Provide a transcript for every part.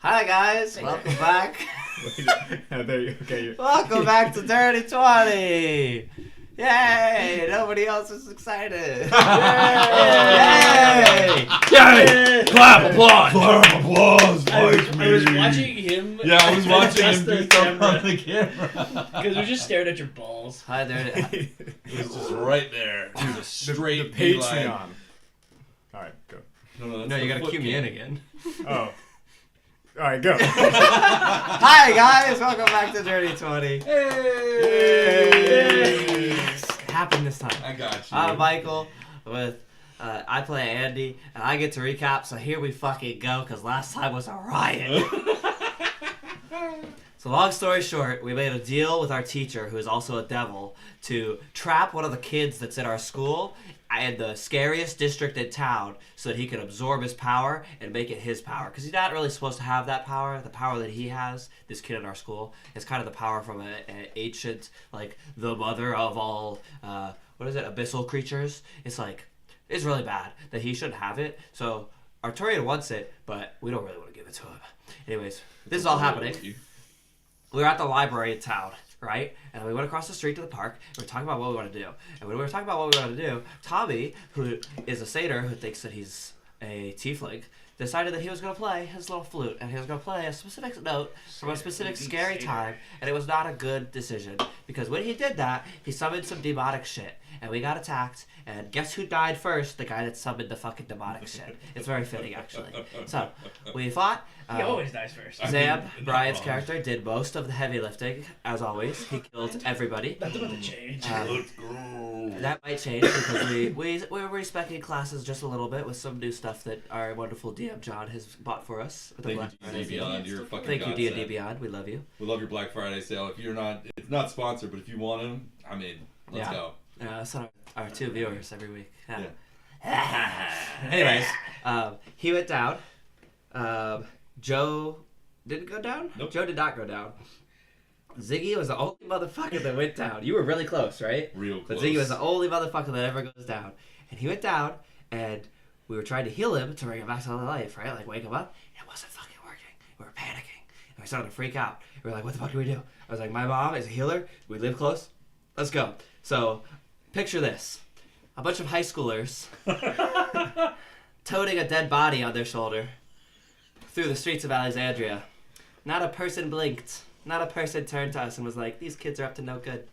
Hi guys, welcome back. There you okay. Welcome back to Dirty 20. Yay! Nobody else is excited. Yay! Yay! Clap applause! Clap applause! I was watching him. Yeah, I was watching him do stuff camera. on the camera. Because we just stared at your balls. Hi, Dirty. It was just right there. Dude, a straight the beeline. Patreon. Alright, go. No, you gotta cue me in again. Oh. Alright, go. Hi guys, welcome back to Dirty 20. Hey! It happened this time. I got you. I'm Michael with I play Andy and I get to recap, so here we fucking go because last time was a riot. So long story short, we made a deal with our teacher, who is also a devil, to trap one of the kids that's in our school in the scariest district in town so that he could absorb his power and make it his power. Because he's not really supposed to have that power. The power that he has, this kid in our school, is kind of the power from an ancient, like, the mother of all, abyssal creatures. It's like, it's really bad that he shouldn't have it. So Arturian wants it, but we don't really want to give it to him. Anyways, this is all happening. We were at the library in town, right? And we went across the street to the park. And we were talking about what we want to do. And when we were talking about what we want to do, Tommy, who is a satyr who thinks that he's a tiefling, decided that he was going to play his little flute. And he was going to play a specific note from a specific scary time. And it was not a good decision. Because when he did that, he summoned some demonic shit. And we got attacked. And guess who died first? The guy that summoned the fucking demonic shit. It's very fitting, actually. So, we fought. He always dies first. Zam, Brian's character, did most of the heavy lifting, as always. He killed everybody. That's about to change. Let's go. That might change because we were respecting classes just a little bit with some new stuff that our wonderful DM John has bought for us. With the Thank Black you, Friday D&D sale. Beyond. You're a fucking Thank you, godsend. D&D Beyond. We love you. We love your Black Friday sale. If you're not, it's not sponsored, but if you want them, I'm in. Let's go. That's our two viewers every week. Yeah. Anyways, he went down. Joe didn't go down? Nope. Joe did not go down. Ziggy was the only motherfucker that went down. You were really close, right? Real close. But Ziggy was the only motherfucker that ever goes down. And he went down, and we were trying to heal him to bring him back to life, right? Like, wake him up. And it wasn't fucking working. We were panicking. And we started to freak out. We were like, what the fuck do we do? I was like, my mom is a healer. We live close. Let's go. So, picture this. A bunch of high schoolers toting a dead body on their shoulder through the streets of Alexandria. Not a person blinked. Not a person turned to us and was like, these kids are up to no good.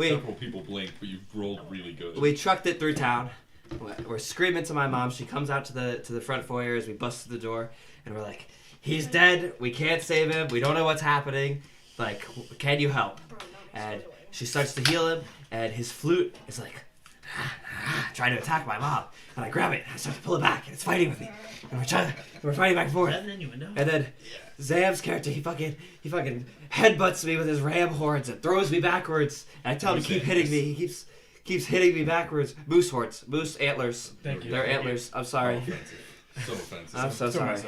Several people blinked, but you rolled really good. We trucked it through town. We're screaming to my mom. She comes out to the front foyer as we bust through the door. And we're like, he's dead. We can't save him. We don't know what's happening. Like, can you help? And she starts to heal him. And his flute is like, trying to attack my mom. And I grab it. And I start to pull it back. And it's fighting with me. And we're fighting back and forth. Is that an innuendo? And then Zam's character, he fucking headbutts me with his ram horns and throws me backwards. And I tell him to keep hitting me. He keeps hitting me backwards. Moose horns. Moose antlers. Thank you. They're antlers. I'm sorry. So offensive. I'm so sorry.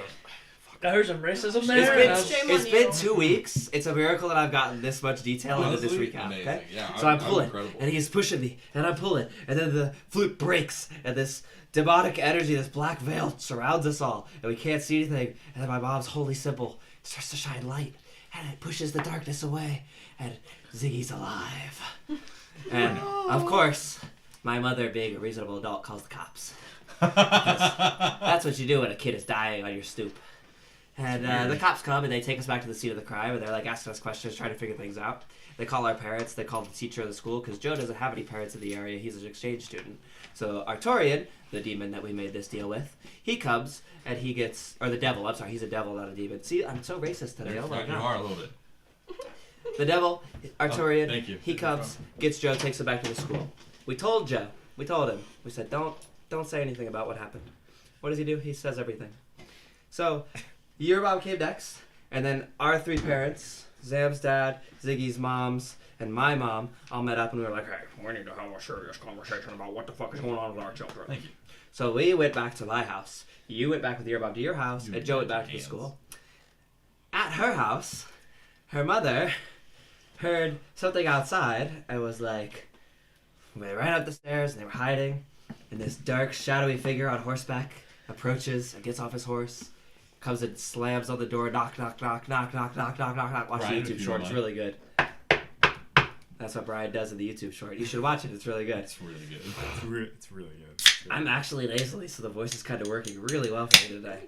I heard some racism there. It's been 2 weeks. It's a miracle that I've gotten this much detail into this Honestly, recap. amazing. Okay? Yeah, So I'm I'm pulling, incredible. and he's pushing me, and I'm pulling, and then the flute breaks, and this demonic energy, this black veil surrounds us all, and we can't see anything. And then my mom's holy symbol starts to shine light, and it pushes the darkness away, and Ziggy's alive. And of course, my mother, being a reasonable adult, calls the cops. That's what you do when a kid is dying on your stoop. And the cops come and they take us back to the scene of the crime, and they're like asking us questions, trying to figure things out. They call our parents, they call the teacher of the school, because Joe doesn't have any parents in the area, he's an exchange student. So Arturian, the demon that we made this deal with, he comes and he gets, or the devil, I'm sorry, he's a devil, not a demon. See, I'm so racist today, oh my You god. are a little bit. The devil, Arturian, thank you. he comes, gets Joe, takes him back to the school. We told Joe, we told him, we said, don't say anything about what happened. What does he do? He says everything. So, your mom came next, and then our three parents, Zam's dad, Ziggy's moms, and my mom, all met up and we were like, hey, we need to have a serious conversation about what the fuck is going on with our children. Thank you. So we went back to my house. You went back with your mom to your house, and Joe went back to the school. At her house, her mother heard something outside and was like, they ran up the stairs and they were hiding, and this dark, shadowy figure on horseback approaches and gets off his horse. comes and slams on the door, knock, knock, knock, knock, knock, knock, knock, knock, knock. Watch Brian, the if YouTube you short. don't It's mind. really good. That's what Brian does in the YouTube short. You should watch it. It's really good. It's really good. It's really good. It's good. I'm actually nasally, so the voice is kind of working really well for me today.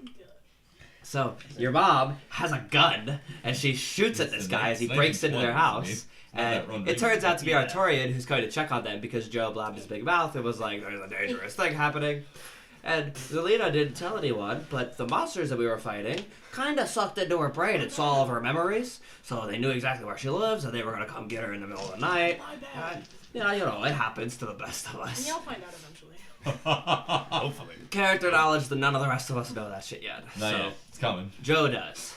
So, your mom has a gun, and she shoots at this guy as he breaks into their house. And it turns out to be Arturian who's going to check on them because Joe blabbed his big mouth and was like, there's a dangerous thing happening. And Zalina didn't tell anyone, but the monsters that we were fighting kind of sucked into her brain and saw all of her memories. So they knew exactly where she lives, and they were going to come get her in the middle of the night. My bad. And, yeah, you know, it happens to the best of And us. you'll find out eventually. Hopefully. Character knowledge that none of the rest of us know that shit yet. Not So yet. It's coming. Joe does.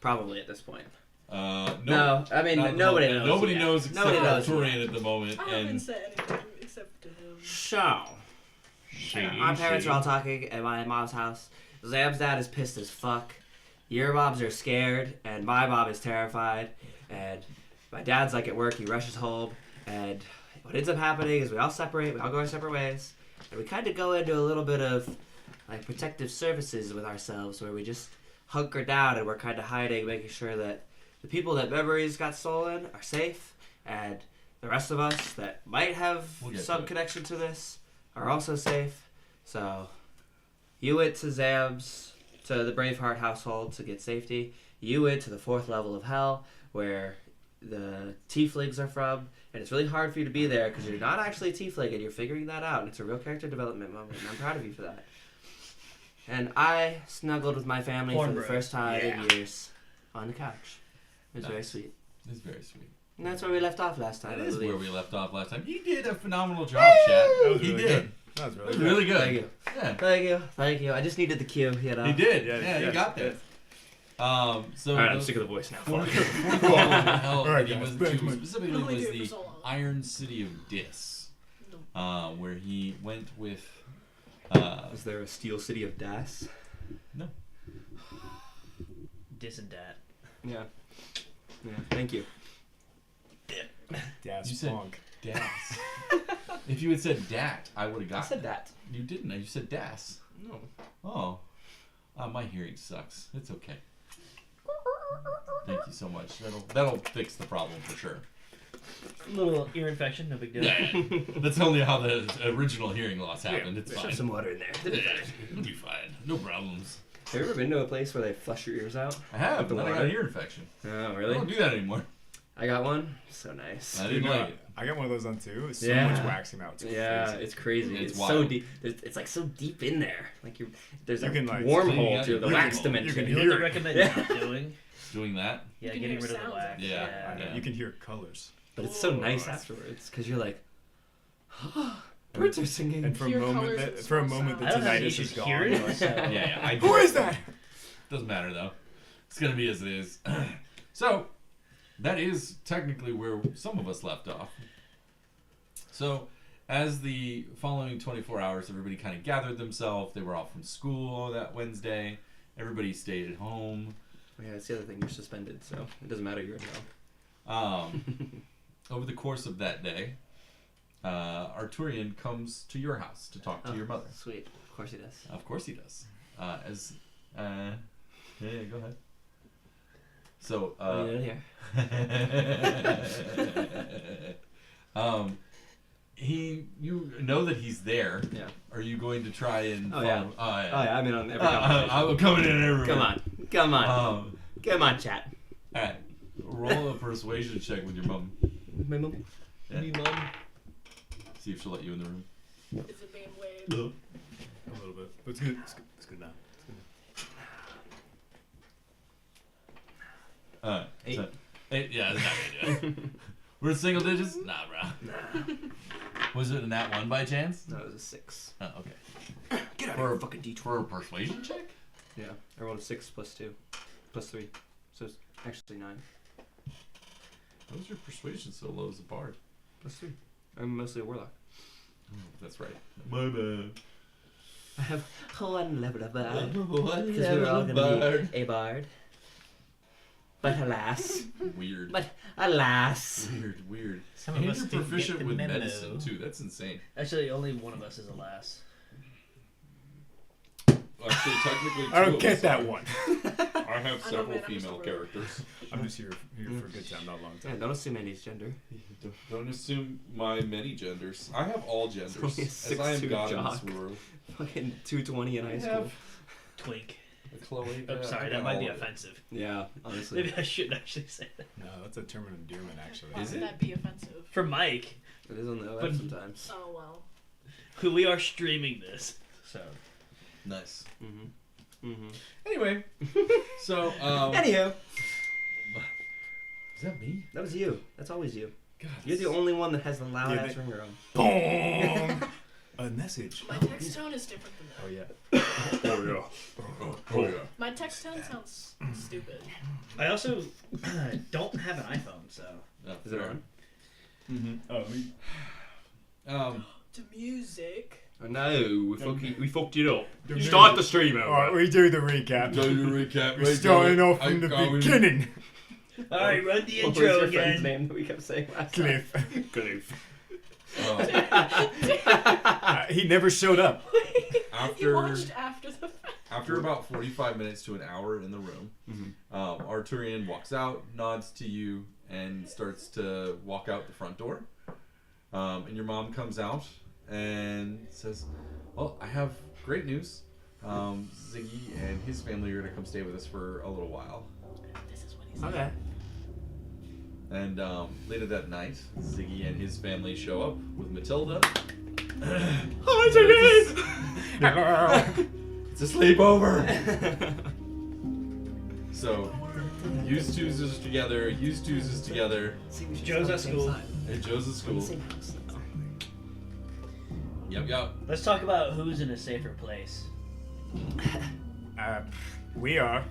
Probably at this point. No, I mean, not at the nobody moment. knows. Nobody yet. knows except Nobody knows Arturian yet. at the moment. I haven't And said anything except to him. So, my parents are all talking at my mom's house. Zam's dad is pissed as fuck. Your moms are scared, and my mom is terrified. And my dad's like at work, he rushes home, and what ends up happening is we all separate, we all go our separate ways, and we kind of go into a little bit of like protective services with ourselves, where we just hunker down and we're kind of hiding, making sure that the people that memories got stolen are safe, and the rest of us that might have We'll get some to it. connection to this are also safe. So, you went to Zam's, to the Braveheart household to get safety. You went to the 4th level of hell, where the tieflings are from, and it's really hard for you to be there because you're not actually a tiefling, and you're figuring that out, and it's a real character development moment, and I'm proud of you for that. And I snuggled with my family for the Cornbread. first time Yeah. in years on the couch. It was very Nice. sweet. it's very sweet. And that's where we left off last time, That I is believe. where we left off last time. You did a phenomenal job, Chad. That was He really did. good. That was It really was good. really good. Thank you. Yeah. Thank you. Thank you. I just needed the cue, you know. He did. Yeah, Yeah, yeah, he got there. So Alright, I'm the sick of the voice now. fourth Fuck. level of hell All right, that he guys, was back to to my- specifically Only was do it for the so long. Iron City of Dis, where he went with. Is there a Steel City of Das? No. Dis and dat. Yeah. Yeah, thank you. Das You said- Punk. Das. If you had said Dat, I would have I got said that. You didn't. You said Das. No. Oh. My hearing sucks. It's okay. Thank you so much. That'll fix the problem for sure. Little ear infection, no big deal. Yeah. That's only how the original hearing loss happened. It's Shove fine. some water in there. It'll be fine. No problems. Have you ever been to a place where they flush your ears out? I have, With the but then I got water? an ear infection. Oh, I really? don't do that anymore. I got one. So nice. I Dude, didn't no, like it. I got one of those on too. It's so Yeah. much waxing out. It's Yeah, crazy. it's crazy. It's It's so wild. deep. It's like so deep in there. Like there's You a can, like, wormhole you to the can- wax you dimension. can You know hear what it. I recommend Yeah. not doing? Doing that? Yeah, can getting hear rid of the sounds, wax. actually. Yeah. I know. Yeah. You can hear colors. But it's so nice Oh, afterwards because you're like, birds are singing. And for a Hear moment, colors that, and for a smell moment, the I don't have tinnitus issues is gone. hearing it, so Yeah, I Who is that? Doesn't matter though. It's gonna be as it is. So, that is technically where some of us left off. So, as the following 24 hours, everybody kind of gathered themselves. They were off from school that Wednesday. Everybody stayed at home. Yeah, it's the other thing. You're suspended, so it doesn't matter. You're in hell. Over the course of that day, Arturian comes to your house to talk to your mother. Sweet. Of course he does. Of course he does. Yeah, go ahead. So, What are you doing here? you know that he's there. Yeah. Are you going to try and? Oh, yeah. follow- Oh yeah. Oh yeah, I'm in on every conversation. I'm coming in everywhere. Come on. Come on. Um, Come on, chat. all right. Roll a persuasion check with your mom. My mom. Yeah. Me mom. See if she'll let you in the room. Is it being weighed? A little bit. But it's good. It's good, it's good now. Eight. Yeah, that's not good. Yeah. We're in single digits? Nah, bro. Nah. Was it in that one by chance? No, it was a 6. Oh, okay. Get out For of a here, fucking D12. For a persuasion check? Yeah, I rolled a 6 plus 2 plus 3, so it's actually 9 How was your persuasion so low as a bard? plus 3. I'm mostly a warlock. That's right. My bad. I have one level of bard What because we were all gonna be a bard. But alas, Weird. but alas. Weird. Some And of us you're didn't get proficient the with memo. medicine too. That's insane. Actually, only one of us is a lass. actually technically 2 I don't of get us that are. one. I have I know, several man, I'm female so characters. I'm just here for a good time, not a long Yeah, time. don't assume Andy's gender. Don't assume my many genders. I have all genders, only a as I am 6'2" God in jock. this world. Fucking 220 in high I school. have Twink. a Chloe. I'm sorry, that might be offensive. Yeah, honestly. Maybe I shouldn't actually say that. No, that's a term of endearment, actually. Why Is would it? that be offensive? For Mike, It is on the But- OF sometimes. Oh well. who we are streaming this, so. Nice. Mm-hmm. Mm-hmm. Anyway, so Anywho, is that me? that was you. That's always you. God, You're the only one that has the loud Yeah, ass they- ringer on. Boom! A message. My text tone is different than that. Oh yeah. Oh yeah. Oh yeah. My text tone sounds stupid. I also don't have an iPhone, so. Is it on? Mm-hmm. Oh, To music. Oh, no, we fucked it up. The Start the stream over. Alright, we do the recap. Do the recap. We're starting off from the beginning. Alright, run the What was intro your friend's again. name that we kept saying last Cliff. Cliff. He never showed up. You After watched after the fact. after about 45 minutes to an hour in the room, Arturian walks out, nods to you, and starts to walk out the front door. And your mom comes out and says, "Well, I have great news. Ziggy and his family are going to come stay with us for a little while." This is what he said. Okay. And later that night, Ziggy and his family show up with Matilda. Hi, Ziggy! It's a sleepover! So, use twos together, Joe's at school. and Joe's at school. Yep. Let's talk about who's in a safer place. We are.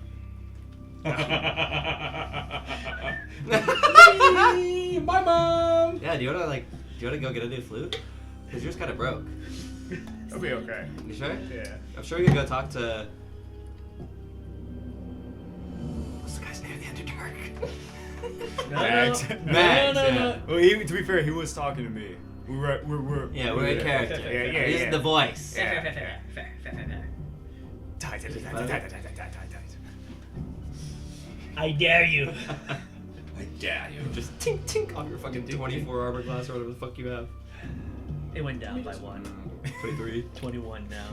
Bye, Mom! Yeah, do you wanna go get a new flute? Cause yours kind of broke. It'll be okay. You sure? Yeah. I'm sure we can go talk to. What's the guy's name? The Underdark. Max. Max, yeah. no. Well, to be fair, he was talking to me. We're Yeah, we're in character. Yeah. He's the voice. Yeah. I dare you. I dare you. Just tink tink on your fucking 24 armor class or whatever the fuck you have. It went down by 1. 23. 21 now.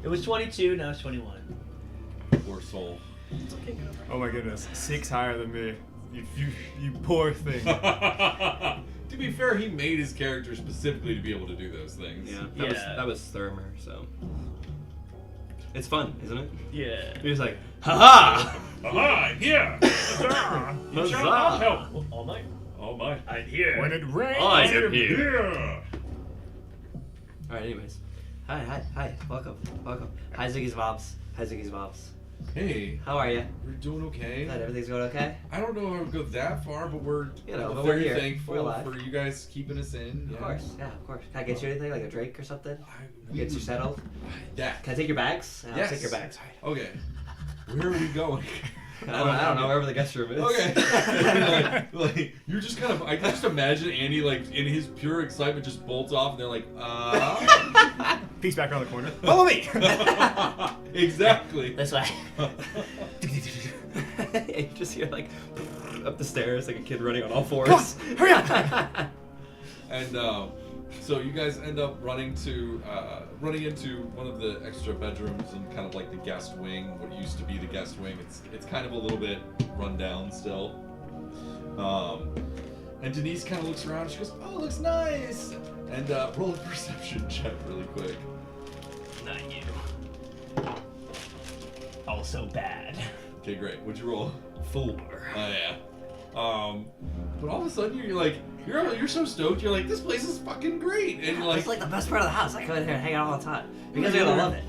It was 22, now it's 21. Poor soul. It's okay, go over. Oh my goodness, 6 higher than me. You poor thing. To be fair, he made his character specifically to be able to do those things. Yeah, Yeah. that was Thermer, so. It's fun, isn't it? Yeah. He was like, haha! Aha, I'm here! You shall not help! All might. Oh my. I'm here. When it rains, I I am am here. here! Alright, anyways. Hi. Welcome. Hi, Ziggy's Bobs. Hey, How are you? we're doing okay. Glad everything's going okay? I don't know how to go that far, but we're But we're very here. We're thankful alive. for you guys keeping us in. Of course. Can I get you anything, like a drink or something? We Get you settled? That. Can I take your bags? I'll Yes. take your bags. Okay. Where are we going? I don't know, wherever the guest room is. Okay. like, you're just kind of. I can just imagine Andy, like, in his pure excitement, just bolts off, and they're like, peeks back around the corner. Follow me. Exactly. This way. You just hear like up the stairs like a kid running on all fours. Hurry up. And so you guys end up running into one of the extra bedrooms and kind of like the guest wing, what used to be the guest wing. It's kind of a little bit run down still. And Denise kind of looks around. She goes, "Oh, it looks nice." And roll a perception check really quick. Not you. Also bad. Okay, great. What'd you roll? 4. Oh yeah. But all of a sudden you're so stoked. You're like, this place is fucking great, and you're It's like the best part of the house. I come in here and hang out all the time. Because you're gonna love it.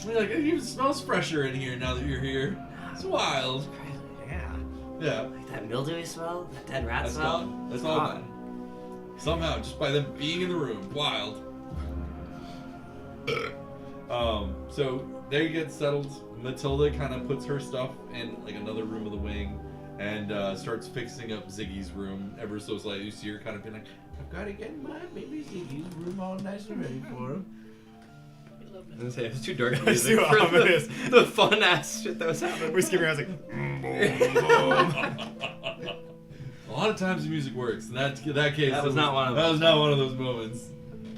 you're like, it even smells fresher in here now that you're here. It's wild. Yeah. Yeah. Like that mildewy smell, that dead rat That's smell. gone. That's all gone. Somehow, just by them being in the room, wild. So there you get settled. Matilda kind of puts her stuff in like another room of the wing, and starts fixing up Ziggy's room ever so slightly. You see her kind of being like, "I've got to get my baby Ziggy's room all nice and ready for him." love I was it. gonna say, it's too dark It's music too for ominous. the fun ass shit that was happening. We're skipping around like. A lot of times the music works. In that case, That was not one of That them. was not one of those moments.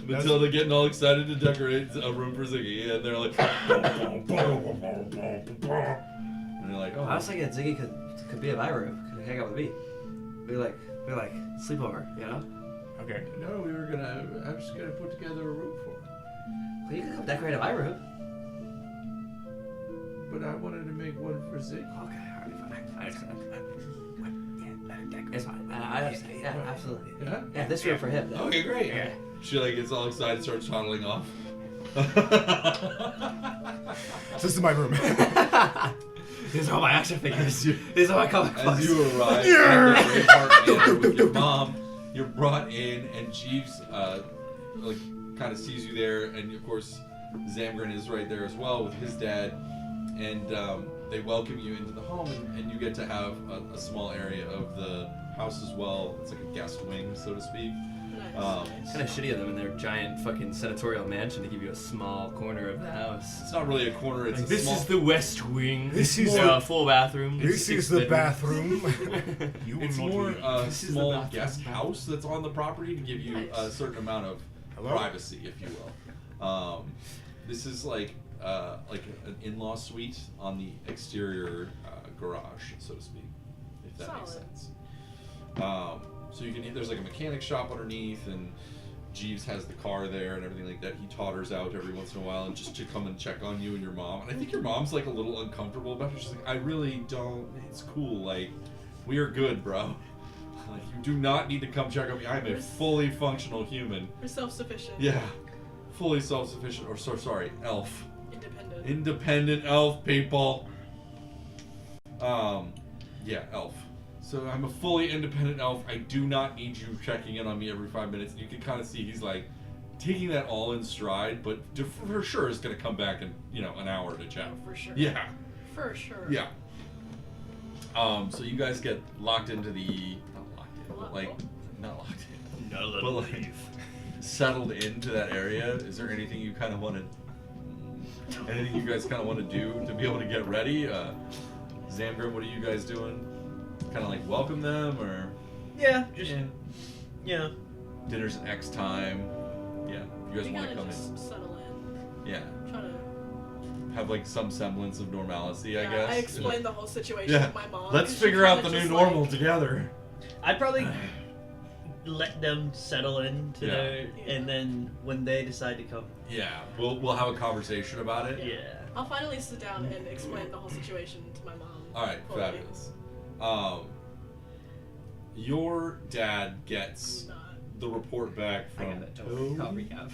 That's- Until they're getting all excited to decorate a room for Ziggy, and they're like, and they're like, oh, I was thinking Ziggy could be in my room, could hang out with me. Be like sleepover, you know? Okay. no, I was gonna put together a room for him, Well, you can come decorate in my room. but I wanted to make one for Ziggy. Okay, alright, fine. I understand. It's fine. I understand. Yeah, absolutely. Yeah? Yeah, this room for him. Okay, great. Yeah. She like gets all excited, starts toddling off. This is my room. These are all my action figures. These are my comic books. As you arrive at the Braveheart Manor with your mom, you're brought in, and Jeeves like kind of sees you there, and of course Zamgiram is right there as well with his dad, and they welcome you into the home, and you get to have a small area of the house as well. It's like a guest wing, so to speak. Nice. Kind of shitty of them in their giant fucking senatorial mansion to give you a small corner of the house. It's not really a corner. It's a This small. is the West Wing. This is a full bathroom. This is the bathroom. You will It's not more leave. a This is the small bathroom. guest house that's on the property to give you a Nice. certain amount of Hello? privacy, if you will. This is like an in-law suite on the exterior garage, so to speak, if that makes Solid. sense. So you can there's like a mechanic shop underneath, and Jeeves has the car there and everything like that. He totters out every once in a while and just to come and check on you and your mom. And I think your mom's like a little uncomfortable about it. She's like, I really don't. It's cool. Like, we are good, bro. Like, you do not need to come check on me. I'm a fully functional human. We're self-sufficient. Yeah, fully self-sufficient. Or sorry, elf. Independent. Independent elf, people. Yeah, elf. So I'm a fully independent elf. I do not need you checking in on me every 5 minutes. And you can kind of see he's like taking that all in stride, but for sure is going to come back in, an hour to chat. For sure. Yeah. For sure. Yeah. So you guys get locked into not locked in, but like settled into that area. Is there anything you kind of want to, anything you guys kind of want to do to be able to get ready? Zamgiram, what are you guys doing? Kind of like welcome them, or Yeah, just yeah. dinner's at X time? Yeah, you guys We want to gotta come just in? settle in. Yeah, Try to. have like some semblance of normalcy, I Yeah, guess. I explained the whole situation Yeah, to my mom. let's 'cause she figure out the kinda new just, normal like, together. I'd probably let them settle into Yeah. their, and then when they decide to come, Yeah, we'll have a conversation about it. yeah. I'll finally sit down and explain the whole situation to my mom. All right, fully. fabulous. Your dad gets Not. the report back I got from it. Don't worry. I'll recap.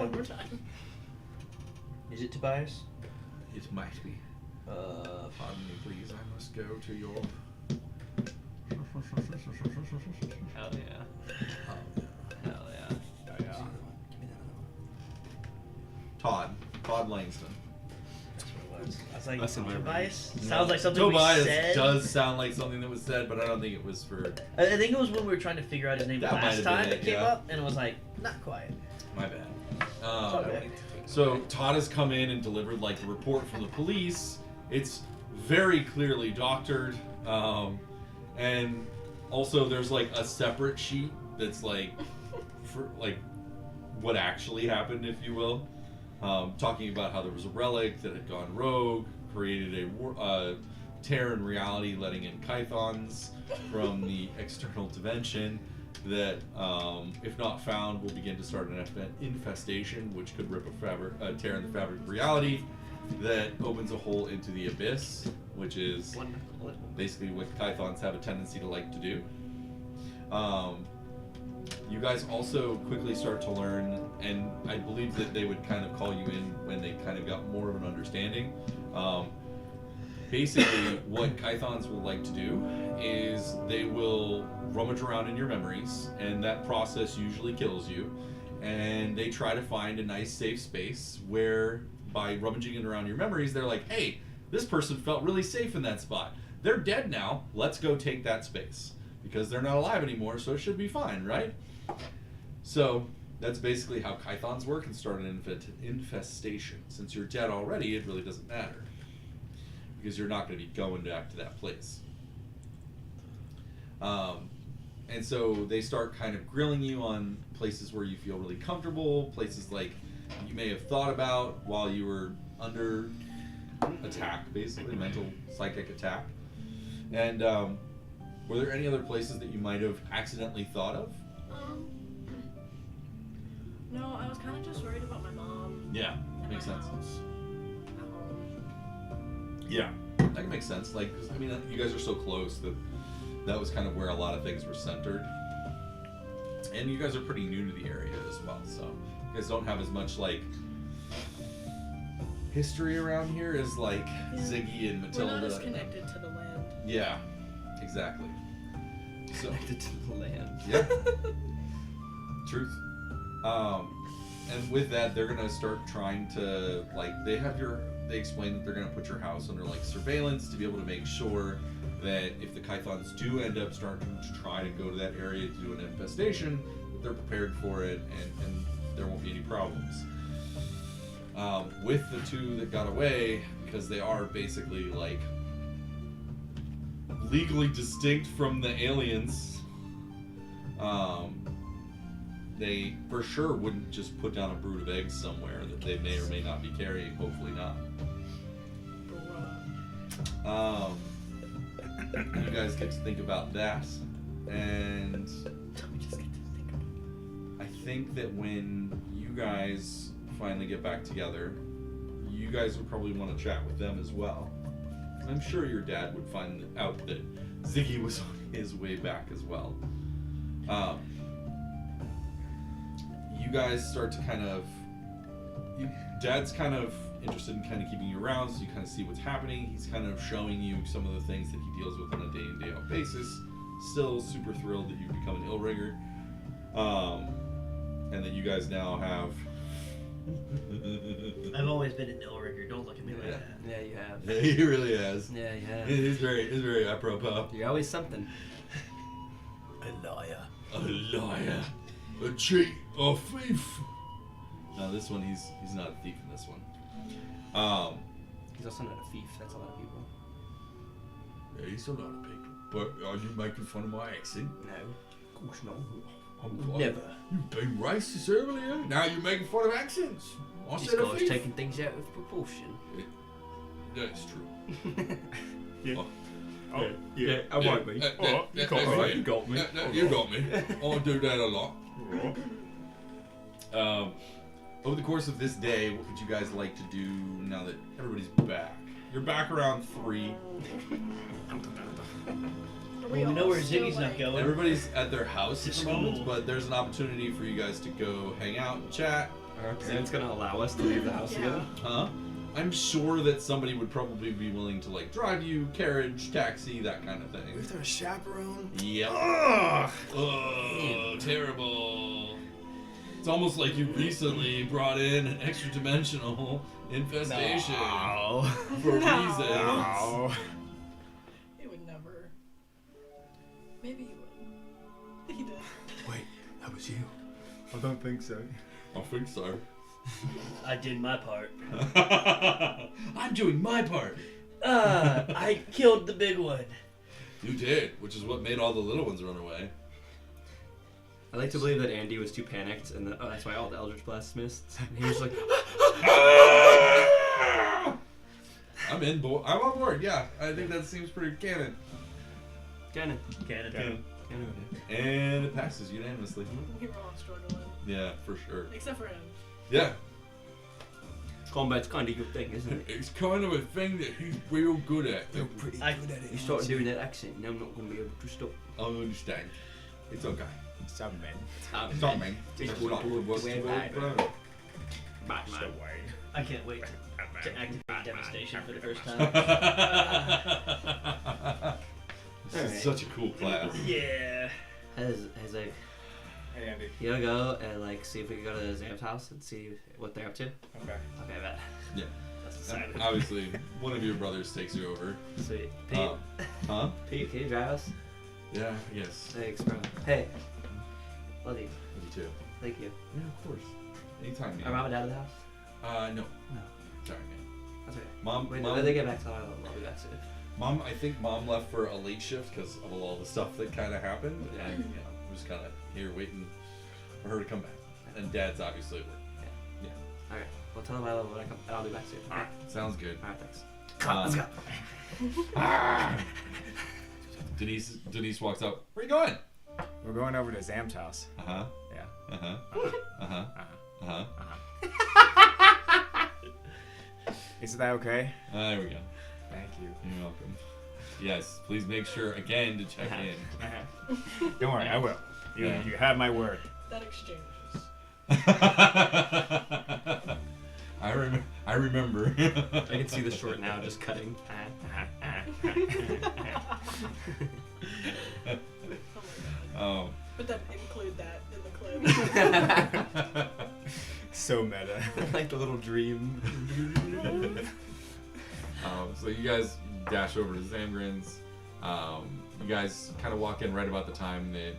One more time. Is it Tobias? It might be. Pardon me, please. I must go to your. Hell yeah. Hell yeah. Todd Langston. I was like, That's in my Tobias? No. Sounds like something we Tobias said. does sound like something that was said, but I don't think it was for. I think it was when we were trying to figure out his name That might last have time been it it, came yeah. up, and it was like, not quite. My bad. Okay. So Todd has come in and delivered like the report from the police. It's very clearly doctored, and also there's like a separate sheet that's like for like what actually happened, if you will, talking about how there was a relic that had gone rogue, created a tear in reality, letting in Kythons from the external dimension. That, if not found, will begin to start an infestation, which could rip a tear in the fabric of reality, that opens a hole into the abyss, which is basically what Kythons have a tendency to like to do. You guys also quickly start to learn, and I believe that they would kind of call you in when they kind of got more of an understanding. Basically, what Kythons will like to do is they will rummage around in your memories, and that process usually kills you. And they try to find a nice safe space where, by rummaging it around your memories, they're like, hey, this person felt really safe in that spot. They're dead now, let's go take that space. Because they're not alive anymore, so it should be fine, right? So that's basically how Kythons work and start an infestation. Since you're dead already, it really doesn't matter. Because you're not going to be going back to that place. And so they start kind of grilling you on places where you feel really comfortable, places like you may have thought about while you were under attack, basically, mental, psychic attack. And were there any other places that you might have accidentally thought of? No, I was kind of just worried about my mom. Yeah, and makes my sense. house at home. Yeah, that can make sense. Like, 'cause, I mean, you guys are so close that that was kind of where a lot of things were centered. And you guys are pretty new to the area as well, so you guys don't have as much, like, history around here as, like, Ziggy and Matilda. We're not as connected to the land. Yeah, exactly. So, Connected to the land. yeah. Truth. And with that, they're gonna start trying to, like, they explain that they're gonna put your house under, like, surveillance to be able to make sure that if the Kythons do end up starting to try to go to that area to do an infestation, they're prepared for it and there won't be any problems. With the two that got away, because they are basically, like, legally distinct from the aliens, they for sure wouldn't just put down a brood of eggs somewhere that they may or may not be carrying, hopefully not. You guys get to think about that, and I think that when you guys finally get back together, you guys would probably want to chat with them as well. I'm sure your dad would find out that Ziggy was on his way back as well. You guys start to kind of... Dad's kind of interested in kind of keeping you around, so you kind of see what's happening. He's kind of showing you some of the things that he deals with on a day-in, day-out basis. Still super thrilled that you've become an Illrigger. And that you guys now have... I've always been an Illrigger. Don't look at me like that. Yeah, you have. Yeah, he really has. Yeah, you have. It's very apropos. You're always something. A liar. A liar. A cheat. A thief. No, this one, he's not a thief in this one. He's also not a thief. That's a lot of people. Yeah, he's a lot of people. But are you making fun of my accent? No. Of course not. Never. You've been racist earlier. Now you're making fun of accents. I This said a guy's thief. taking things out of proportion. That's true. Yeah. Oh. Oh, yeah. I might be. Oh, you got me. Right. You got me. You got me. I do that a lot. Over the course of this day, what would you guys like to do now that everybody's back? You're back around 3. Are We know all where still, Ziggy's not like- going. Everybody's at their house at the School. moment, but there's an opportunity for you guys to go hang out and chat. Are our parents gonna allow us to leave the house Yeah. together? Huh? I'm sure that somebody would probably be willing to, like, drive you, carriage, taxi, that kind of thing. Is there a chaperone? Yep. Ugh. Oh, terrible. It's almost like you recently brought in an extra dimensional infestation for reasons. No. He would never. Maybe he would. He did. Wait, that was you? I don't think so. I think so. I did my part. I'm doing my part. I killed the big one. You did, which is what made all the little ones run away. I like to believe that Andy was too panicked, and that's why all the Eldritch Blasts missed. And he was like, I'm on board, yeah. I think that seems pretty canon. Cannon. Cannon. And it passes unanimously. We were all struggling. Yeah, for sure. Except for him. Yeah. Combat's kind of your thing, isn't it? It's kind of a thing that he's real good at. You're pretty I- good at it. You started doing that accent, now I'm not going to be able to stop. I understand. It's okay. Some men. It's all me. It's It's good not to good work wear to that. work. Batman. I can't wait to activate devastation for the first time. This is such a cool class. Yeah. Has like, Hey, Andy. you wanna go and like see if we can go to Zam's house and see what they're up to? Okay. Okay, bet. Yeah. That's And exciting. obviously, one of your brothers takes you over. Sweet. Pete, Huh? Pete, can you drive us? Yeah, yes. Thanks, bro. Hey. Love you. Me too. Thank you. Yeah, of course. Anytime, man. Are mom and dad at the house? No. No. Sorry, man. That's okay. Mom, Wait, mom, when they get back to the island, I'll be back soon. Mom, I think Mom left for a late shift because of all the stuff that kind of happened, Yeah. and I'm just kind of here waiting for her to come back. And Dad's obviously at work. Alright. Well, tell them I love them when I come, and I'll be back soon. Alright, sounds good. Alright, thanks. Come on, let's go. Denise walks up. Where you going? We're going over to Zam's house. Uh huh. Yeah. Uh huh. Uh huh. Uh huh. Is that okay? There we go. Thank you. You're welcome. Yes, please make sure again to check in. Don't worry, I will. You have my word. That exchange is. I remember. I can see the short now just cutting. Oh my god. Oh. But then include that in the clip. So meta. Like the little dream. So you guys dash over to Zamgrin's. You guys kind of walk in right about the time that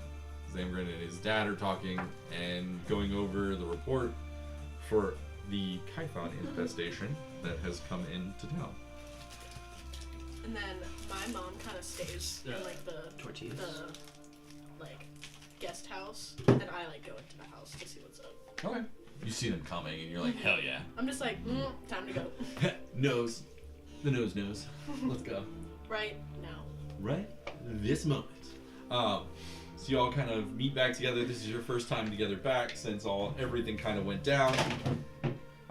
Zamgrin and his dad are talking and going over the report for the Kython infestation that has come into town. And then my mom kind of stays in like the Tortillas. like guest house, and I like go into the house to see what's up. Okay. You see them coming and you're like, hell yeah. I'm just like, time to go. Nose. The nose knows. Let's go. Right now. Right this moment. So you all kind of meet back together. This is your first time together back since everything kind of went down.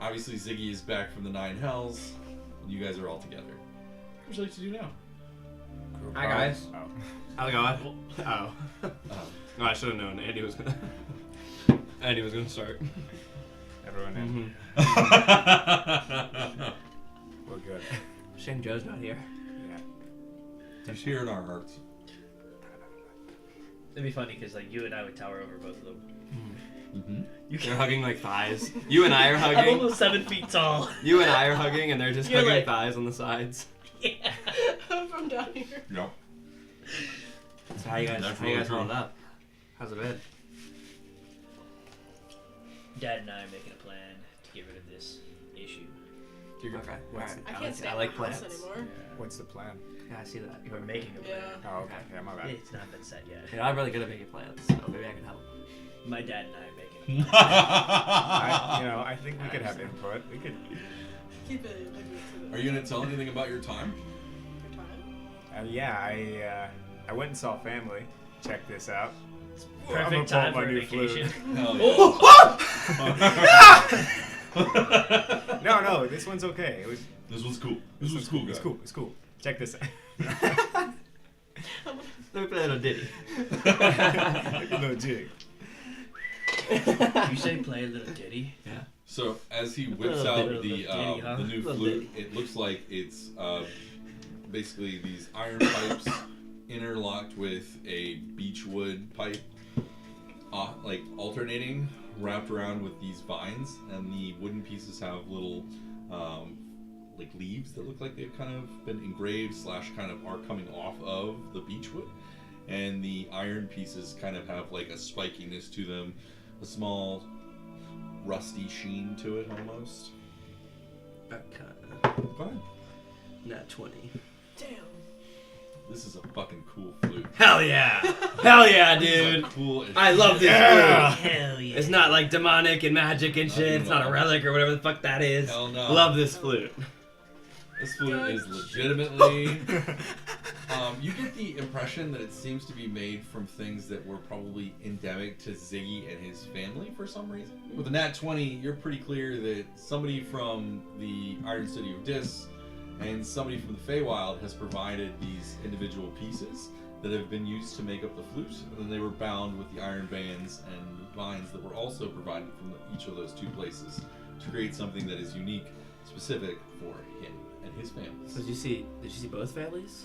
Obviously Ziggy is back from the 9 hells. And you guys are all together. What would you like to do now? Hi guys. Oh. How's it going? Oh. No, I should have known. Andy was gonna start. Everyone in. We're good. Shame Joe's not here. Yeah. He's here in our hearts. It'd be funny because like you and I would tower over both of them. Mm-hmm. They're hugging like thighs. You and I are I'm hugging. almost 7 feet tall. You and I are hugging, and they're just You're hugging like- thighs on the sides. Yeah. From down here. Yep. So how you guys That's holding really up? How's it been? Dad and I are making a plan to get rid of this issue. You're Okay. What's Alright. I I can't like- stay I in like my house plans. anymore. What's the plan? Yeah, I see that. We're making a plan. Yeah. Oh, okay. Yeah, my bad. It's not been set yet. Yeah, I'm really good at making plans, so maybe I can help. My dad and I are making a plan. I think we could have input. We could. Keep it like to the Are you gonna tell anything about your time? your time. Yeah, I went and saw family. Check this out. Perfect I'm time gonna pull for my a new vacation. Hell yeah. No, this one's okay. It was. This was cool. This was cool, It's guys. cool. It's cool. Check this out. Let me play a little ditty. Look at the little jig. You say play a little ditty? Yeah. So as he whips Little out bit of the ditty, huh? the new Little flute, ditty. it looks like it's basically these iron pipes interlocked with a beechwood pipe, like alternating, wrapped around with these vines, and the wooden pieces have little like leaves that look like they've kind of been engraved / kind of are coming off of the beechwood, and the iron pieces kind of have like a spikiness to them, a small rusty sheen to it almost. Okay. Go ahead. Nat 20. Damn. This is a fucking cool flute. Hell yeah! Hell yeah, This is a dude! cool as I love this Yeah. flute. Hell yeah. It's not like demonic and magic and shit. It's not a relic or whatever the fuck that is. Hell no. Love this flute. This flute is legitimately. You get the impression that it seems to be made from things that were probably endemic to Ziggy and his family for some reason. With a Nat 20, you're pretty clear that somebody from the Iron City of Dis and somebody from the Feywild has provided these individual pieces that have been used to make up the flute, and then they were bound with the iron bands and vines that were also provided from each of those two places to create something that is unique, specific for him and his family. So did you see both families?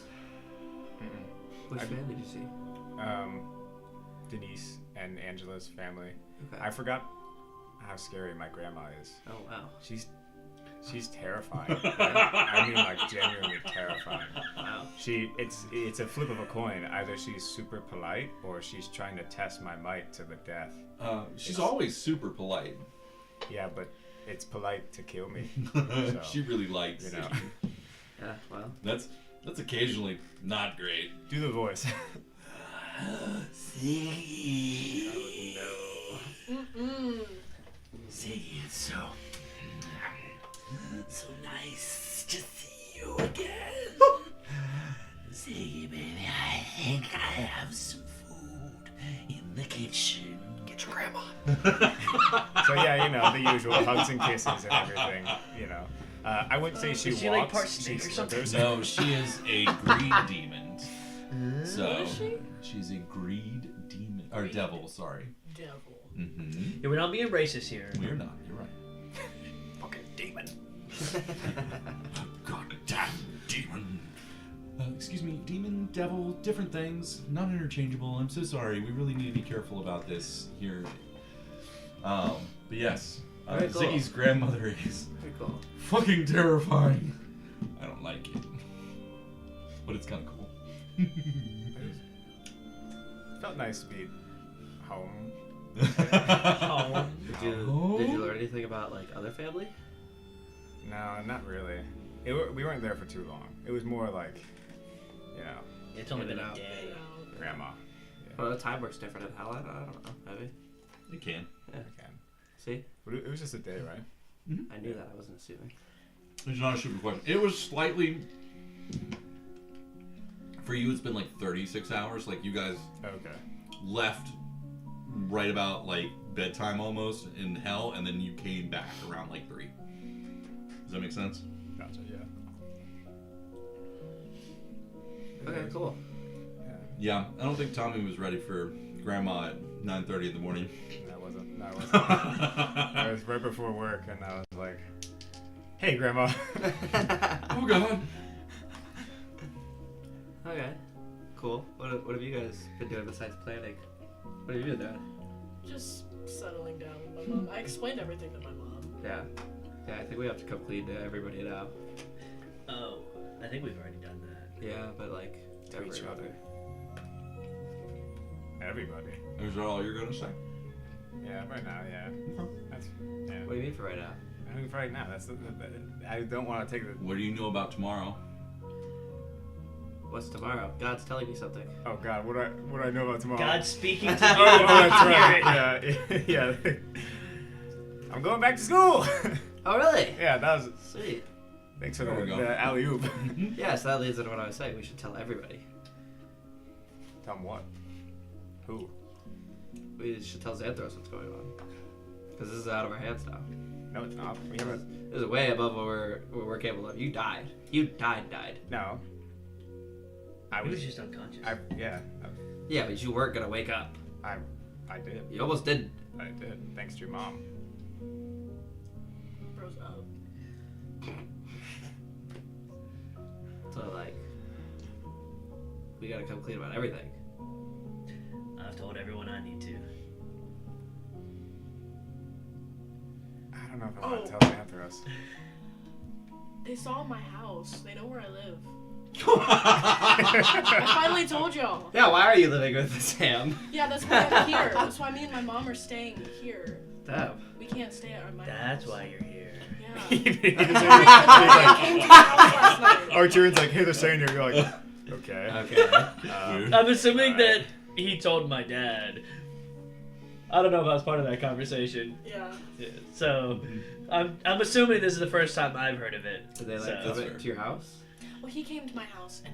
Mm-mm. Which I- family did you see? Denise and Angela's family. Okay. I forgot how scary my grandma is. Oh wow. She's She's terrifying. I mean, like, genuinely terrifying. Wow. It's a flip of a coin. Either she's super polite or she's trying to test my might to the death. She's always super polite. Yeah, but it's polite to kill me. So, She really likes you know. Ziggy. Yeah, well. That's occasionally not great. Do the voice. Ziggy. Oh, Mm-mm. Ziggy, it's so nice to see you again. Ziggy, baby, I think I have some food in the kitchen. Get your grandma. So yeah, you know, the usual hugs and kisses and everything, you know. I wouldn't say she Is she, walks. like, part snake or something? No, she is a greed demon. So What is she? she's a greed demon or devil. Sorry. Devil. Mm-hmm. Yeah, we're not being racist here. We're not. You're right. fucking demon. Goddamn demon. Excuse me, demon, devil, different things, not interchangeable. I'm so sorry. We really need to be careful about this here. But yes, Very cool. Ziggy's grandmother is Very cool. fucking terrifying. I don't like it, but it's kind of cool. Felt nice to be home. Oh. Did you learn anything about like other family? No, not really. We weren't there for too long. It was more like, you know, It's only In been and a out. day. grandma. Well, the time works different in hell. I don't know. Maybe. You can. Yeah. Again. See, But it was just a day, right? I knew that. I wasn't assuming. It's not a stupid question. It was slightly. For you, it's been like 36 hours. Like you guys Okay. left right about like bedtime almost in hell, and then you came back around like 3. Does that make sense? Gotcha, yeah. Okay, cool. Yeah, I don't think Tommy was ready for Grandma at 9:30 in the morning. That wasn't. I was right before work, and I was like, "Hey, Grandma." Oh God. Okay, cool. What have you guys been doing besides planning? What have you been doing? Just settling down with my mom. I explained everything to my mom. Yeah, I think we have to come clean to everybody now. Oh, I think we've already done that. Yeah, but like To each everybody. other. Everybody. Is that all you're gonna say? Yeah, right now, yeah. That's yeah. What do you mean for right now? I mean, right now, I don't want to take the. What do you know about tomorrow? What's tomorrow? God's telling me something. Oh God, what do I know about tomorrow? God's speaking to Oh, you. that's Hear it. right. Yeah, yeah. I'm going back to school. Oh, really? Yeah, that was. Sweet. Thanks for There we go. the alley oop. Yeah, so that leads into what I was saying. We should tell everybody. Tell them what? Who? We should tell Xanthros what's going on. Because this is out of our hands now. No, it's not. We haven't. This is way above what we're capable of. You died. You died. No. I He was. was just unconscious. Yeah, but you weren't gonna wake up. I did. You almost didn't. I did. Thanks to your mom. Bros up. So like, we gotta come clean about everything. I've told everyone I need to. I don't know if I want to Oh. tell Xanthros. They saw my house. They know where I live. I finally told y'all. Yeah, why are you living with Sam? Yeah, that's why I'm here. That's why me and my mom are staying here. Damn. We can't stay at my That's house. why you're here. Yeah. Came to my house last night. Archer's like, hey, they're saying here. You're like, okay. Okay. I'm assuming Alright. that he told my dad. I don't know if I was part of that conversation. Yeah. So, I'm assuming this is the first time I've heard of it. Did they like So- come it to your house? Well, he came to my house in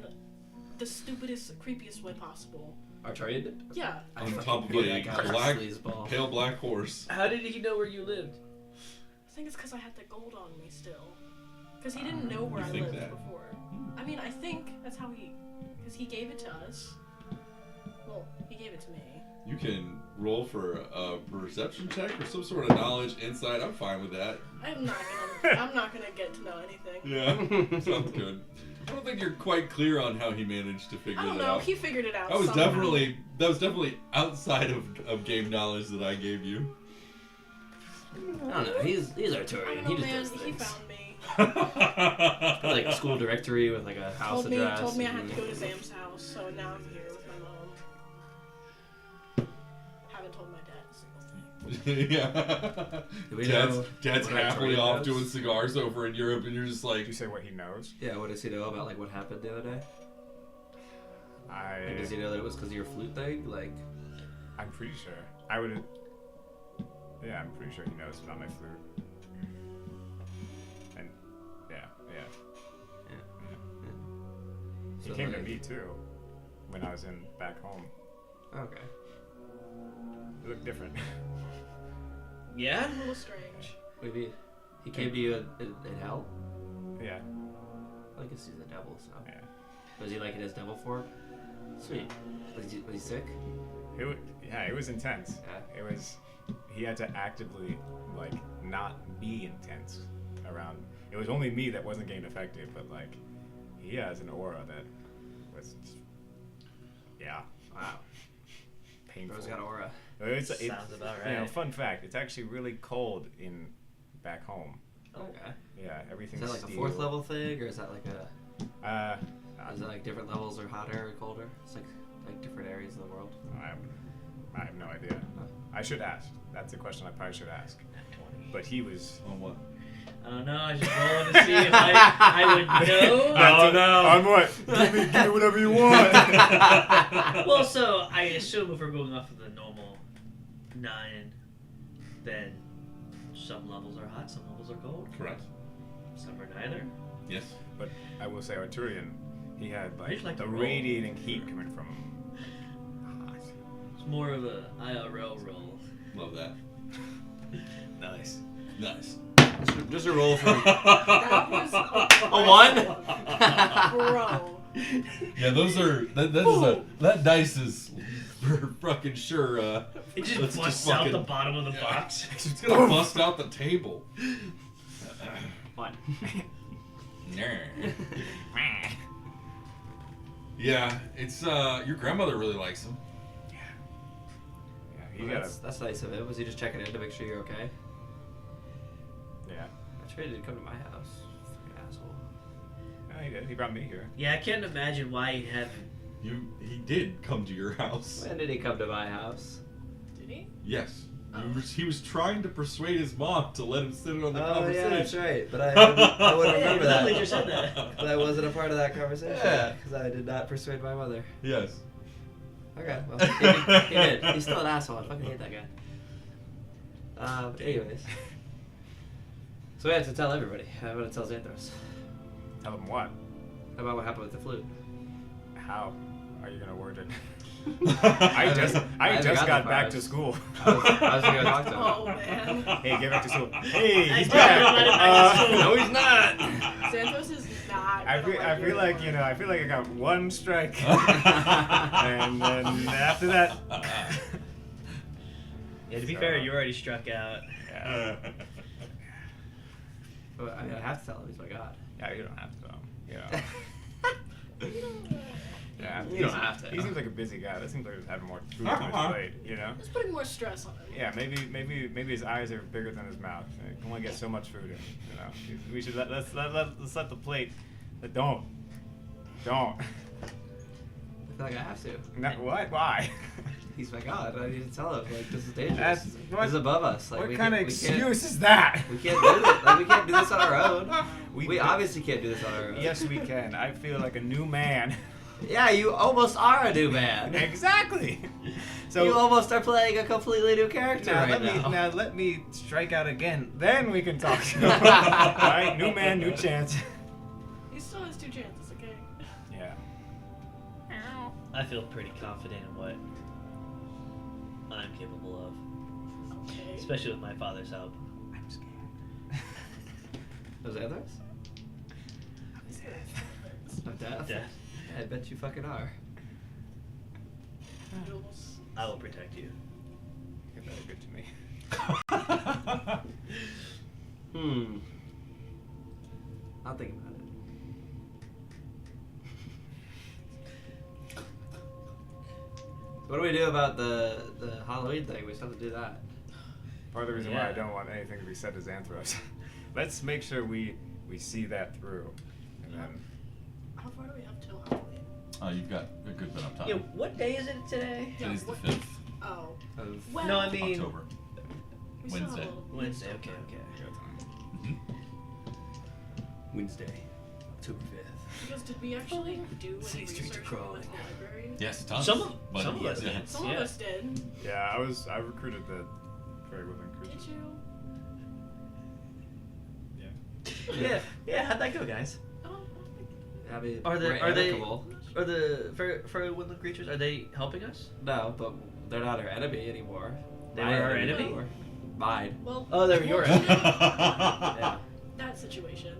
the stupidest, creepiest way possible. Archaria did? Yeah. On fucking top of hate a that guy with black, sleazeball. pale black horse. How did he know where you lived? I think it's because I had the gold on me still. Because he didn't know where You I think lived that? before. I mean, I think that's how he. Because he gave it to us. Well, he gave it to me. You can roll for a perception check or some sort of knowledge, insight. I'm fine with that. I'm not gonna get to know anything. Yeah, sounds good. I don't think you're quite clear on how he managed to figure I don't that know. out. He figured it out. That was somehow. definitely outside of game knowledge that I gave you. I don't know. He's I Arturian. don't know, He just man. does He things. found me. Like a school directory with like a house address. Told me I had to go to Zam's house, so now I'm here with my mom. Haven't told my dad a single thing. Yeah. Do we know Dad's what our happily train off knows? doing cigars over in Europe, and you're just like, Did you say what he knows? Yeah, what does he know about like what happened the other day? Like, does he know that it was because of your flute thing? Like, I'm pretty sure. I would. Yeah, I'm pretty sure he knows about my flute. And yeah. He so came like, to me too when I was back home. Okay. It looked different. Yeah? A little strange. What do you mean? He came to you in hell? Yeah. I guess he's a devil, so. Yeah. Was he like in his devil form? Sweet. Was he sick? It was intense. Yeah. It was. He had to actively like not be intense around. It was only me that wasn't getting affected, but like he has an aura that was. Yeah. Wow. Painful. Bro's got aura. Sounds about right. You know, fun fact: it's actually really cold back home. Okay. Yeah, Is everything's that like a steel. 4th level thing, or is that like a? Is it like different levels are hotter or colder? It's like different areas of the world. I have no idea. I should ask. That's a question I probably should ask. But he was. on what? I don't know. I was just rolling to see if I would know. No. On what? Give me whatever you want. Well, so I assume if we're going off of the normal 9, then some levels are hot, some levels are cold. Correct. Some are neither. Yes. But I will say, Arturian, he had He'd like the to roll. radiating heat coming from him. Hot. It's more of a IRL roll. Love that. Nice. Nice. Just a roll for That was a 1. bro. Yeah, those are that dice is for fucking sure. It just let's busts fucking- out the bottom of the Yeah. box. It's gonna bust out the table. 1. Yeah, it's your grandmother really likes him. Yeah, he Well, got that's nice of him. Was he just checking in to make sure you're okay? Yeah. I tried to come to my house. Fucking asshole. No, he did. He brought me here. Yeah, I can't imagine why he haven't. He did come to your house. When did he come to my house? Did he? Yes. He was trying to persuade his mom to let him sit in on the Oh conversation. yeah, that's right. But I wouldn't Yeah, remember you that. literally just said that. But I wasn't a part of that conversation. Yeah. Because I did not persuade my mother. Yes. Okay, well, he did. He's still an asshole. I fucking hate that guy. Anyways. So we have to tell everybody. I'm gonna tell Xanthos Tell him what? about what happened with the flute. How are you gonna word it? I I just haven't got got that back far. to school. I was gonna go talk to him. Oh man. Hey, get back to school. Hey, I he's still haven't let him back to back. school. No, he's not. Santos is not. I gonna feel like I feel like I got one strike, and then after that. Yeah, to be So- fair, you already struck out. Yeah. But, I mean, I have to tell him. He's my god. Yeah, you don't have to. Yeah. You don't have to. He seems like a busy guy. That seems like he's having more food on his plate. You know. It's putting more stress on him. Yeah, maybe his eyes are bigger than his mouth. He can only get so much food in. You know. We should let's let the plate. But don't. I feel like I have to. Not, what? Why? He's my god. I need to tell him. Like, this is dangerous. That's- This is above us. Like, What we kind of can't, excuse is that? We can't do it. Like, we can't do this on our own. We could- obviously can't do this on our own. Yes, we can. I feel like a new man. Yeah, you almost are a new man. Exactly. So you almost are playing a completely new character now right let me strike out again. Then we can talk. All right, new man, new chance. He still has 2 chances. Okay. Yeah. I feel pretty confident in what I'm capable of, Okay. especially with my father's help. I'm scared. Those others? Of death? Death. I bet you fucking are. I will protect you. You're very good to me. I'll think about it. What do we do about the Halloween thing? We still have to do that. Part of the reason why I Yeah. don't want anything to be said to Xanthros. Let's make sure we we see that through, and then How far do we have till Halloween? You've got a good bit of time. Yeah, what day is it today? Today's the what- 5th Oh. of Well, No, I mean October. we still have a Wednesday. little- Wednesday. Okay, okay. we got time. Wednesday, October 5th. Because did we actually do any City streets are research when we crawling. went to the library? Yes, tons. Some of but us yeah. did. Some of us did. Yeah, I recruited the fairy women Did creatures. you? Yeah. Yeah. How'd that go, guys? Oh, I mean, Are we're they amicable. are the fairy woodland creatures? Are they helping us? No, but they're not our enemy anymore. They My were our enemy? anymore. Mine. well. Oh, they were your enemy. Yeah. That situation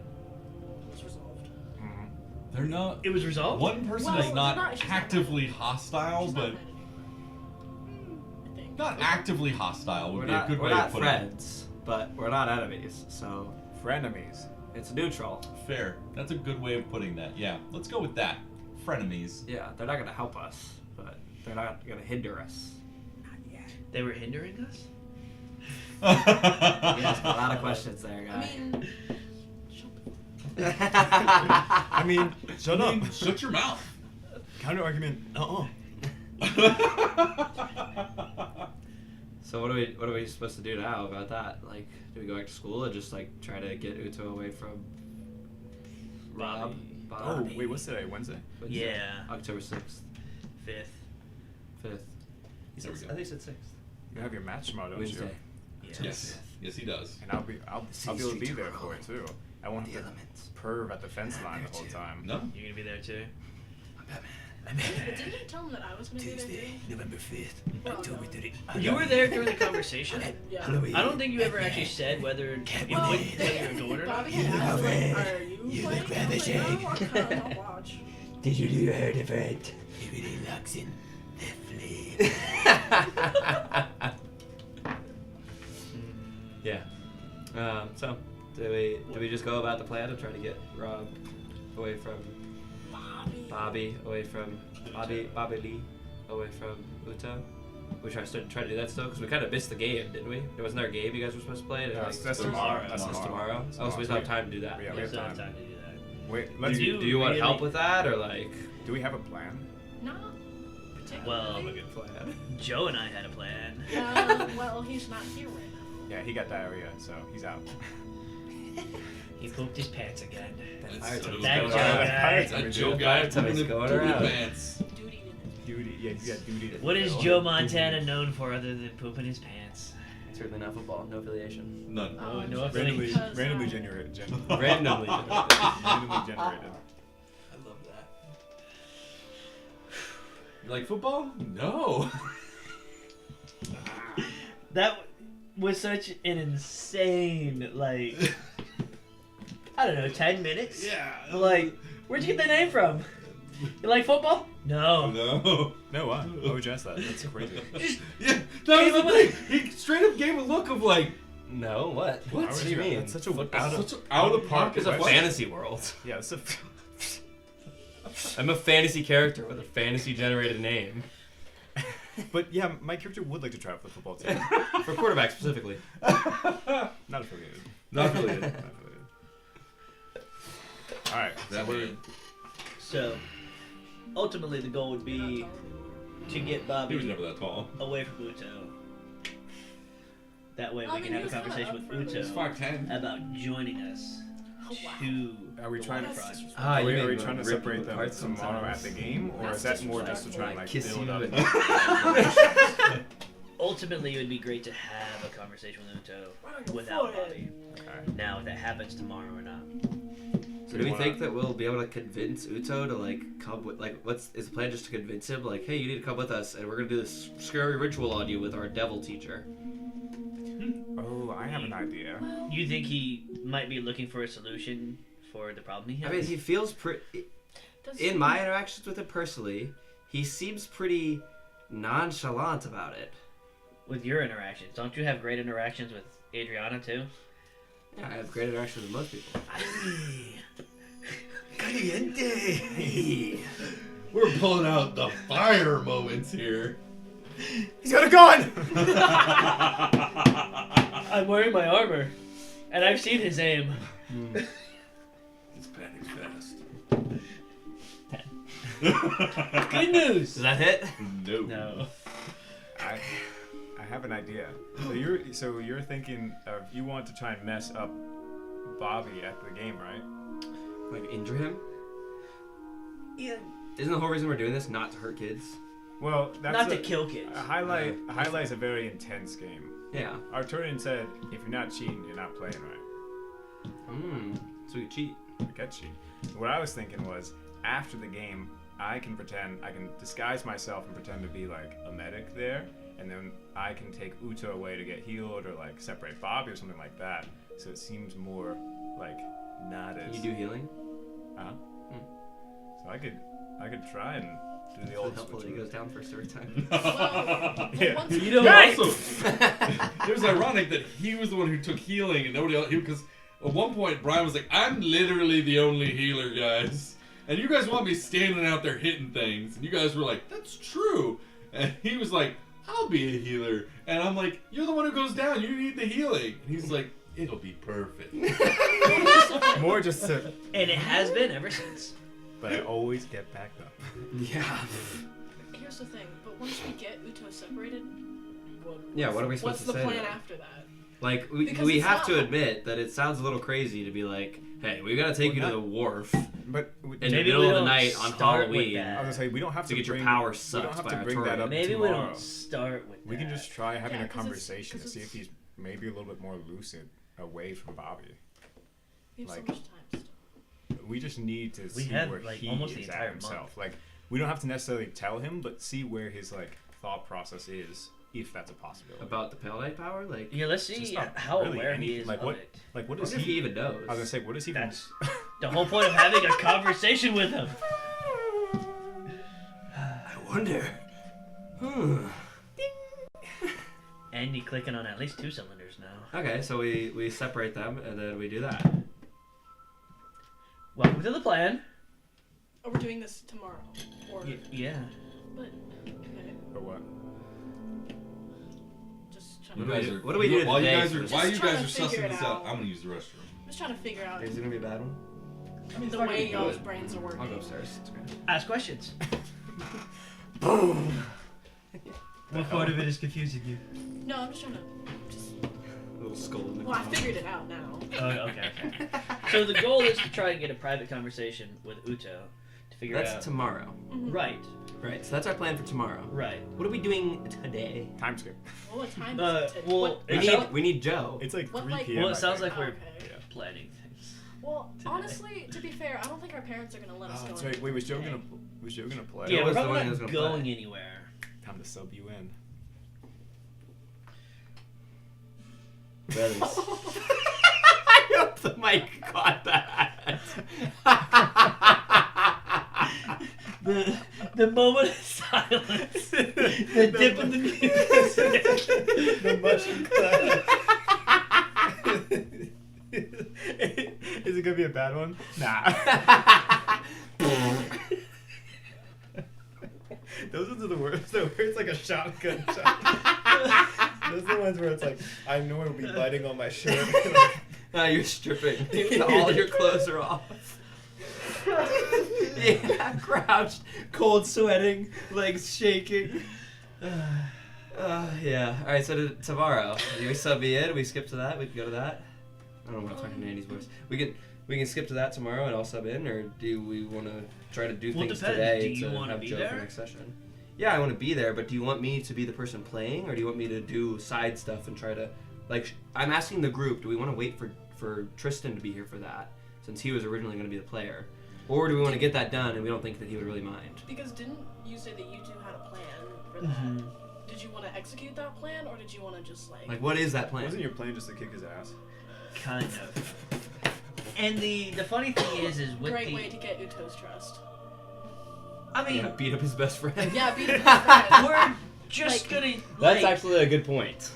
was resolved. Mhm. They're not. It was resolved. One person Well, is not she's not actively hostile, She's but not an enemy. I think. not actively hostile would We're be not, a good we're way not to put it. friends, but we're not enemies, so Frenemies. it's neutral. Fair. That's a good way of putting that. Yeah, let's go with that. Frenemies. Yeah, they're not gonna help us, but they're not gonna hinder us. They were hindering us. You asked a lot of questions there, I guy. mean, I mean, shut up. Shut your mouth. Counter argument. So what are we supposed to do now about that? Like, do we go back to school and just like try to get Uto away from Rob? Oh, wait, what's today? Wednesday? Yeah. October 6th, 5th. 5th. There we go. I think it's at 6th. You have your match tomorrow, don't Wednesday. you? Yeah. Yes. Yes, he does. And I'll be able to be there for it too. I won't The have to elements. perv at the fence line the whole time. No. You're gonna be there too. but didn't you tell him that I was gonna be there too? November 5th, Well, October no. 30th. You were there during the conversation. Yeah. Halloween. I don't think you ever actually said whether you Well, whether you're going or not. Bobby had asked, like, are you You playing? look I rather was like, shaggy. no, I'll watch. Did you do your hair different? If it locks in the flame. Yeah. So, do we just go about the plan of trying to get Rob away from Bobby, away from Bobby Lee, away from Uto? We try to do that still because we kind of missed the game, didn't we? There wasn't our game you guys were supposed to play. Yeah, that's tomorrow. That's tomorrow. Oh, so we still have time to do that. Yeah, we We have still have time. time to do that. Wait, let's. Do you want help with that or like? Do we have a plan? Not particularly. Well, good plan. Joe and I had a plan. Well, he's not here right now. Yeah, he got diarrhea, so he's out. He pooped his pants again. Fire That tummy's Joe going around. guy. That Joe guy Tummy's pooping going pooping around. pants. Duty didn't. Duty, yeah, you got duty to What is fulfill. Joe Montana known for other than pooping his pants? Certainly not football. No affiliation. None. Oh, no just Randomly, because, randomly uh, generated. Randomly. randomly generated. I love that. You like football? No. That was such an insane, like, I don't know, 10 minutes? Yeah. Like, where'd you get the name from? You like football? No. No. No, why? Why would you ask that? That's crazy. Yeah, that was the thing. He straight up gave a look of like, No, what? What? What do you mean? That's such a such an out of pocket. It's a What? fantasy world. Yeah, it's a. I'm a fantasy character with a fantasy generated name. But yeah, my character would like to try for the football team. For quarterback specifically. Not affiliated. Not affiliated. Not affiliated. All right. That word. So, ultimately, the goal would be to get He was Bobby never that tall. away from Uto. That way, I we mean, can have a he was kinda conversation up with for it. He's Uto 5'10". about joining us Oh, wow. to. Are we the trying to- water project. Ah, Are we, you are we mean trying to rip separate them them apart tomorrow at sometimes? the game, or is That's that more just to try and Like like kiss build you up? and- Ultimately, it would be great to have a conversation with Uto Right on your without forehead. Bobby. Okay. Now, if that happens tomorrow or not. So do we think that we'll be able to convince Uto to like come with like is the plan just to convince him like, hey, you need to come with us and we're gonna do this scary ritual on you with our devil teacher? Oh, I have an idea. You think he might be looking for a solution for the problem he has? I mean, he feels pretty. Does In my interactions with him personally, he seems pretty nonchalant about it. With your interactions, don't you have great interactions with Adriana too? Yeah, I have great interactions with most people. Caliente. We're pulling out the fire moments here. He's got a gun. I'm wearing my armor, and I've seen his aim. This panic's fast. Good news. Does that hit? No. No. I have an idea. So you're thinking of you want to try and mess up Bobby at the game, right? Like injure him? Yeah. Isn't the whole reason we're doing this not to hurt kids? Well, that's Not to kill kids. A highlight is a very intense game. Yeah. Arturian said, if you're not cheating, you're not playing right. So you cheat. You can cheat. What I was thinking was, after the game, I can disguise myself and pretend to be like a medic there, and then I can take Uto away to get healed or like separate Bobby or something like that. So it seems more like not as. You do healing? So I could try and do the old Helpful that he switch. goes down first every time. Well, Yeah. once You know, Right. also, it was ironic that he was the one who took healing and nobody else. Because at one point, Brian was like, "I'm literally the only healer, guys, and you guys want me standing out there hitting things." And you guys were like, "That's true," and he was like, "I'll be a healer," and I'm like, "You're the one who goes down. You need the healing." And he's like, "It'll be perfect." More just to, And it has been ever since. but I always get back up. Yeah. Here's the thing, but once we get Uto separated, what What are we supposed what's to the say? plan then? after that? Like, Because we it's have not- to admit that it sounds a little crazy to be like, hey, we gotta take you to the wharf But in the Maybe middle we of the don't night on start with Halloween. that. I was gonna say we don't have To to get your bring, power we sucked don't have by to bring that Arturian. up Maybe we tomorrow. don't start with We can that. just try having Yeah, a 'cause it's- conversation to 'cause see if he's maybe a little bit more lucid away from Bobby. We have Like- so much time still. We just need to see have, where like, he almost the is entire at himself. Like we don't have to necessarily tell him, but see where his like thought process is, if that's a possibility. About the Pale Knight power? Like, Yeah, let's Just see not how really aware he anything. is Like of what? it. Like what I is wonder if he he? even knows. I was gonna say, what is he? That's the whole point of having a conversation with him. I wonder. And you clicking on at least 2 cylinders now. Okay, so we separate them and then we do that. Welcome to the plan. Oh, we're doing this tomorrow, or Yeah. but okay, Or what? just You trying to, guys are, What do we do While you today guys for are, this? while you Just guys trying are to figure sussing it this out, out. I'm gonna use the restroom. just trying to figure out Is it gonna be a bad one? the not way gonna be y'all's good. brains are working. I'll go upstairs. It's great. Ask questions. Boom! What part of it is confusing you? No, I'm just trying to. A little skull in the Well, I ground. figured it out now. Oh, okay. So the goal is to try and get a private conversation with Uto to figure That's out. tomorrow. Mhm. Right. Right, so that's our plan for tomorrow. Right. What are we doing today? Time skip. Well, what time Uh, is it? well, What- We need Joe. It's like What, 3 like- p.m. Well, it I sounds think. like we're Okay. Yeah. planning things. Well, today. honestly, to be fair, I don't think our parents are gonna let us Oh, go. that's right. Wait, was Joe today. gonna play? Yeah, was we're the probably one who was not gonna going play. anywhere. Time to sub you in. Brothers. I hope the mic caught that. The moment of silence. The dip in the music. The mushroom clap. Is it gonna be a bad one? Nah. Those ones are the worst. Where it's like a shotgun shot. Those are the ones where it's like, I know it'll be biting on my shirt. Now you're stripping. All your clothes are off. Yeah, crouched, cold sweating, legs shaking. Yeah. All right. So tomorrow, do we sub me in? We skip to that. We can go to that. I don't want to talk in Andy's voice. We can skip to that tomorrow and I'll sub in, or do we want to try to do Well, it things depends. today Do you to wanna have be Joe there? for next session? Yeah, I want to be there, but do you want me to be the person playing, or do you want me to do side stuff and try to, like, I'm asking the group, do we want to wait for Tristian to be here for that, since he was originally going to be the player? Or do we want to get that done and we don't think that he would really mind? Because didn't you say that you two had a plan for that? Mhm. Did you want to execute that plan, or did you want to just like? Like, what is that plan? Wasn't your plan just to kick his ass? Kind of. And the funny thing is with Great the. way to get Uto's trust. I mean, Yeah, beat up his best friend? Yeah, be the best friend. we're just Like- gonna. That's like, actually a good point.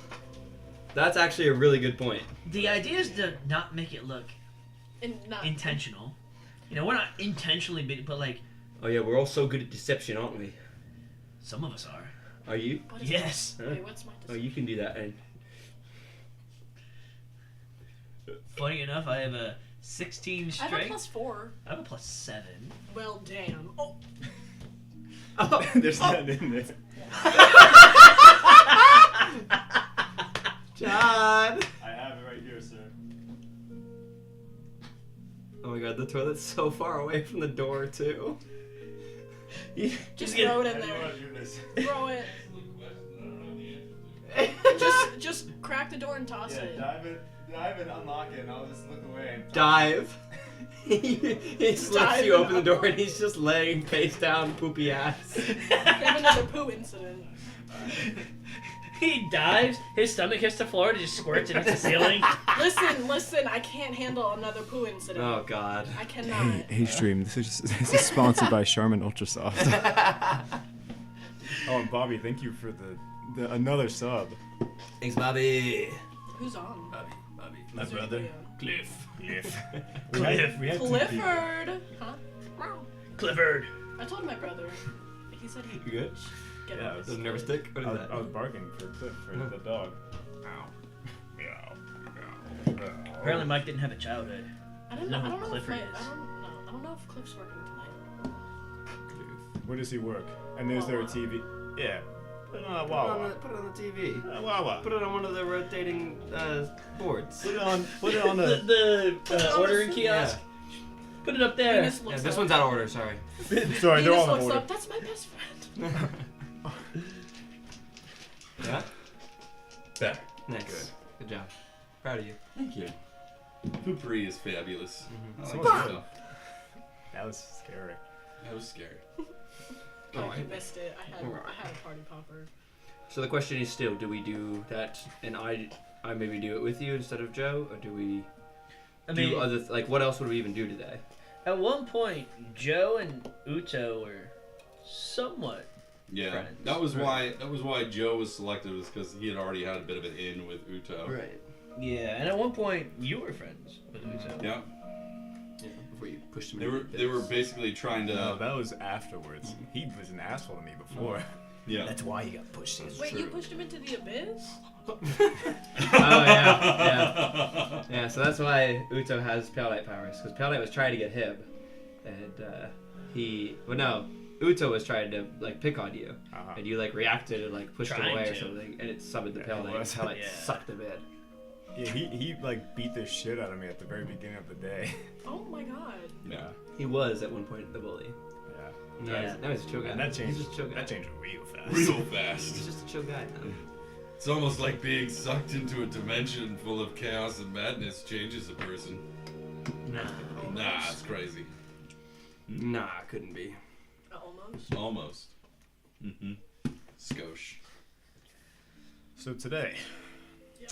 That's actually a really good point. the idea is to not make it look And not intentional. You know, we're not intentionally beating, but like Oh yeah, we're all so good at deception, aren't we? some of us are. Are you? What is Yes. That? Wait, what's my? Oh, you can do that. And Funny enough, I have a 16 I strength. have a +4. I have a +7. Well, damn. Oh. There's nothing in there. John! I have it right here, sir. Oh my god, the toilet's so far away from the door, too. Just get- throw it in I don't there. want to do this. Throw it. Just crack the door and toss Yeah, it. dive and unlock it, and I'll just look away and Dive. He slips Dive you and open the door unlock. and he's just laying face down, poopy ass. We have another poo incident. He dives, his stomach hits the floor and it just squirts into the ceiling. Listen, I can't handle another poo incident. Oh god. I cannot. Hey, stream. This is sponsored by Charmin Ultra Soft. Oh, and Bobby, thank you for the another sub. Thanks, Bobby. Who's on? Bobby. My Is there brother. anybody on? Cliff. Cliff. We had Clifford. Huh? Meow. Clifford. I told my brother. He said he'd You good? get Yeah, on it Does it never stick? What is that? I was barking for Cliff for the dog. Apparently Mike didn't have a childhood. I don't know. No, I don't know if Clifford I is. don't know if Cliff's working tonight. Where does he work? And is there a TV? Yeah. Put it on a Put it on the TV. Wawa. Put it on one of the rotating boards. Put it on The ordering the- kiosk. Put it up there. Venus Yeah, looks this up. one's out of order, sorry. Sorry, they're Venus all in looks order. up. That's my best friend. Yeah? Better. Nice. Good job. Proud of you. Thank you. Poopery is fabulous. Mhm. I So like much that fun. stuff. That was scary. That was scary. Oh, I Alright. missed it. I had a party popper. So the question is still, do we do that and I maybe do it with you instead of Joe? Or do we I do mean, other, like, what else would we even do today? at one point, Joe and Uto were somewhat. Yeah, Friends. that was why Joe was selected, was because he had already had a bit of an in with Uto. Right. Yeah, and at one point, you were friends with Uto. Yeah, Yeah, before you pushed him they into were this. basically trying to. No, that was afterwards. He was an asshole to me before. Yeah. That's why he got pushed. Wait, you pushed him into the abyss? Oh, yeah. Yeah, so that's why Uto has Pale Knight powers, because Pale Knight was trying to get him, and Uto was trying to, like, pick on you, Uh-huh. and you, like, reacted and, like, pushed him Trying away or to. something, and it summoned the Yeah, Pale it Knight, was. and Pale Knight Yeah. sucked him in. Yeah, he like beat the shit out of me at the very beginning of the day. Oh my god. Yeah. He was, at one point, the bully. Yeah. Now he's a chill guy. And that changed. He's just a chill guy. That changed real fast. Real He's fast. just a chill guy now. It's almost like being sucked into a dimension full of chaos and madness changes a person. Nah. Nah, it's crazy. Nah, couldn't be. Almost. Almost. Mm-hmm. Skosh. So today, Yeah.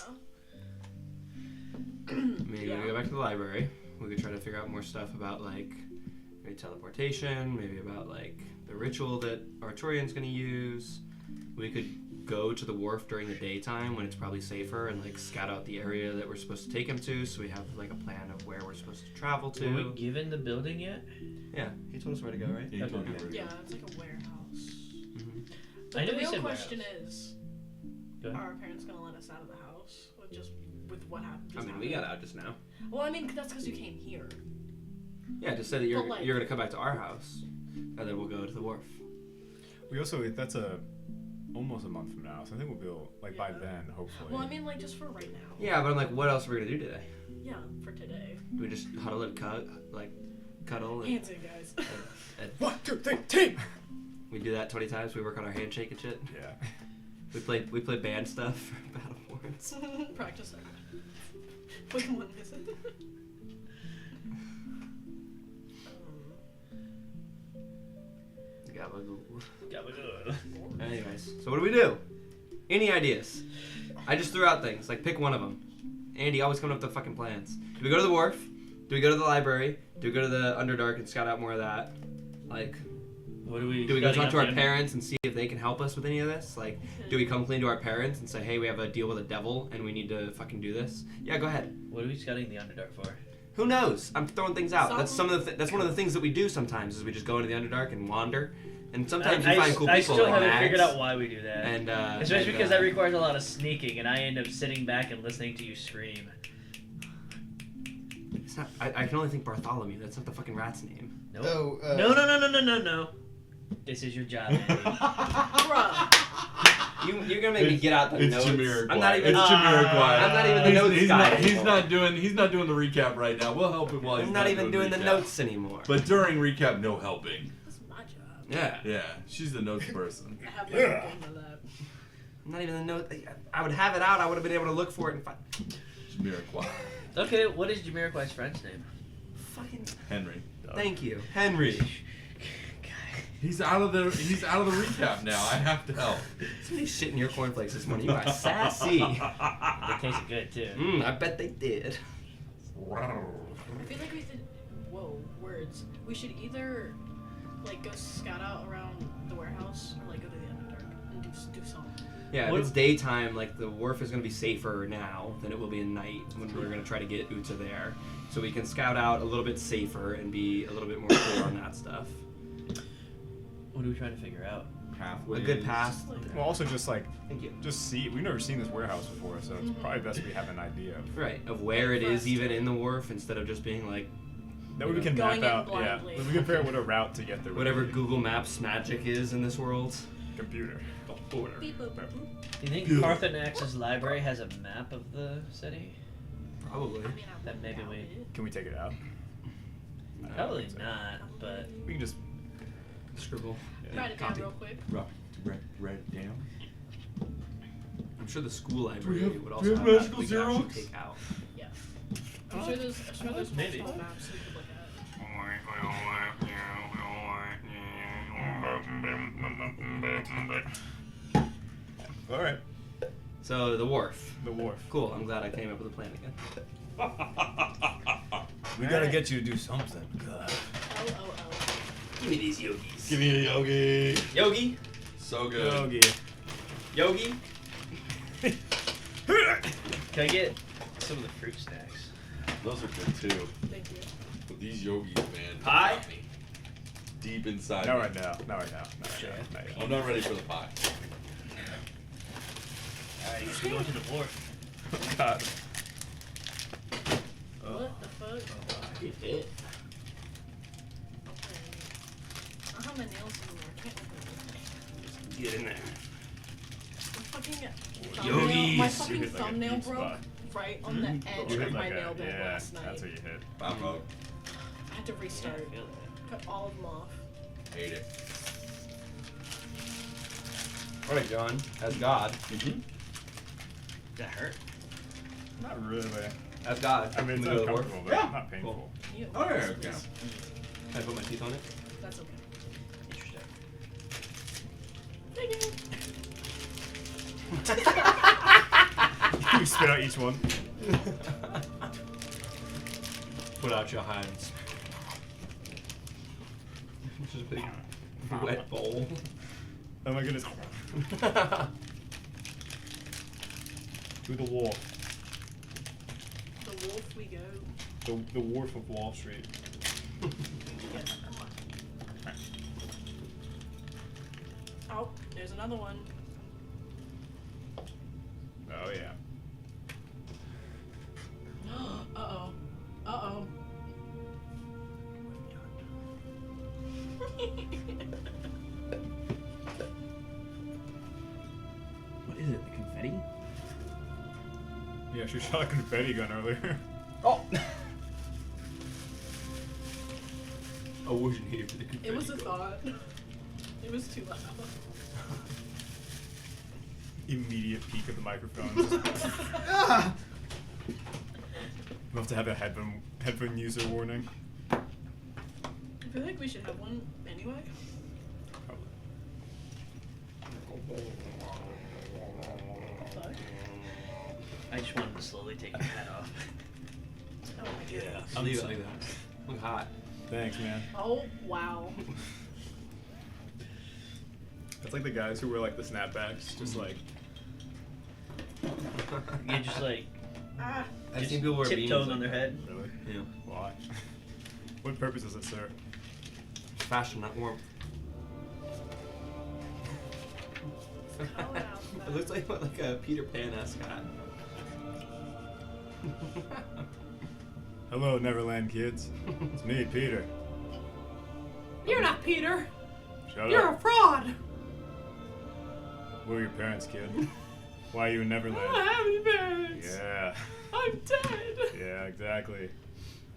Maybe we go back to the library. We could try to figure out more stuff about, like, maybe teleportation, maybe about, like, the ritual that Arturian's gonna use. We could go to the wharf during the daytime when it's probably safer and, like, scout out the area that we're supposed to take him to, so we have, like, a plan of where we're supposed to travel to. Were we given the building yet? Yeah, he told us where to go, right? Yeah, he told me Okay. where to go. Yeah, it's like a warehouse. Mhm. But I know the he real said question warehouse. is, Go ahead. are our parents gonna let us out of the house with what happened? I mean, we got out just now. Well, I mean, that's because you came here. Yeah, just say that you're But, like- you're gonna come back to our house, and then we'll go to the wharf. we also that's almost a month from now, so I think we'll be able, like by Yeah. then, hopefully. Well, I mean, like just for right now. Yeah, but I'm like, what else are we gonna do today? Yeah, for today. Do we just huddle and cuddle, and, Hands in, guys. and 1, 2, 3, team. we do that 20 times. We work on our handshake and shit. Yeah. We play band stuff for battle boards. Practice that. With one visit. Gabagool. Gabagool. Anyways, so what do we do? Any ideas? I just threw out things. Like, pick one of them. Andy, always coming up with the fucking plans. Do we go to the wharf? Do we go to the library? Do we go to the Underdark and scout out more of that? Like, What do we? do we go scouting talk to out our there? parents and see if they can help us with any of this? Like, do we come clean to our parents and say, hey, we have a deal with a devil and we need to fucking do this? Yeah, go ahead. What are we scouting the Underdark for? Who knows? I'm throwing things out. That's Some- that's one of the things that we do sometimes is we just go into the Underdark and wander. And sometimes I you find cool people I still like haven't Mags, figured out why we do that. And Especially and, because that requires a lot of sneaking, and I end up sitting back and listening to you scream. It's not. I can only think Bartholomew. That's not the fucking rat's name. Nope. Oh, No. This is your job, Andy. Bruh. You're gonna make me get out the It's notes. Jamiroquai. I'm not even. It's Jamiroquai. I'm not even the notes guy. He's not doing the recap right now. We'll help him while he's I'm not even doing the recap. notes anymore. But during recap, no helping. That's my job. Yeah. Yeah, she's the notes person. I have my book in my lap. I'm not even the note. I would have it out. I would have been able to look for it and find. Jamiroquai. Okay, what is Jamiroquai's friend's name? Fucking. Henry. Thank you, Henry. He's out of the recap now. I have to help. Somebody shit in your cornflakes this morning. You are sassy. They tasted good too. I bet they did. I feel like we should. Whoa, words. We should either like go scout out around the warehouse or like go to the Underdark and do something. Yeah, if What- it's daytime, like the wharf is gonna be safer now than it will be at night when we're gonna try to get Utsa there. So we can scout out a little bit safer and be a little bit more clear on that stuff. What are we trying to figure out? Pathways. A good path. Well, also just like, Thank you. just see. We've never seen this warehouse before, so it's probably best we have an idea of. Right, of where it is even in the wharf instead of just being like That way we can Going map in out. blindly. Yeah, we can figure out what a route to get there. would whatever be. Google Maps magic is in this world. Computer. Beep, boop, boop. Do you think Parthenax's library has a map of the city? Probably. I mean, I That maybe doubt we- it. Can we take it out? I Probably don't think so. not, but We can just. Scribble. Write it down Copy. real quick. Write it down. I'm sure the school library have- would do also we have have that magical we could actually Xerox? take out. Yeah. I'm sure there's Maybe. multiple maps we could look at. All right. So the wharf. The wharf. Cool. I'm glad I came up with a plan again. We gotta get you to do something. God. Oh. Give me these yogis. Give me a yogi. Yogi. So good. Yogi. Yogi. can I get some of the fruit snacks? Those are good too. Thank you. But these yogis, man, Pie? got me deep inside. Not me. right now. Not right now. Not right Sure. now. Not yet. I'm not ready for the pie. Alright, we're going to the wharf. God. What the fuck? It hit. I don't have my nails anymore. I can't open it. Get in there. My fucking Yogis. My You fucking hit like a thumbnail deep broke spot. right on the edge You of hit my like nail a, bed yeah, last night. that's what you hit. Bravo. I had to restart. I feel that. Cut all of them off. Hate it. All right, John. As God. Mm-hmm. That hurt. Not really. As God. I mean, it's Can we go to the wharf? uncomfortable, but Yeah. not painful. You Oh, yeah, please. okay. Can I put my teeth on it? That's okay. Interesting. Thank you. You spit out each one. Put out your hands. Just a big wet bowl. Oh my goodness. To the wharf. The wolf we go. The wharf of Wall Street. Yeah. Oh, there's another one. Oh yeah. Uh-oh. Uh-oh. What is it? The confetti? Yeah, she shot a confetti gun earlier. Oh! I wasn't here for the confetti. It was a thought. It was too loud. Immediate peek of the microphone. We'll have to have a headphone user warning. I feel like we should have one anyway. Fuck. I just wanted to slowly take your hat off. Oh my goodness. I'll leave it like that. Look hot. Thanks, man. Oh, wow. It's like the guys who wear like the snapbacks, just like. You're just like Ah. I've just seen people wear beanies tiptoeing like on their that. head. Really? Yeah. Why? What purpose does it serve? Fashion, not warmth. Call it out. It looks like what, like a Peter Pan-esque hat. Hello, Neverland kids. It's me, Peter. You're not Peter. Shut You're up. a fraud. Who are your parents, kid? Why are you in I Neverland? don't have any parents. Yeah. I'm dead. Yeah, exactly.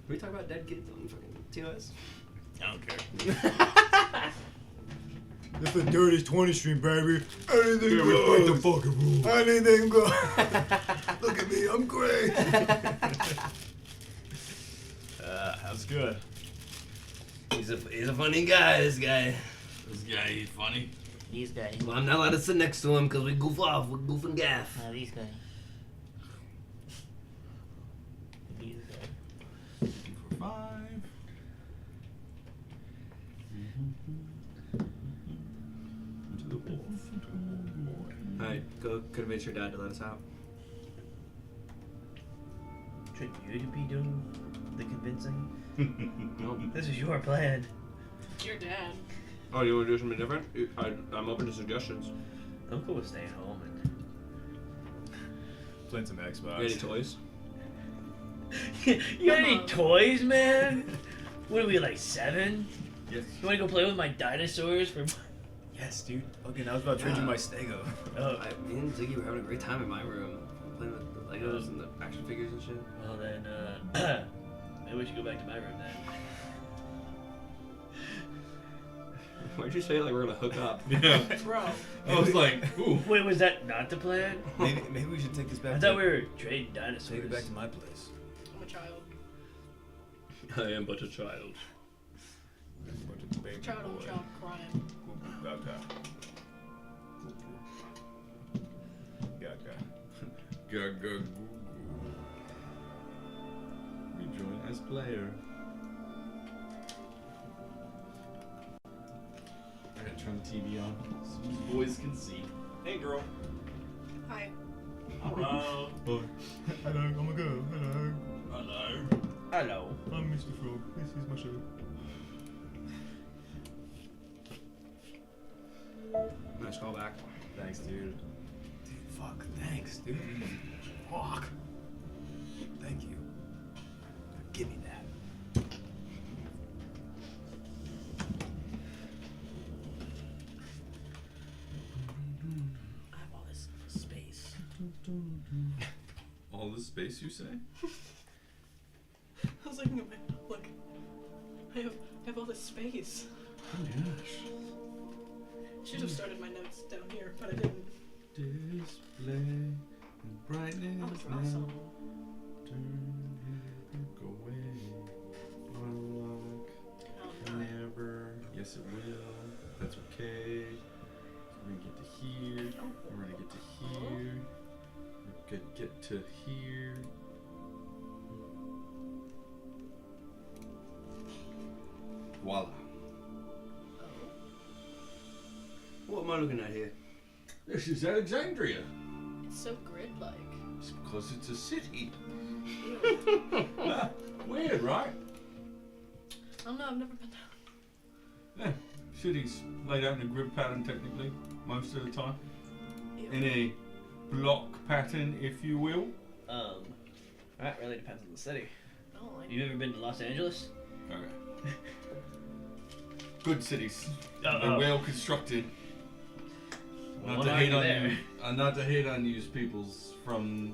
we talk about dead kids on fucking TOS? I don't care. This is the dirtiest 20 stream, baby. Anything goes. Break the fucking rules. Anything goes. Look at me, I'm great. That's good. He's a funny guy, this guy. This guy, he's funny. These guys. Well, I'm not allowed to sit next to him because we goof off. We goof and gaff. These guys. These guys. 2, 4, 5. To the wolf. Alright, go convince your dad to let us out. Shouldn't you be doing the convincing? No. This is your plan. It's your dad. Oh, you want to do something different? I'm open to suggestions. I'm cool with staying home and. Playing some Xbox. Any toys? You got any toys, man? What are we, like 7? Yes. You wanna go play with my dinosaurs for. Yes, dude. Okay, I was about to trade you my Stego. Oh, Me and Ziggy were having a great time in my room. Playing with the Legos and the action figures and shit. well then, maybe we should go back to my room then. Why'd you say it like we're gonna hook up? Yeah. Bro. I was like, ooh. Wait, was that not the plan? Maybe we should take this back. I thought we were trading dinosaurs. Take it back to my place. I'm a child. I am but a child. Child on child crime. Gug, gug, goo, goo. Rejoin as player. I gotta turn the TV on so you boys can see. Hey, girl. Hi. Hello. Hello, I'm a girl. Hello. Hello. Hello. I'm Mr. Frog. This is my show. Nice callback. Thanks, dude. Dude, fuck. Thanks, dude. Fuck. Thank you. Give me that. I have all this space. All the space, you say? I was looking at my look. I have all this space. Oh gosh. Should have started my notes down here, but I didn't. Display brightness I'll draw now. some. Turn it away. Unlock. Oh, no. Never. Yes, it will. That's okay. We're gonna get to here. We're gonna get to here. We're gonna get to here. Voila. What am I looking at here? This is Alexandria. It's so grid-like. It's because it's a city. Ew. Weird, right? I don't know, I've never been down. Yeah. Cities laid out in a grid pattern technically, most of the time. Ew. In a block pattern, if you will. That really depends on the city. No, I You ever been to Los Angeles? Okay. Good cities. Oh, They're oh. well constructed. Well, Not to when hate are on you you. there? Not to hate on you peoples from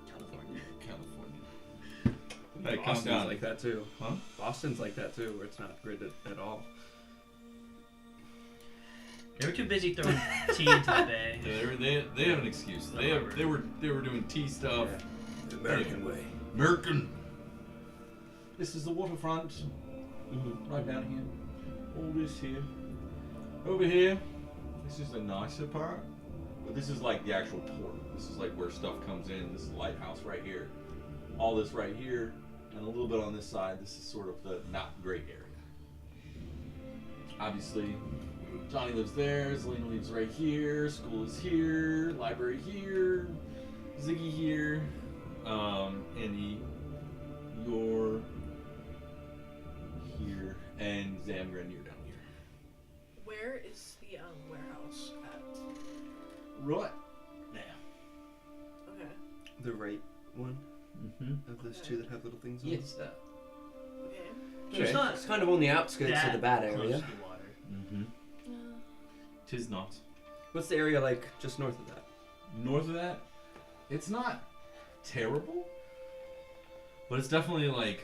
California. California. Hey, calm Boston's down. like that too. Huh? Boston's like that too, where it's not gridded at all. They were too busy throwing tea into the bay. Yeah, they have an excuse. They were doing tea stuff. The American way. American. This is the waterfront. Mm-hmm. Right down here. All this here. Over here. This is the nicer part. But this is like the actual port. This is like where stuff comes in. This is the lighthouse right here. All this right here. And a little bit on this side. This is sort of the not great area. Obviously, Johnny lives there. Zalina lives right here. School is here. Library here. Ziggy here. Andy, you're here. And Zamgiram, you're down here. Where is the warehouse at? Right. Okay. The right one? of those two that have little things on Yes. Okay. So it's not It's kind of on the outskirts of the bad close area. to water. Tis not. What's the area like just north of that? North of that, it's not terrible, but it's definitely like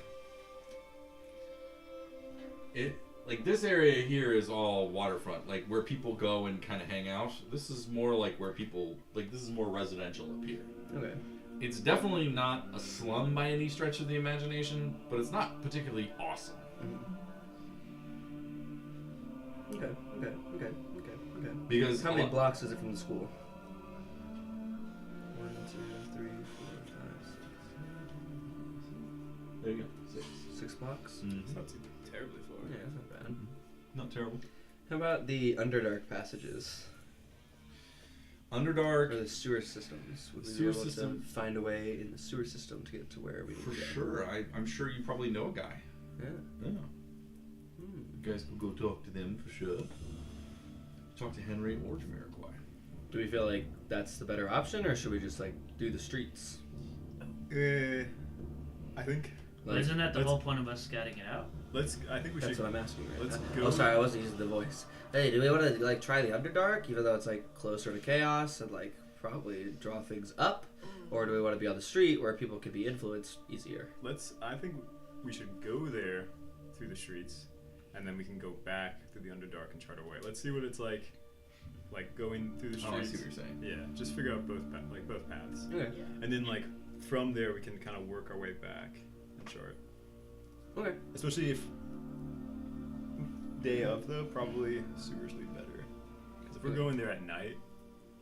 it. Like this area here is all waterfront, like where people go and kind of hang out. This is more like where people like. This is more residential up here. Okay. It's definitely not a slum by any stretch of the imagination, but it's not particularly awesome. Okay. Because How many blocks is it from the school? 1, 2, 3, 4, 5, 6. There you go. 6. 6 blocks? It's not too terribly far. Yeah, that's not bad. Not terrible. How about the Underdark passages? Underdark. Or the sewer systems? Would we Sewer be able system? to find a way in the sewer system to get to where we need For to go? sure. I'm sure you probably know a guy. Yeah. Yeah. You guys can go talk to them for sure. Talk to Henry or Jamiroquai. Do we feel like that's the better option, or should we just like do the streets? I think. But isn't that the whole point of us scouting it out? I think we That's should. what I'm asking right let's now. go- Oh, sorry, I wasn't using the voice. Hey, do we want to like try the Underdark, even though it's like closer to chaos and like probably draw things up, or do we want to be on the street where people can be influenced easier? I think we should go there through the streets, and then we can go back through the Underdark and chart our way. Let's see what it's like going through the Oh, I streets. see what you're saying. Yeah, just figure out both paths, Okay. and then like from there we can kind of work our way back and chart. Okay. Especially if day of though, probably sewers would be better. Because if we're Okay. going there at night,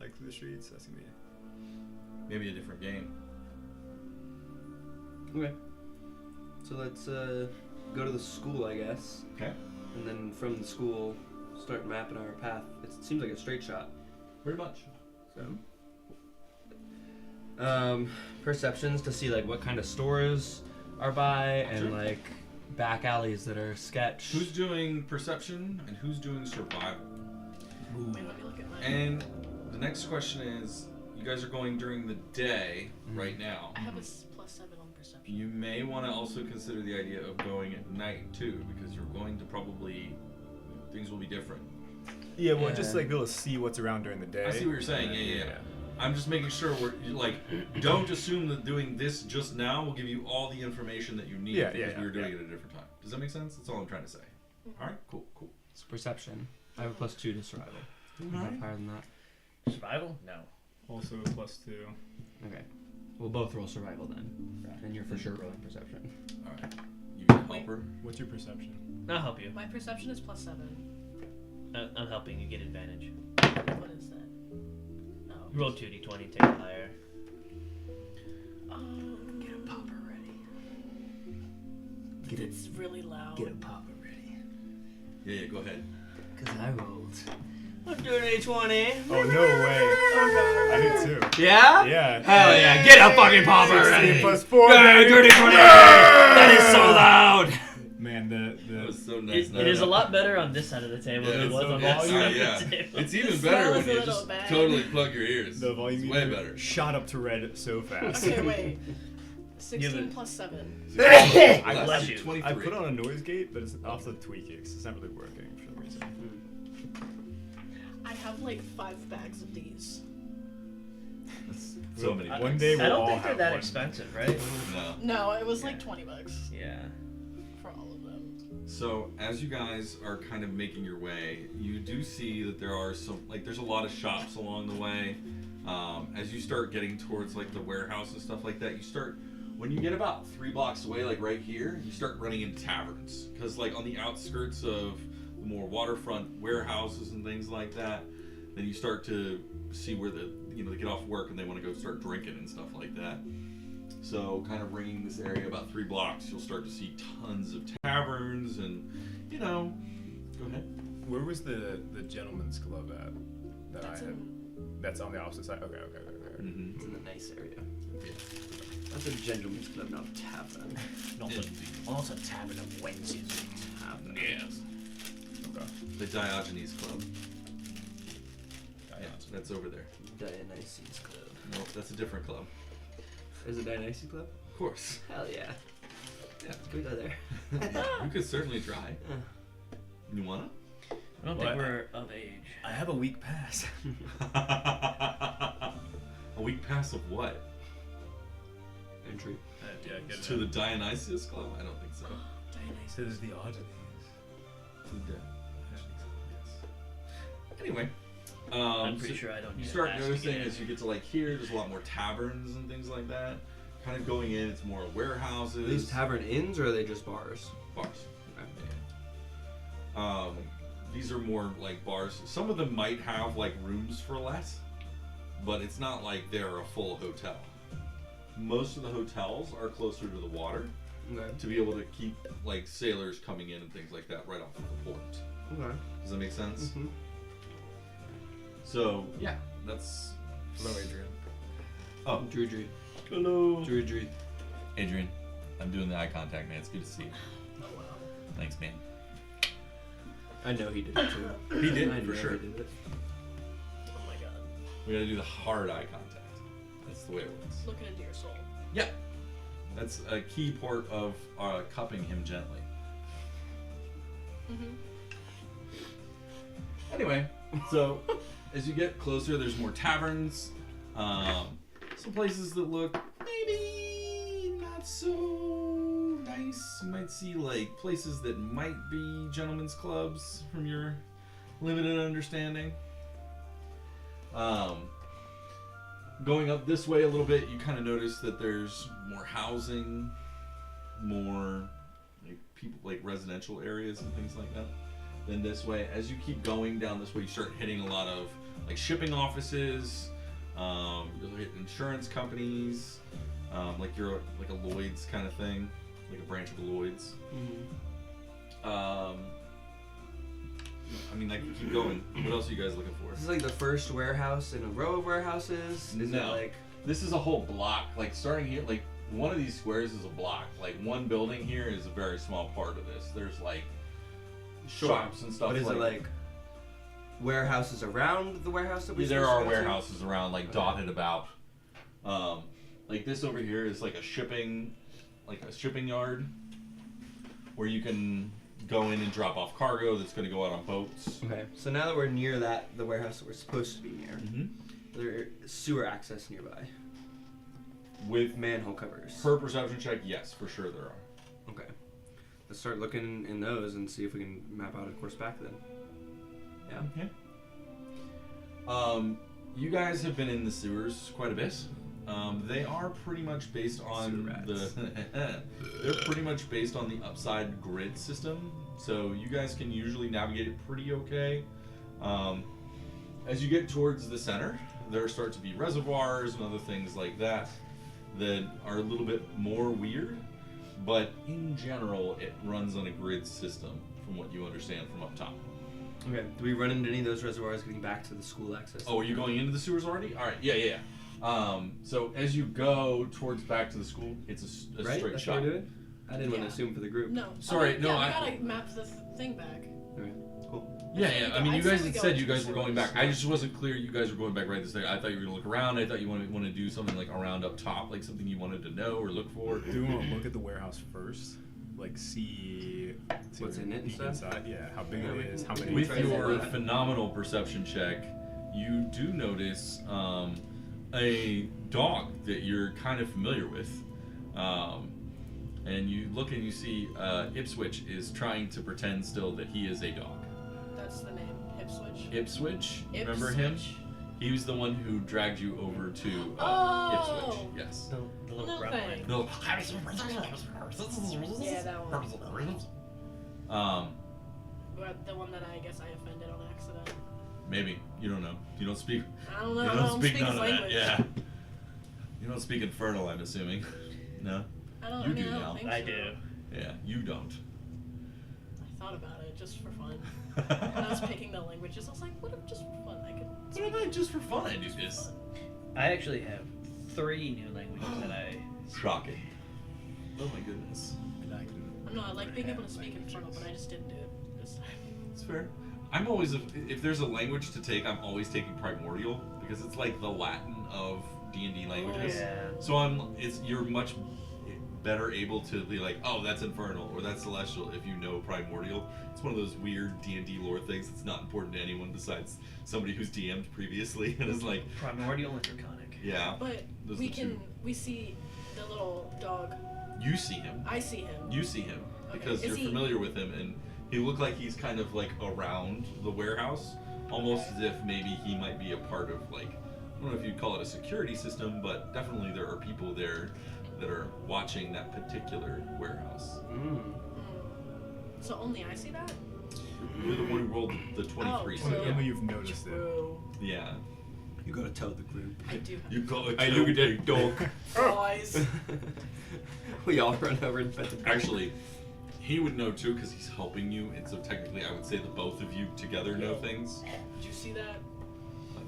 like through the streets, that's gonna be. Maybe a different game. Okay. So let's go to the school, I guess, Okay. and then from the school start mapping our path. It seems like a straight shot. Pretty much. So. Perceptions to see like what kind of stores are by and Sure. like back alleys that are sketch. Who's doing perception and who's doing survival? Wait, let me look at mine. And the next question is, you guys are going during the day right now. I have a +7 on perception. You may want to also consider the idea of going at night too, because you're going to probably things will be different. Yeah, well, Yeah. just like be able to see what's around during the day. I see what you're saying. Yeah. I'm just making sure don't assume that doing this just now will give you all the information that you need because we were doing it at a different time. Does that make sense? That's all I'm trying to say. All right, cool. It's perception. I have a +2 to survival. Alright. Higher than that. Survival? No. Also +2. Okay. We'll both roll survival then. And you're for sure rolling perception. All right. You gonna help her? What's your perception? I'll help you. My perception is +7. I'm helping you get advantage. What is that? Oh. Roll 2d20, take a higher. Get a popper ready. It's really loud. Get a popper ready. Yeah, go ahead. Because I rolled. I'm doing a 20. Oh, no way. I did too. Yeah? Yeah. Hell yeah. Get a fucking popper 16 ready. +4. Yeah, baby. dirty 20. That is so loud. Man, That was so nice. It is a lot better on this side of the table Yeah, than it it's was so on good. that side of Yeah. the table. It's even It better when smells a you little just bad. totally plug your ears. the volume It's way meter better. shot up to red so fast. Okay, wait. Yeah, 16 but- +7. I, Bless you. 23. I put on a noise gate, but I'll have to tweak it 'cause it's not really working for some reason. I have like 5 bags of these. So many. One day we'll I don't all think they're have that one. expensive, right? No. No, it was like $20 Yeah. for all of them. So as you guys are kind of making your way, you do see that there are there's a lot of shops along the way. As you start getting towards like the warehouse and stuff like that, when you get about 3 blocks away, like right here, you start running into taverns. Because like on the outskirts of the more waterfront warehouses and things like that, then you start to see where they get off work and they want to go start drinking and stuff like that. So kind of ringing this area about 3 blocks, you'll start to see tons of taverns and, go ahead. Where was the gentleman's club at? That That's I had. in- That's on the opposite side. Okay. Mm-hmm. It's in the nice area. That's a gentleman's club, not a tavern. Also tavern of Wednesdays. Tavern. Yes. Okay. The Diogenes Club. Yeah, that's over there. Dionysus Club. Nope, that's a different club. Is it Dionysus Club? Of course. Hell yeah. Yeah. Can we go there? You could certainly try. You wanna? I don't What? think we're of age. I have a week pass. A week pass of what? Entry. Yeah, get it To the Dionysius Club? I don't think so. To the oddities. To the yes. Anyway, I'm pretty so sure I don't need you to start ask noticing again. as you get to like here, there's a lot more taverns and things like that. Kind of going in, it's more warehouses. Are these tavern inns or are they just bars? Bars. Okay. Yeah. These are more like bars. Some of them might have like rooms for less, but it's not like they're a full hotel. Most of the hotels are closer to the water Okay. to be able to keep like sailors coming in and things like that right off of the port. Okay. Does that make sense? Mm-hmm. So yeah, that's. Hello, Adrian. Oh, Drew. hello, Drew. Adrian. I'm doing the eye contact, man. It's good to see you. Oh wow. Thanks, man. I know he did it too. He did I for know sure. He did it. Oh my god. We gotta do the hard eye contact. That's the way it works. Looking into your soul. Yeah. That's a key part of cupping him gently. Mm-hmm. Anyway, so as you get closer, there's more taverns. Some places that look maybe not so nice. You might see like places that might be gentlemen's clubs from your limited understanding. Going up this way a little bit, you kind of notice that there's more housing, more like people, like residential areas and things like that. Then this way, as you keep going down this way, you start hitting a lot of like shipping offices. You'll hit insurance companies, like you're like a Lloyd's kind of thing, like a branch of Lloyd's. Mm-hmm. I mean, I can keep going. What else are you guys looking for? This is like the first warehouse in a row of warehouses. Is it No. like This is a whole block. Like starting here, like one of these squares is a block. Like one building here is a very small part of this. There's like shops and stuff. What is it like? Warehouses around the warehouse that we. There are warehouses around, like dotted about. Like this over here is like a shipping yard, where you can go in and drop off cargo that's going to go out on boats. Okay, so now that we're near the warehouse that we're supposed to be near, Mm-hmm. there is sewer access nearby With manhole covers. per perception check, yes, for sure there are. Okay, let's start looking in those and see if we can map out a course back then. Yeah. Okay. You guys have been in the sewers quite a bit. They are pretty much based on they're pretty much based on the upside grid system. So you guys can usually navigate it pretty okay. As you get towards the center, there start to be reservoirs and other things like that that are a little bit more weird. But in general, it runs on a grid system, from what you understand from up top. Okay. Do we run into any of those reservoirs getting back to the school access? Oh, are you going into the sewers already? All right, yeah. So as you go towards back to the school, it's a right? straight That's shot. what we're doing? I didn't want Yeah. to assume for the group. No. Sorry, no, Yeah, I- we gotta map the thing back. Okay. Cool. Yeah. I mean, you I'd say guys we had go said into you the guys were going sewers. back. I just wasn't clear you guys were going back right this second. I thought you were gonna look around. I thought you want to do something like around up top, like something you wanted to know or look for. Do we want to look at the warehouse first? Like see What's in it and peek stuff? inside? Yeah, how big Yeah, it we is, can- how we many. can With try to your do that. phenomenal perception check, you do notice a dog that you're kind of familiar with. And you look and you see Ipswich is trying to pretend still that he is a dog. That's the name. Ipswich. Ipswich, remember him? Ipswich. He was the one who dragged you over to Oh! Ipswich. Yes. The little No grunt thanks. one. Um, But the one that I guess I offended on accident. maybe you don't know. You don't speak. I don't know. You I don't don't speak speak none his of that. language. Yeah. You don't speak Infernal, I'm assuming. No. I don't. You I mean, do I don't now. think I so. do. Yeah, you don't. I thought about it just for fun. When I was picking the languages, I was like, what if just for fun I could. What am I just for fun? I do just for this. fun. I actually have 3 new languages that I. Shocking. Oh my goodness. And I can I don't know. I like being able to speak languages. Infernal, but I just didn't do it this time. It's fair. I'm always if there's a language to take, I'm always taking Primordial because it's like the Latin of D&D languages. Yeah. So better able to be like, oh, that's infernal or that's celestial if you know primordial. It's one of those weird D&D lore things that's not important to anyone besides somebody who's DM'd previously and is like, Primordial and Draconic. yeah. But those we are the two. we see the little dog. You see him. I see him. You see him Okay. because Is you're he- familiar with him, and he looked like he's kind of like around the warehouse, almost as if maybe he might be a part of like, I don't know if you'd call it a security system, but definitely there are people there that are watching that particular warehouse. So only I see that? You're the one who rolled the 23. Oh, so true. yeah. Only you've noticed it. True. Yeah. You gotta tell the group. I do have You go. I look at that dog. boys. We all run over and pet the dog. Actually, he would know too because he's helping you, and so technically, I would say the both of you together know things. Did you see that?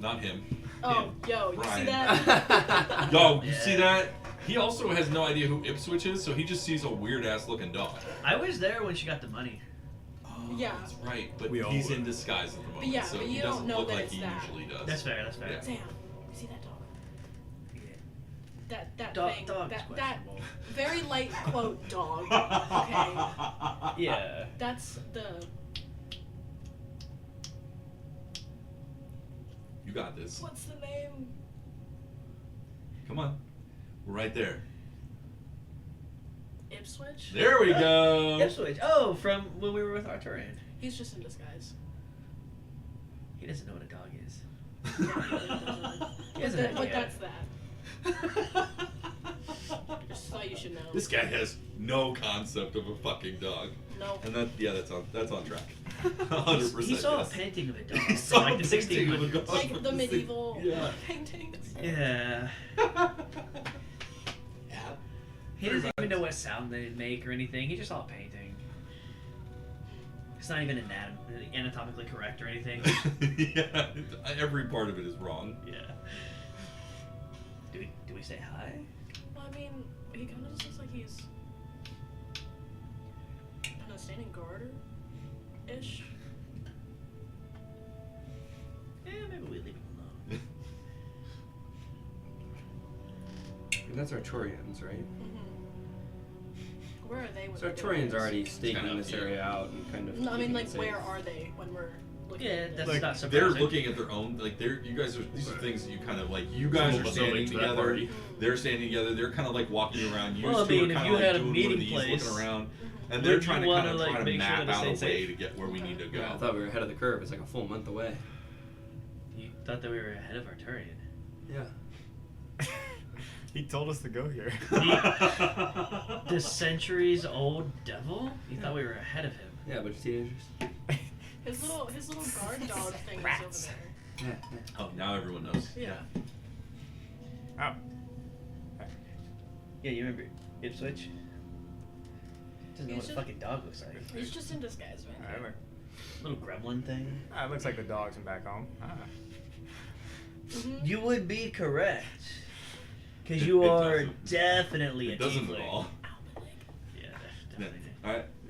Not him. Oh, Him. yo, you Brian. see that? Yo, you see that? He also has no idea who Ipswich is, so he just sees a weird ass looking dog. I was there when she got the money. Oh, Yeah. that's right. But We all he's were. in disguise at the moment, yeah, so but he you doesn't don't know look that like it's he that. usually does. That's fair. That's fair. Yeah. Sam, you see that dog? Yeah. That Dog- thing. dog is that questionable. very light quote dog. Okay. Yeah. That's the You got this. what's the name? Come on. We're right there. Ipswich? There we go. Ipswich. Oh, from when we were with Arturian. He's just in disguise. He doesn't know what a dog is. He But, has an but idea. that's that. Just thought you should know. This guy has no concept of a fucking dog. No. And that's on track. 100%. He saw yes. a painting of a dog. He saw like a the painting of a 1600s. dog. Like the medieval Yeah. paintings. Yeah. He doesn't even know what sound they make or anything. He just saw a painting. It's not even anatomically correct or anything. Yeah, every part of it is wrong. Yeah. Do we say hi? Well, I mean, he kind of just looks like he's in a standing guard-ish. Yeah, maybe we leave him alone. And that's Arturians, right? Where are they when So we're doing Arturians this? already staking Kind of, this yeah. area out and kind of. No, I mean, keeping like, it safe. where are they when we're looking Yeah, at that's this? Like, not They're surprising. looking at their own, like you guys are, these are things that you kind of like, you guys Some are of us standing relate to that together, party. they're standing together, they're kind of like walking around, you Well, I two mean, are if kind you of like had a doing one meeting of these, place, looking around, and would they're you trying to wanna, kind of like, try to make sure map that it out a stayed way safe? to get where we need to go. Yeah, I thought we were ahead of the curve. It's like a full month away. You thought that we were ahead of Arturian. Yeah. He told us to go here. The centuries old devil? You thought we were ahead of him. Yeah, a bunch of teenagers. His little guard dog thing Rats. is over Yeah. yeah. Oh, now everyone knows. there. Yeah. Oh. Yeah, you remember Ipswich? Doesn't know He's what a just- fucking dog looks like. He's just in disguise, man. Little gremlin thing. It looks like the dogs from back home. Mhm. You would be correct. Because you It are doesn't. definitely a It doesn't tiefling. at all. Yeah, definitely.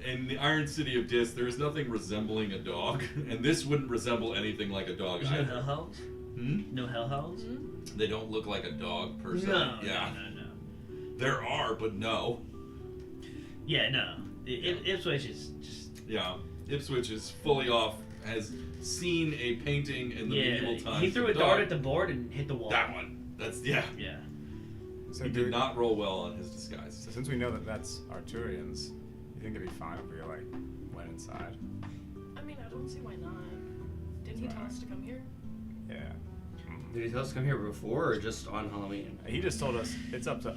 In the Iron City of Dis, there is nothing resembling a dog, and this wouldn't resemble anything like a dog There's no either. hellhounds? Hmm? No hellhounds? Mhm. They don't look like a dog per se. No, yeah. no. There are, but no. Yeah, no. Ipswich is just... Yeah. Ipswich is fully off, has seen a painting in the medieval Yeah, times. he threw of a dart dog. at the board and hit the wall. That one. That's, yeah. Yeah. So He did not roll well on his disguise. So since we know that that's Arturians, you think it'd be fine if we like went inside? I mean, I don't see why not. Didn't he tell us to come here? Yeah. Did he tell us to come here before or just on Halloween? He just told us it's up to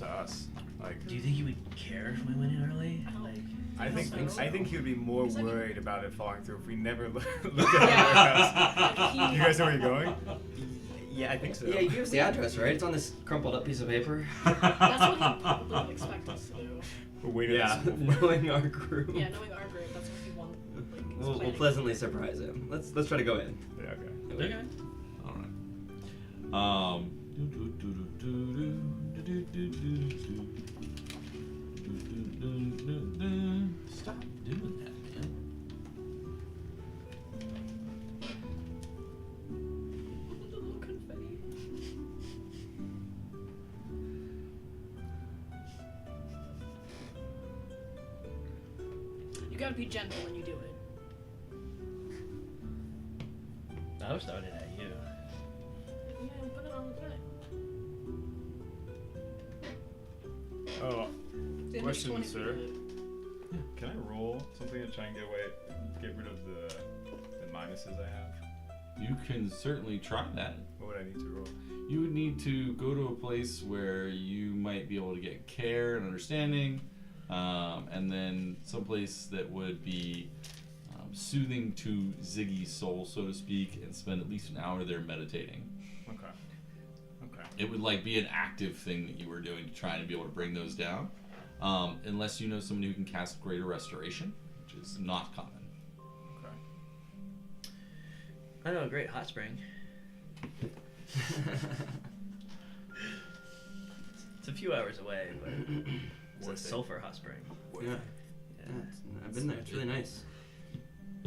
us. Like, Do you think he would care if we went in early? I don't Like, I think he would be more 'Cause I mean- worried about it falling through if we never looked at the warehouse. He- You guys know where you're going? Yeah, I think so. Yeah, you gave us the address, right? It's on this crumpled up piece of paper. That's what he probably would expect us to do. We're waiting Yeah, at school. knowing our group. Yeah, knowing our group, that's what he wanted. Like, is We'll planning. pleasantly surprise him. Let's try to go in. Yeah, okay. okay. All right. Stop doing that, man. The little confetti. You gotta be gentle when you do it. I was throwing it at you. Yeah, put it on the thing. Oh, See, it question, makes 20 sir. feet. Can I roll something to try and get rid of the minuses I have? You can certainly try that. What would I need to roll? You would need to go to a place where you might be able to get care and understanding, and then someplace that would be soothing to Ziggy's soul, so to speak, and spend at least an hour there meditating. Okay. It would like be an active thing that you were doing to try and be able to bring those down, unless you know somebody who can cast Greater Restoration, which is not common. Okay. I know a great hot spring. It's a few hours away, but it's a Worth it. sulfur hot spring. Yeah. I've been there. It's really nice.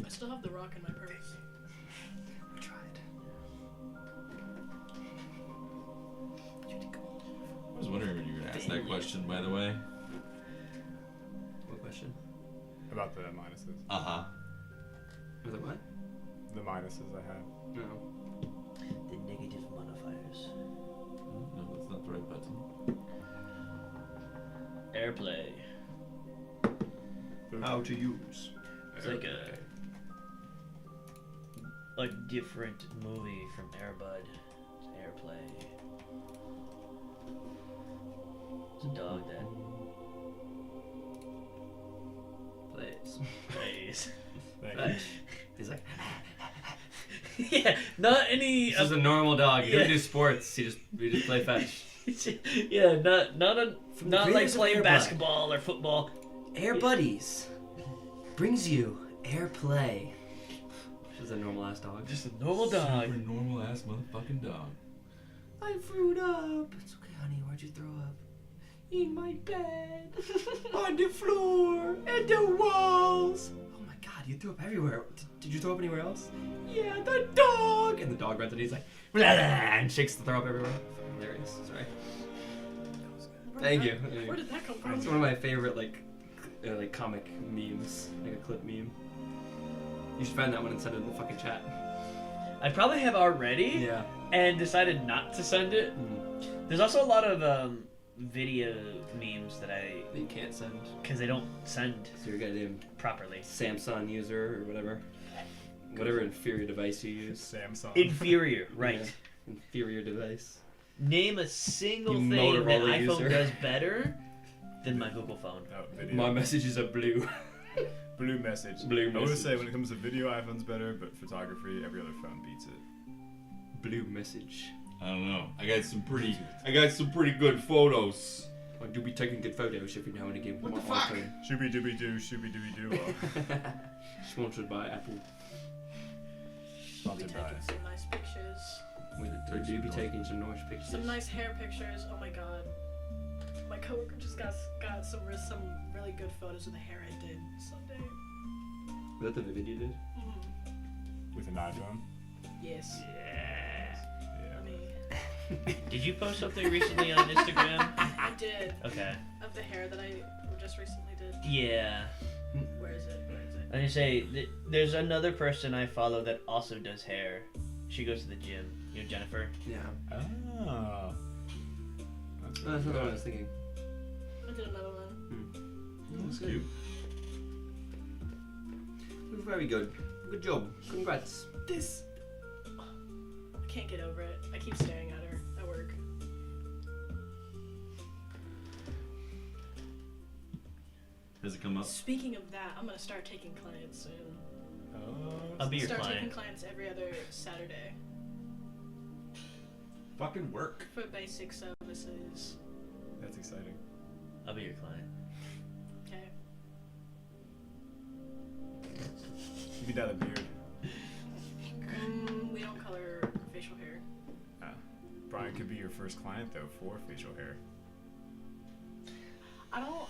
I still have the rock in my purse. We tried. I was wondering when you were going to ask that question, by the way. What question? About the minuses. Uh-huh. Was it what? The minuses I have. No. The negative modifiers. No, that's not the right button. Airplay. How to use. It's like a different movie from Airbud. It's Airplay. It's a dog that plays. Thank He's like, Yeah, not any. this is a normal dog. He Yeah. doesn't do sports. We just play fetch. Yeah, not the like creators of playing Airbud. basketball or football. Air Buddies brings you airplay. Which is a normal ass dog. Just a normal dog. Super normal ass motherfucking dog. I threw up. It's okay, honey. Where'd you throw up? In my bed, on the floor, and the walls. Oh my god, you threw up everywhere. Did you throw up anywhere else? Yeah, the dog. And the dog runs and he's like, blah, blah, and shakes the throw up everywhere. Hilarious. Sorry. Thank you. Where did that come It's from? one of my favorite like comic memes, like a clip meme. You should find that one and send it in the fucking chat. I probably have already Yeah. and decided not to send it. There's also a lot of video memes that You can't send. because they don't send So you're goddamn properly. Samsung user or whatever. Whatever inferior device you use. Samsung. Inferior, right? Yeah. Inferior device. Name a single You thing that Motorola iPhone user. does better than my Google phone. Oh, video. My messages are blue. Blue message. Blue I would message. say when it comes to video, iPhone's better, but photography, every other phone beats it. Blue message. I don't know. I got some pretty good photos. I do be taking good photos every now and again. What the fuck? Shooby dooby doo, shooby dooby doo. Sponsored by Apple. We'll be Sponsored taking by. some nice pictures. We do be taking some nice pictures. Some nice hair pictures. Oh my god. My coworker just got some really good photos of the hair I did Sunday. Was that the video you did? With an iPhone. Yes. Yeah. Yeah. I mean, Did you post something recently on Instagram? I did. Okay. Of the hair that I just recently did. Yeah. Where is it? I'm gonna say there's another person I follow that also does hair. She goes to the gym. You know Jennifer? Yeah. Oh. That's That's not what I was thinking. I did another one. That's cute. Very good. Good job. Congrats. This. I can't get over it. I keep staring at her at work. Has it come up? Speaking of that, I'm gonna start taking clients soon. I'll be your Start taking client. clients every other Saturday Fucking work. for basic services. That's exciting. I'll be your client. Okay. You beat out a beard. We don't color facial hair. Brian could be your first client though for facial hair.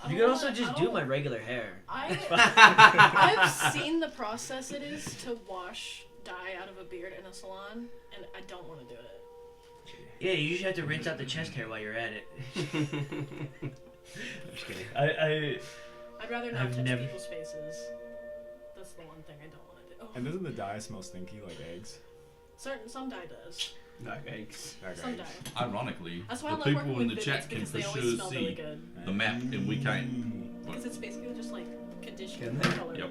You could also just do my regular hair. I've seen the process it is to wash dye out of a beard in a salon, and I don't want to do it. Yeah, you usually have to rinse out the chest hair while you're at it. I'm just kidding. I'd rather not I've touch never- people's faces. That's the one thing I don't want to do. And doesn't the dye smell stinky like eggs? Some dye does. Like eggs. Some dye. Ironically, That's why I the love people working in with the Vivids chat can because for they always sure smell see really good. the map, and we can't. Because it's basically just like conditioning Can the they? color. Yep.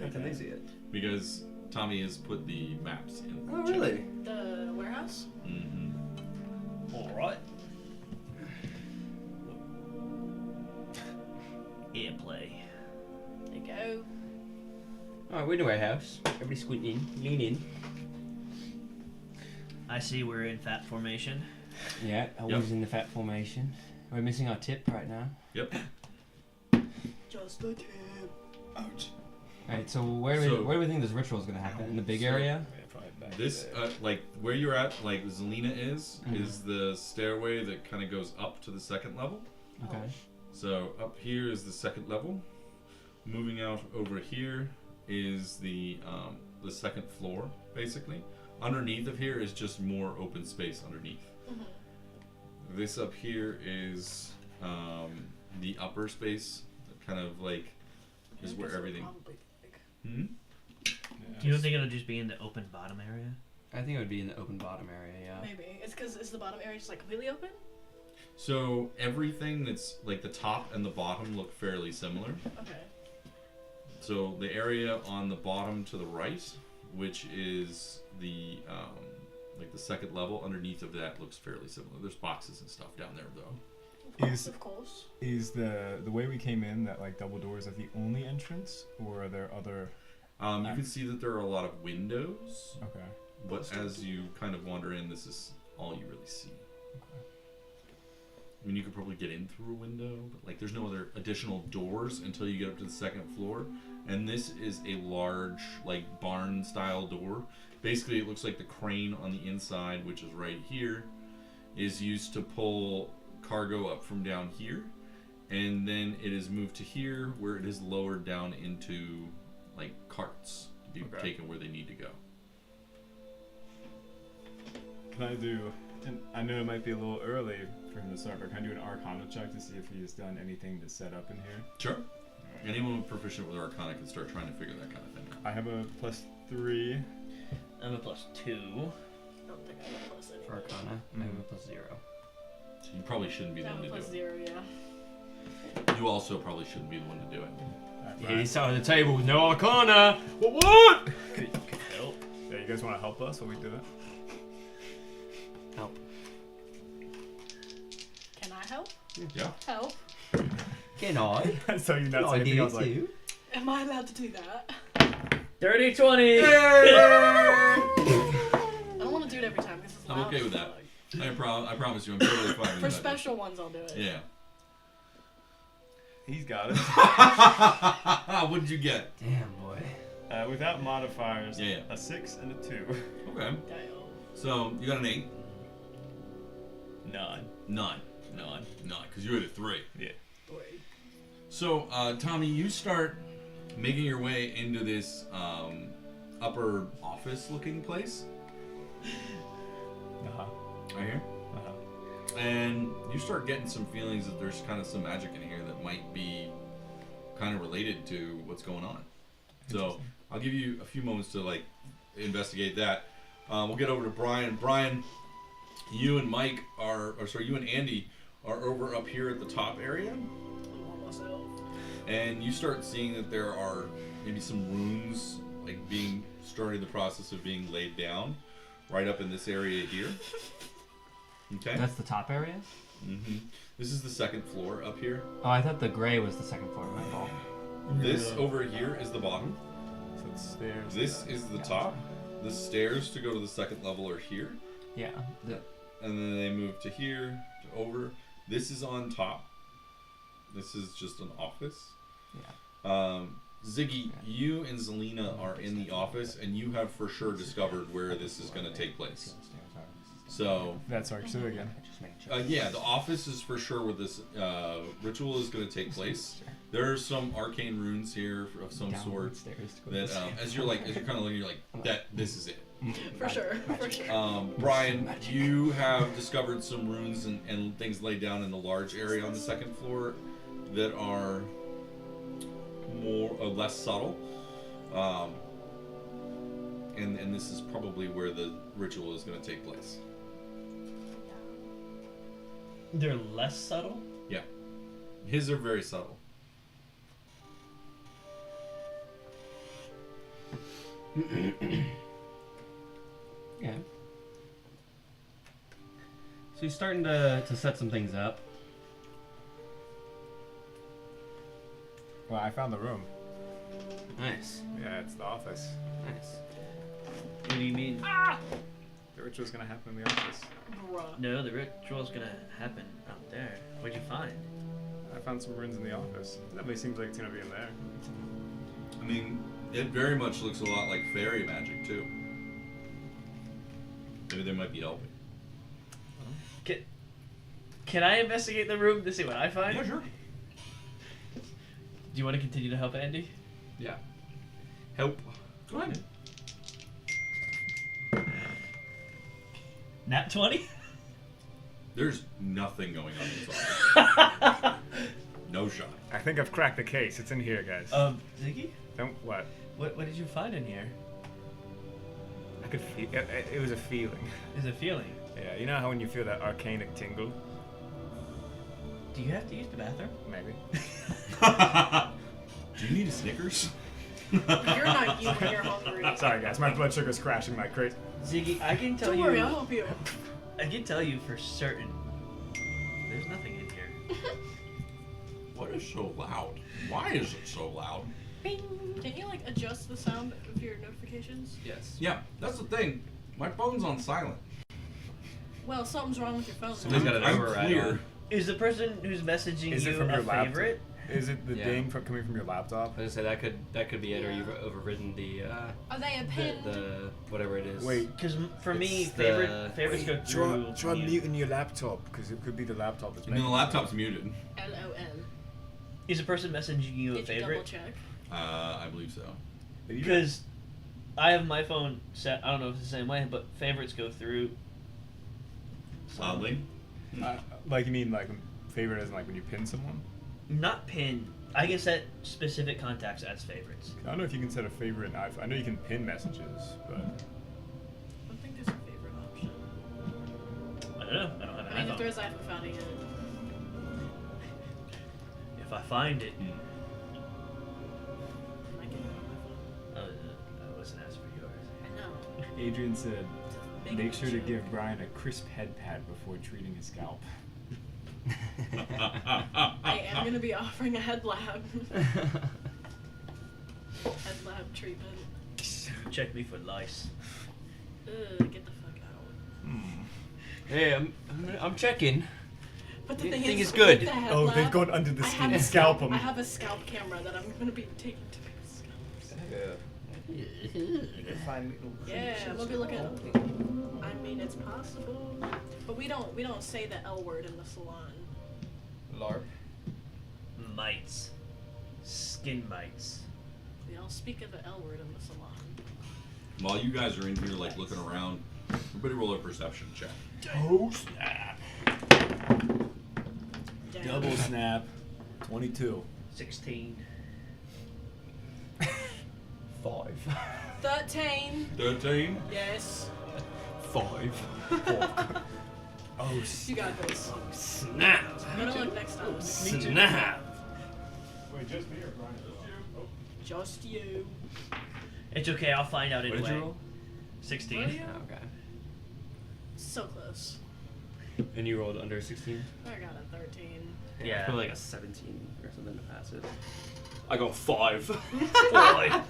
How can they see it? Because Tommy has put the maps in. Oh, really? The warehouse? Mm-hmm. Alright. Airplay. There you go. Alright, we're in the warehouse. Everybody squint in. Lean in. I see we're in fat formation. Yeah, always in the fat formation. We're missing our tip right now. Yep. Just a tip. Ouch. Alright, so where do we think this ritual is going to happen? In the big So- area? Yeah, probably back This, there. like where you're at, like Zalina is Mhm. the stairway that kind of goes up to the second level. Okay. So up here is the second level. Moving out over here is the second floor, basically. Underneath of here is just more open space underneath. Mhm. This up here is the upper space, that kind of like is where This will everything. probably be big. Hmm? Do you don't think it'll just be in the open bottom area? I think it would be in the open bottom area, yeah. Maybe. It's because is the bottom area just like completely open? So everything that's like the top and the bottom look fairly similar. Okay. So the area on the bottom to the right, which is the like the second level, underneath of that looks fairly similar. There's boxes and stuff down there though. Of course. Is the way we came in, that like double doors, is that the only entrance, or are there other? You can see that there are a lot of windows, Okay. but as you kind of wander in, this is all you really see. Okay. I mean, you could probably get in through a window, but like there's no other additional doors until you get up to the second floor. And this is a large, like barn-style door. Basically, it looks like the crane on the inside, which is right here, is used to pull cargo up from down here, and then it is moved to here, where it is lowered down into like carts to be Okay. taken where they need to go. Can I do? And I know it might be a little early for him to start, but can I do an Arcana check to see if he has done anything to set up in here? Sure. Anyone proficient with Arcana can start trying to figure that kind of thing out. I have a +3. I'm a +2. I don't think I have a plus anyway. For Arcana, I have a +0. So you probably shouldn't be I the have one a to do +0, yeah. it. You also probably shouldn't be the one to do it. He's sat on the table with no Arcana! What? Help. Yeah, you guys want to help us while we do it? Help. Can I help? Yeah. Help? Can I? So you're Can not I saying anything. I do was it like, too? Am I allowed to do that? Dirty 20! I don't want to do it every time because it's I'm loud okay as with that. fuck. I promise you, I'm totally fine with For that. special ones, I'll do it. Yeah. he's got it. What did you get? Damn, boy. Without modifiers, Yeah, yeah. a 6 and a 2. Okay. Damn. So you got an 8. None. None. Because you had a 3. Yeah. Boy. So, Tommy, you start making your way into this upper office-looking place. Uh-huh. Right here. Uh-huh. And you start getting some feelings that there's kind of some magic in here that might be kind of related to what's going on. So I'll give you a few moments to like investigate that. We'll get over to Brian. Brian, you and Mike you and Andy are over up here at the top area, I'm on myself. and you start seeing that there are maybe some runes like starting the process of being laid down right up in this area here. Okay. That's the top area? Mm-hmm. This is the second floor up here. Oh, I thought the gray was the second floor. My fault. This over here is the bottom. So it's stairs. This is the top. The stairs to go to the second level are here. Yeah. The, And then they move to here, to over. This is on top. This is just an office. yeah. Ziggy, you and Zalina are in the office, and you have for sure discovered where this is going to take place. So, That's Arc 2 again. Just making sure. yeah, the office is for sure where this ritual is going to take place. There are some arcane runes here of some Downward sort stairs to go that, to as you're kind of looking, you're like, this is it. For sure. For sure. Brian, you have discovered some runes and things laid down in the large area on the second floor that are more or less subtle. And this is probably where the ritual is going to take place. They're less subtle? Yeah. His are very subtle. Yeah. So he's starting to set some things up. Well, I found the room. Nice. Yeah, it's the office. Nice. What do you mean? The ritual's gonna happen in the office. Bruh. No, the ritual's gonna happen out there. What'd you find? I found some runes in the office. Definitely seems like it's gonna be in there. I mean, it very much looks a lot like fairy magic, too. Maybe they might be helping. Can I investigate the room to see what I find? Yeah, sure. Do you want to continue to help Andy? Yeah. Help. Go ahead. Nat 20? There's nothing going on in this office. No shot. I think I've cracked the case. It's in here, guys. Ziggy? Don't what? What did you find in here? I could feel it was a feeling. Is a feeling. Yeah, you know how when you feel that arcanic tingle? Do you have to use the bathroom? Maybe. Do you need a Snickers? You're not you when you're hungry. Sorry, guys. My blood sugar's crashing like crazy. Ziggy, I can tell Don't you. worry, I'll help you. I can tell you for certain. There's nothing in here. What is so loud? Why is it so loud? Can you like adjust the sound of your notifications? Yes. Yeah, that's the thing. My phone's on silent. Well, something's wrong with your phone. Somebody's got an I'm override clear. on. Is the person who's messaging Is it you from a your laptop? favorite? Is it the Yeah. ding coming from your laptop? I was gonna say that could be it, or Yeah. you've overridden the Are they a pin? the whatever it is. Wait. Because for me, It's favorites go through. Try mute. muting your laptop, because it could be the laptop that's No, making the it. laptop's muted. LOL. Is a person messaging you a Did you double favorite? check? I believe so. Because I have my phone set. I don't know if it's the same way, but favorites go through. Loudly. Like you mean like favorite isn't like when you pin someone? Not pin. I can set specific contacts as favorites. I don't know if you can set a favorite in iPhone. I know you can pin messages, but I don't think there's a favorite option. I don't know. I don't have an I mean, if iPhone. there is, I haven't found it yet. If I find it, I can have I wasn't asking for yours. I know. Adrian said, Make make it sure to cheap. give Brian a crisp head pat before treating his scalp. I am going to be offering a head lab. Head lab treatment. Check me for lice. Ugh, get the fuck out. Hey, I'm checking. But the You thing think is, it's good? with the head Oh, lab, they've gone under the I skin have and a scalp them. I have a scalp camera that I'm going to be taking to people's scalps. You can find little Yeah, creatures we'll be looking at. holding. I mean, it's possible, but we don't say the L word in the salon. LARP. Mites. Skin mites. We don't speak of the L word in the salon. While you guys are in here, like looking around, everybody roll a perception check. Oh snap! Damn. Double snap. 22. 16. 5. 13. 13. Yes. 5. Oh You got this. Snap. I'm gonna look next time. Snap. Wait, just me or Brian? Just you. It's okay. I'll find out What anyway. did you roll? 16. What are you? Oh, okay. So close. And you rolled under 16? I got a 13. Yeah. Probably like a 17 or something to pass it. I got 5. 5.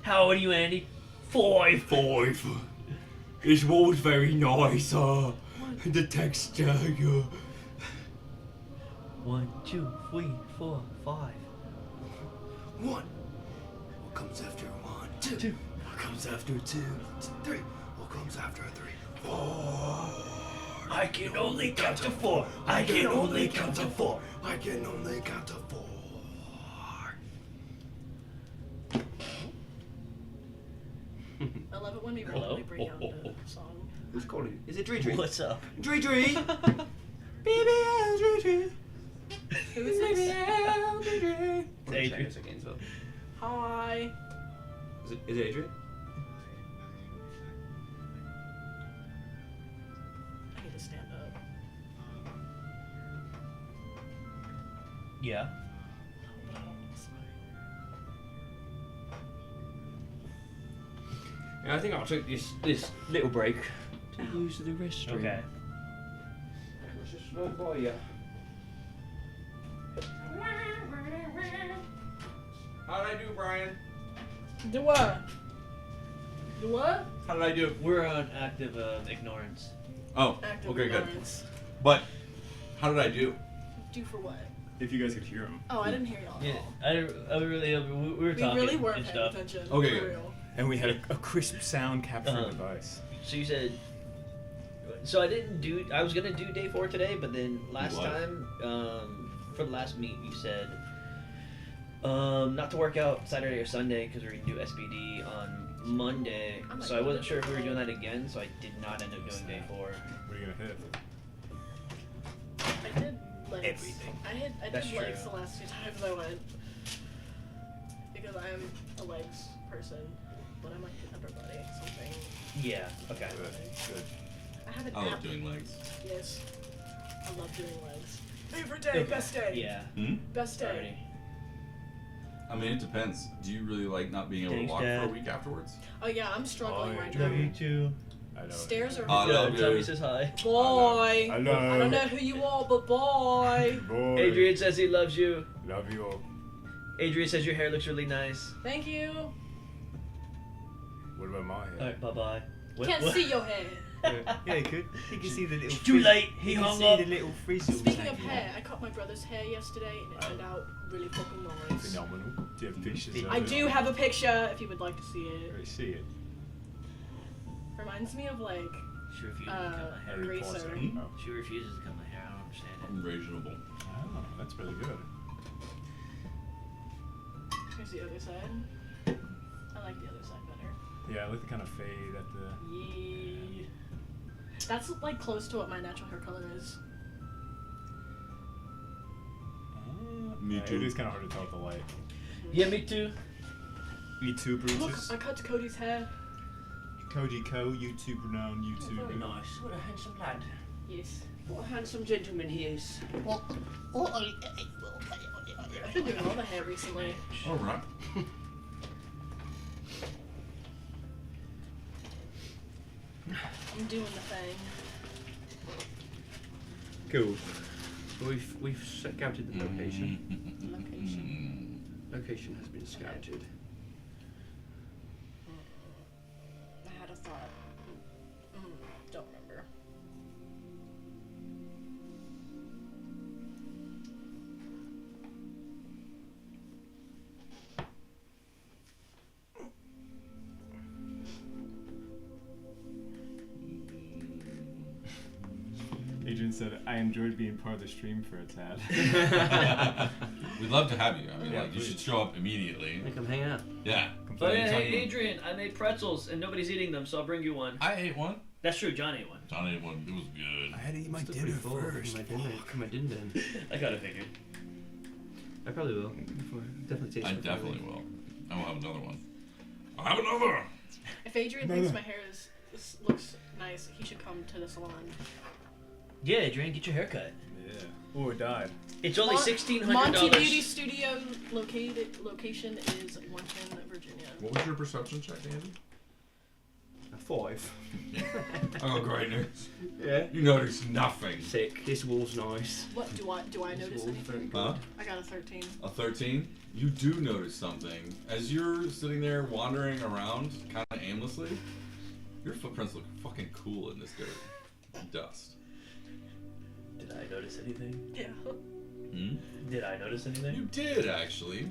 How old are you, Andy? 5. 5. This wall's very nice, the texture, 1, 2, 3, 4, 5. 1. What comes after 1? 2. What comes after 2? 3. What comes after 3? 4. I can only count to 4. I can only count to 4. I can only count to 4. I love it when we Hello? randomly bring out the song. Who's calling? Is it Dree? What's up? Dree? BBL Dree. Who is this? Adrian. Gainesville. Hi. Is it Adrian? I need to stand up. Yeah. But I don't want to sign. Yeah, I think I'll take this little break to use the restroom. Okay. Let's just run by you. How did I do, Brian? Do what? Do what? How did I do? We're on active ignorance. Oh, Active okay, good. ignorance. But how did I do? Do for what? If you guys could hear him. Oh, I didn't hear y'all. Yeah, I really, we were We talking really weren't and paying stuff. attention. Okay, For good. real. And we had a crisp sound capturing Uh-huh. device. So you said. So I didn't do. I was gonna do day 4 today, but then last What? time, for the last meet, you said, not to work out Saturday or Sunday because we're gonna do SBD on Monday. I'm not So I wasn't doing sure if we were that. doing that again. So I did not end up doing day 4. What are you gonna hit? I did legs. Everything. I That's did legs true. the last 2 times I went. Because I am a legs person. But I might hit upper body, something. Yeah. Okay. Good. I have an I love app. doing legs. Yes. I love doing legs. Favorite day, best day. Yeah. Hmm? Best day. Already. I mean, it depends. Do you really like not being able Thanks, to walk Dad. for a week afterwards? Oh yeah, I'm struggling Oh, right yeah. now. too. I know. Stairs are I love Tommy you. says hi. boy. I love- I don't know who you are, but boy. Boy. Adrian says he loves you. Love you all. Adrian says your hair looks really nice. Thank you. What about my head? Alright, bye bye. Can't see your hair. Yeah, you could. You can see the little. Too late. He You can hung see up. the little frizzles. Speaking of hanging hair, I cut my brother's hair yesterday and it turned out really fucking nice. Phenomenal. Do you have pictures of I it? do have a picture if you would like to see it. Let me see it. Reminds me of like She refuses to cut my hair. Harry Greaser. Potter. Hmm? Oh. She refuses to cut my hair. I don't understand it. Unreasonable. Oh, that's really good. Here's the other side. I like the other side better. Yeah, I like the kind of fade at the. Yeah. That's like close to what my natural hair color is. Me Yeah, too. It is kind of hard to tell with the light. Yeah, me too. Me too, Look, Brutus. I cut Cody's hair. Koji Ko, YouTube renowned YouTuber. Very nice. What a handsome lad. Yes. What a handsome gentleman he is. I've been doing all the hair recently. All right. I'm doing the thing. Cool. We've scouted the location. Location. Location has been scouted. I had a thought. Don't remember. Adrian said, I enjoyed being part of the stream for a tad. We'd love to have you. I mean, Yeah, like, you please. should show up immediately. They come hang out. Yeah. Oh yeah, Anytime hey you- Adrian, I made pretzels and nobody's eating them, so I'll bring you one. I ate one. That's true, John ate one. John ate one. It was good. I had to eat my Still dinner pretty full first. from my din din. I gotta figure. I probably will. Definitely taste I it. definitely will. I will have another one. I'll have another. If Adrian thinks my hair looks nice, he should come to the salon. Yeah, Adrian, get your hair cut. Yeah. Oh, it died. It's only $1,600. Monty Beauty Studio location is Winton, Virginia. What was your perception check, Andy? A 5. Oh, great news. Yeah. You noticed nothing. Sick. This wall's nice. What do I notice wall's very anything? good. Huh? I got a 13. A 13? You do notice something. As you're sitting there wandering around, kind of aimlessly, your footprints look fucking cool in this dirt and dust. Did I notice anything? Yeah. Hmm? Did I notice You anything? did, actually.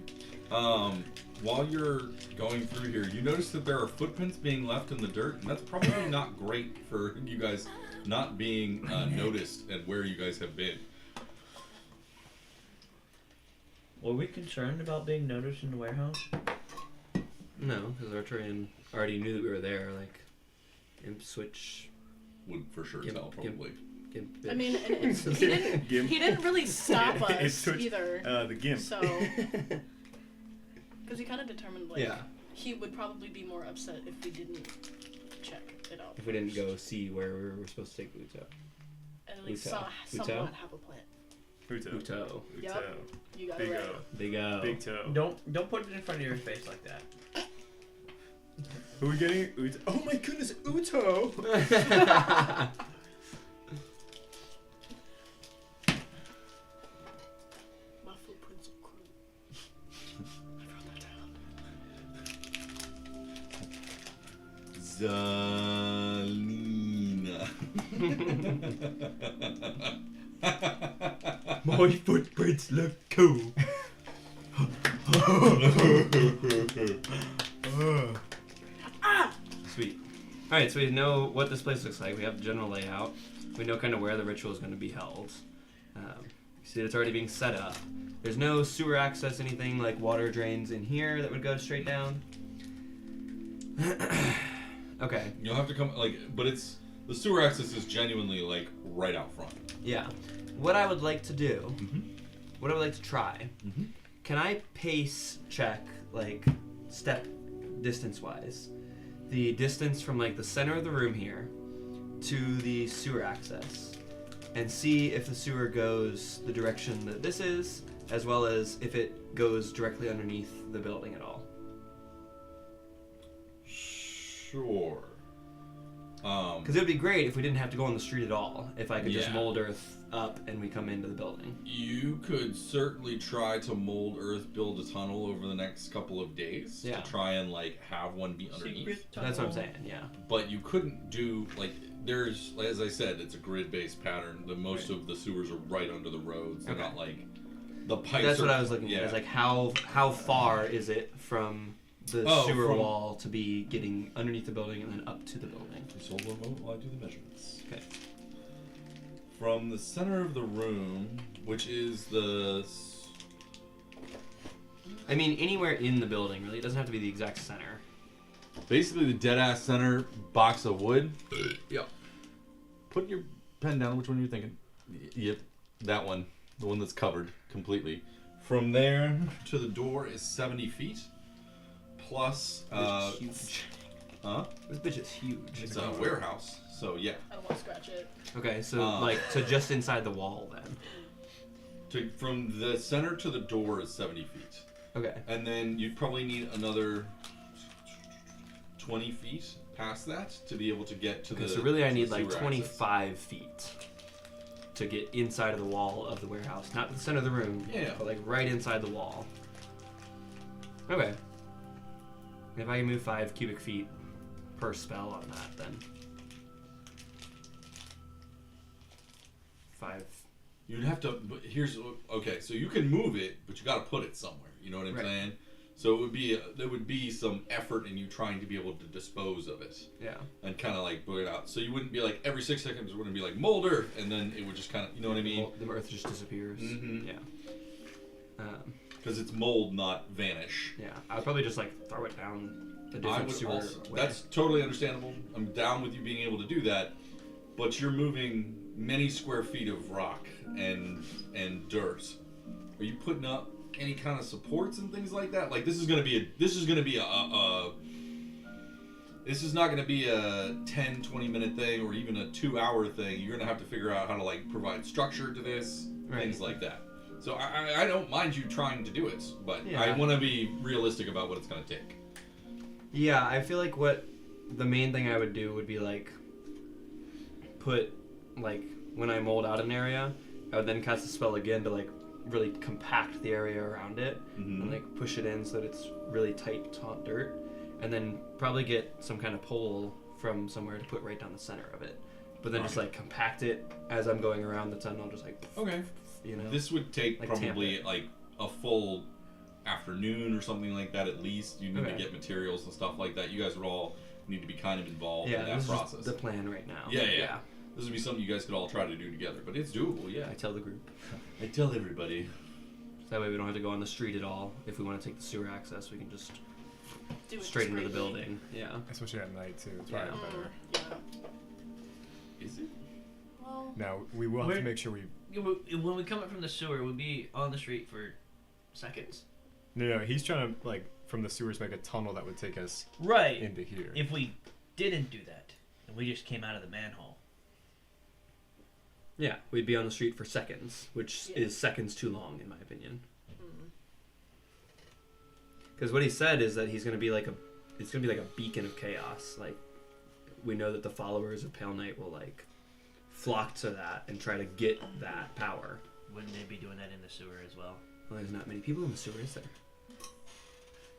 While you're going through here, you notice that there are footprints being left in the dirt, and that's probably not great for you guys not being noticed at where you guys have been. Were we concerned about being noticed in the warehouse? No, because Arturian already knew that we were there. Like, Imp Switch. Would for sure Gimp, tell, gimp. probably. Gimp, I mean, and Gimp. he didn't really stop It's us Twitch. either. The GIMP. So, because he kind of determined like Yeah. he would probably be more upset if we didn't check it out. If we didn't go see where we were supposed to take Uto. At least Uto. somewhat have a plan. Uto. Uto. Yep. You got Big it right. O. Big O. Big toe. Don't put it in front of your face like that. Who are we getting? Uto. Oh my goodness, Uto! My footprints are cool. I wrote that Zalina. My footprints look cool. Sweet. Alright, so we know what this place looks like. We have the general layout. We know kind of where the ritual is going to be held. You see it's already being set up. There's no sewer access, anything like water drains in here that would go straight down. Okay. You'll have to come but it's the sewer access is genuinely like right out front. Yeah. What I would like to do, Mm-hmm. what I would like to try, Mm-hmm. can I pace check, like, step distance-wise, the distance from, like, the center of the room here to the sewer access, and see if the sewer goes the direction that this is, as well as if it goes directly underneath the building at all? Sure. Because it would be great if we didn't have to go on the street at all, if I could just Yeah. mold earth up and we come into the building. You could certainly try to mold earth, build a tunnel over the next couple of days Yeah. to try and like have one be underneath. Secret That's what I'm tunnel. saying, yeah. But you couldn't do there's, as I said, it's a grid-based pattern. The most of the sewers are right under the roads. They're Okay. not like the pipes. That's are, what I was looking at. Is like how far is it from the sewer from- wall to be getting underneath the building and then up to the building? So while I do the measurements. Okay. From the center of the room, which is I mean, anywhere in the building, really. It doesn't have to be the exact center. basically the dead-ass center box of wood. Yep. Put your pen down. Which one are you thinking? Yep, that one. The one that's covered completely. From there to the door is 70 feet. Plus, This bitch is huge. huh? This bitch is huge. It's a warehouse. So yeah. I don't want to scratch it. Okay, so to just inside the wall then. From the center to the door is 70 feet. Okay. And then you'd probably need another 20 feet past that to be able to get to Okay, the. so really I to the need like sewer 25 feet to get inside of the wall of the warehouse. Not the center of the room, Yeah. but like right inside the wall. Okay. If I can move 5 cubic feet per spell on that, then 5. You'd have to. But here's okay. So you can move it, but you got to put it somewhere. You know what I'm Right. saying? So it would be there would be some effort in you trying to be able to dispose of it Yeah. and kind of like put it out. So you wouldn't be like every 6 seconds it wouldn't be like mold earth, and then it would just kind of you know what I mean? The earth just disappears. Mhm. Yeah. Because it's mold, not vanish. Yeah. I'd probably just like throw it down the I different would sewer also. way. That's totally understandable. I'm down with you being able to do that, but you're moving many square feet of rock and dirt. Are you putting up any kind of supports and things like that? Like this is not going to be a 10, 20 minute thing or even a 2-hour thing. You're going to have to figure out how to like provide structure to this, things like that. So I don't mind you trying to do it, but Yeah. I want to be realistic about what it's going to take. Yeah, I feel like what the main thing I would do would be like put like when I mold out an area, I would then cast a spell again to like really compact the area around it and like push it in so that it's really tight taut dirt, and then probably get some kind of pole from somewhere to put right down the center of it, but then just like compact it as I'm going around the tunnel, just like Okay. you know. This would take Like tamp probably it. like a full afternoon or something like that at least. You need Okay. to get materials and stuff like that. You guys would all need to be kind of involved Yeah, in that this process. is the plan right now. Yeah. This would be something you guys could all try to do together, but it's doable, yeah. I tell the group. I tell everybody. That way we don't have to go on the street at all. If we want to take the sewer access, we can just Do it straight into the discreetly. building. Yeah. Especially at night too. It's Yeah. probably better. Yeah. Is it? Well, Now we will have Where- to make sure we. When we come up from the sewer, we'll be on the street for seconds. No, he's trying to like from the sewers make a tunnel that would take us Right. into here. If we didn't do that, and we just came out of the manhole. Yeah, we'd be on the street for seconds, which Yeah. is seconds too long, in my opinion. Mm. Because what he said is that it's gonna be like a beacon of chaos. Like, we know that the followers of Pale Knight will like flock to that and try to get that power. Wouldn't they be doing that in the sewer as well? Well, there's not many people in the sewer, is there?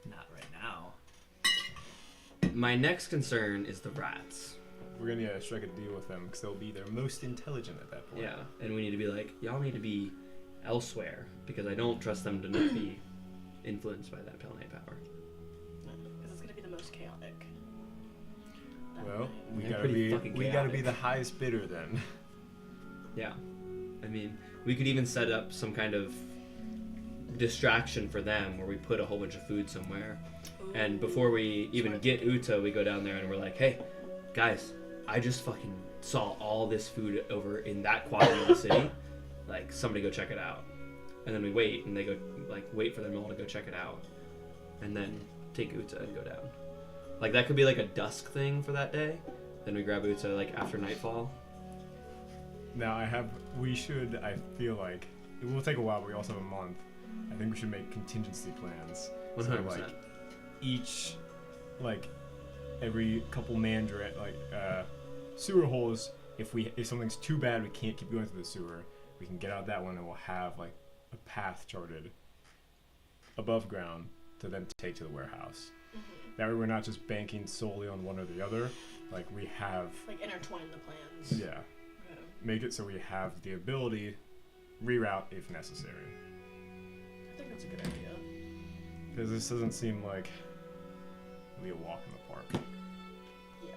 Not right now. My next concern is the rats. We're gonna strike a deal with them because they'll be their most intelligent at that point. Yeah, and we need to be like, y'all need to be elsewhere because I don't trust them to not be influenced by that Pale Knight power. Because it's gonna be the most chaotic. That Well, night. we They're gotta pretty be fucking we gotta be chaotic. the highest bidder then. Yeah, I mean, we could even set up some kind of distraction for them where we put a whole bunch of food somewhere. And before we even Smart get thinking. Uta, we go down there and we're like, hey, guys, I just fucking saw all this food over in that quadrant of the city. Like, somebody go check it out. And then we wait, and they go, like, wait for them all to go check it out. And then take Uta and go down. Like, that could be like a dusk thing for that day. Then we grab Uta, like, after nightfall. Now I feel like it will take a while, but we also have a month. I think we should make contingency plans. 100%. So, like, each, like, every couple sewer holes, if something's too bad we can't keep going through the sewer, we can get out that one and we'll have like a path charted above ground to then take to the warehouse. That way we're not just banking solely on one or the other. Like, we have, Like intertwine the plans. yeah, Okay. make it so we have the ability reroute if necessary. I think that's a good idea. Because this doesn't seem like really a walk in the park. Yeah.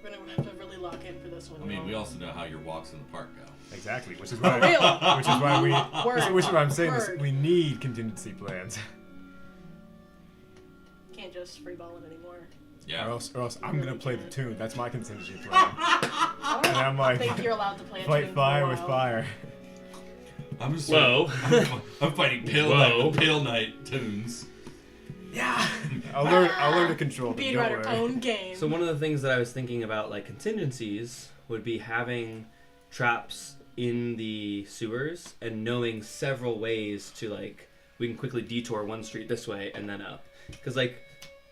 We're gonna have to really lock in for this one. I mean, y'all. we also know how your walks in the park go. Exactly, which is For why real. which is why we Word. which is why I'm saying this. Word. We need contingency plans. Can't just free ball it anymore. Yeah. Or else I'm Really gonna play the can't. tune. That's my contingency plan. I And I'm don't like, think you're allowed to play a fight tune fire for a with while. fire. I'm just Whoa. I'm fighting Pale Whoa. Knight with Pale Knight tunes. Yeah! I'll learn to control them. Beat Don't at our worry. own game. So one of the things that I was thinking about, like contingencies, would be having traps in the sewers and knowing several ways to, like, we can quickly detour one street this way and then up. Because, like,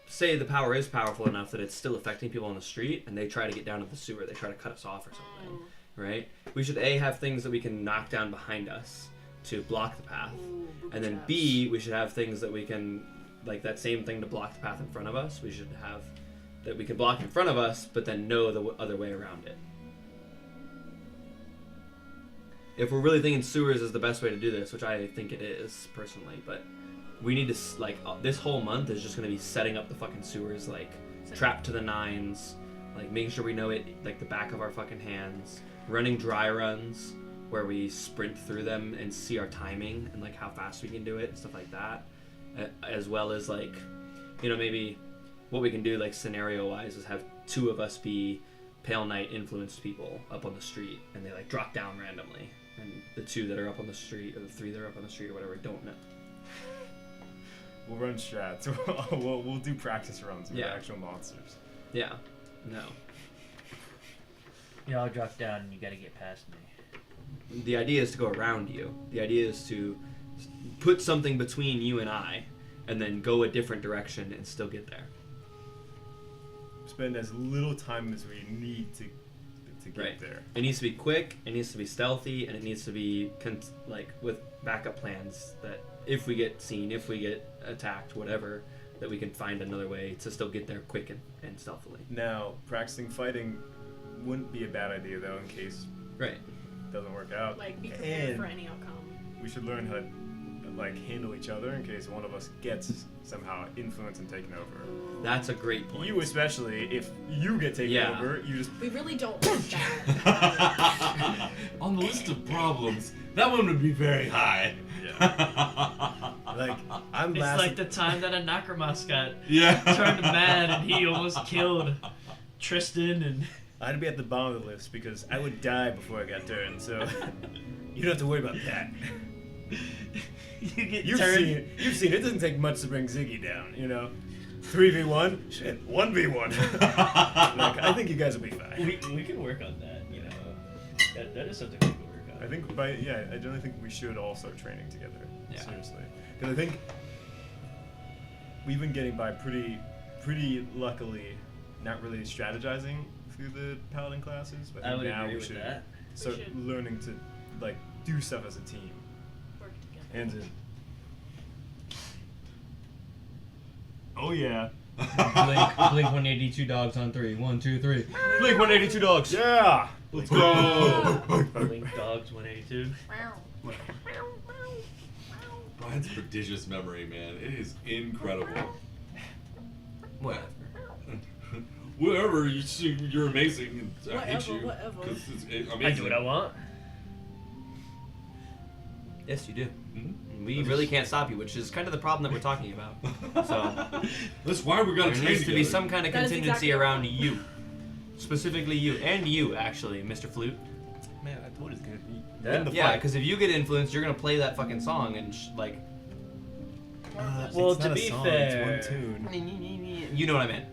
say the power is powerful enough that it's still affecting people on the street and they try to get down to the sewer, they try to cut us off or something, right? We should A, have things that we can knock down behind us to block the path. Ooh, booby And then traps. B, we should have things that we can, like that same thing to block the path in front of us. We should have that we can block in front of us, but then know the other way around it. If we're really thinking sewers is the best way to do this, which I think it is personally, but we need to this whole month is just going to be setting up the fucking sewers, like trapped to the nines, like making sure we know it like the back of our fucking hands, running dry runs where we sprint through them and see our timing and like how fast we can do it and stuff like that, as well as like, you know, maybe what we can do like scenario wise is have two of us be Pale Knight influenced people up on the street and they like drop down randomly, and the two that are up on the street or the three that are up on the street or whatever don't know. We'll run strats. we'll do practice runs with Yeah. actual monsters. Yeah, no. Y'all drop down and you gotta get past me. The idea is to go around you. The idea is to put something between you and I, and then go a different direction and still get there. Spend as little time as we need to get Right. there. It needs to be quick, it needs to be stealthy, and it needs to be like with backup plans that if we get seen, if we get attacked, whatever, that we can find another way to still get there quick and stealthily. Now, practicing fighting wouldn't be a bad idea though, in case Right. it doesn't work out. Like, be prepared And for any outcome. we should learn how to like handle each other in case one of us gets somehow influenced and taken over. That's a great point. You especially, if you get taken Yeah. over, you just We really don't want that. On the list of problems, that one would be very high. like I'm It's last. like the time that a Necromus got Yeah. turned mad and he almost killed Tristan and I'd be at the bottom of the list because I would die before I got turned, so you don't have to worry about that. You get You've turned. seen it. It doesn't take much to bring Ziggy down, you know? 3v1? Shit, 1v1. Look, I think you guys will be fine. We can work on that, you know. That is something we can work on. I think I generally think we should all start training together. Yeah. Seriously. Because I think we've been getting by pretty luckily, not really strategizing through the paladin classes. But I I think would now agree we with should that. start should. learning to like do stuff as a team. Work together. Hands in. Oh yeah. Blink 182 dogs on 3. 1, 2, 3. Blink 182 dogs. Yeah. Let's go. Link Dogs 182. Brian's prodigious memory, man. It is incredible. Whatever. Wherever you see, you're amazing. And I hate Whatever, you. whatever. 'Cause it's amazing. I do what I want. Yes, you do. Mhm. We really can't stop you, which is kind of the problem that we're talking about. So That's why we gotta there train needs to be together. some kind of That is contingency exactly around right. you. Specifically you. And you, actually, Mr. Flute. Man, I told you it's gonna be Yeah. in the Yeah, fight. because if you get influenced, you're going to play that fucking song and, like... Well, it's to not a be song, fair- it's one tune. You know what I meant.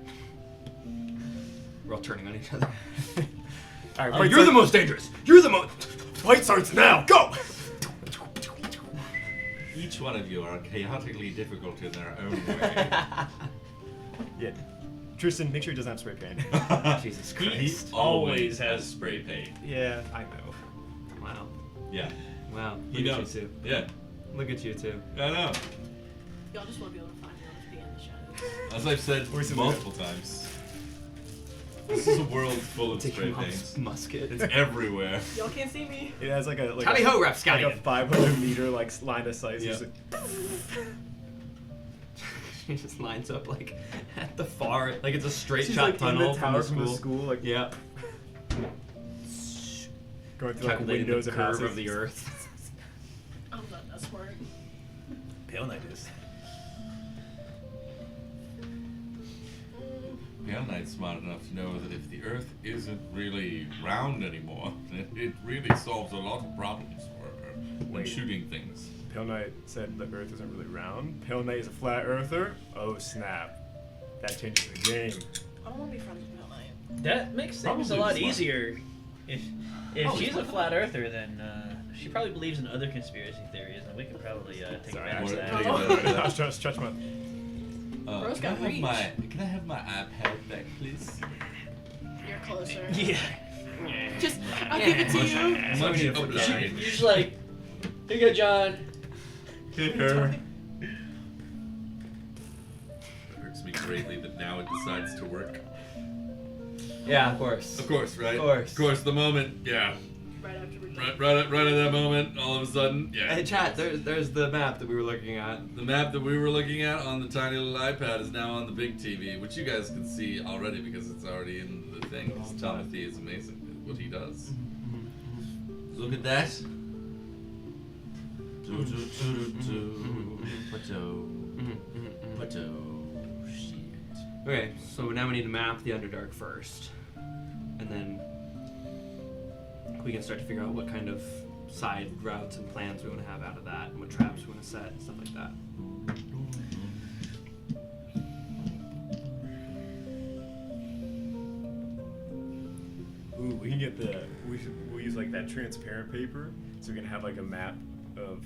We're all turning on each other. All right, Oh, you're the most dangerous! You're the most... fight starts now. Go. Each one of you are chaotically difficult in their own way. Yeah. Tristan, make sure he doesn't have spray paint. Jesus He Christ. always has spray paint. Yeah, I know. Wow. Yeah. Wow. He Look at knows. you two. Yeah. Look at you two. I know. Y'all just won't be able to find me. I'll just be in the shadows. As I've said Where's the multiple times, this is a world full of spray Taking paint. mom's musket. It's everywhere. Y'all can't see me. It has like a Tally ho, like a Rapscallion! 500-meter like line of sight. Yeah. So it's like, She just lines up, like, at the far... Like, it's a straight she's shot like tunnel in the tower from the school. like Yeah. going through like Calculating windows the of curve houses. of the earth. I'm not that smart. Pale Knight is. Pale Knight's smart enough to know that if the Earth isn't really round anymore, it really solves a lot of problems for her when Wait. shooting things. Pale Knight said the Earth isn't really round. Pale Knight is a flat earther. Oh snap! That changes the game. I don't want to be friends with Pale Knight. That makes things Probably a lot smart. easier. If Probably she's a smart. flat earther, then she probably believes in other conspiracy theories, and we could probably take Sorry, advantage of I that. was stretch my. Bro's Can got I have reach. can I have my iPad back, please? You're closer. Yeah. Just, I'll give it to you. Much need to obliged. You're just like, here you go, John. Hit her. It hurts me greatly that now it decides to work. Yeah, of course. Of course, right? Of course. The moment, yeah. Right after we're done. Right at that moment, all of a sudden, yeah. Hey, chat, there's the map that we were looking at. The map that we were looking at on the tiny little iPad is now on the big TV, which you guys can see already because it's already in the thing. Timothy is amazing at what he does. Look at that. Okay, so now we need to map the Underdark first. And then we can start to figure out what kind of side routes and plans we want to have out of that, and what traps we want to set, and stuff like that. Ooh, we can get we'll use like that transparent paper, so we can have like a map of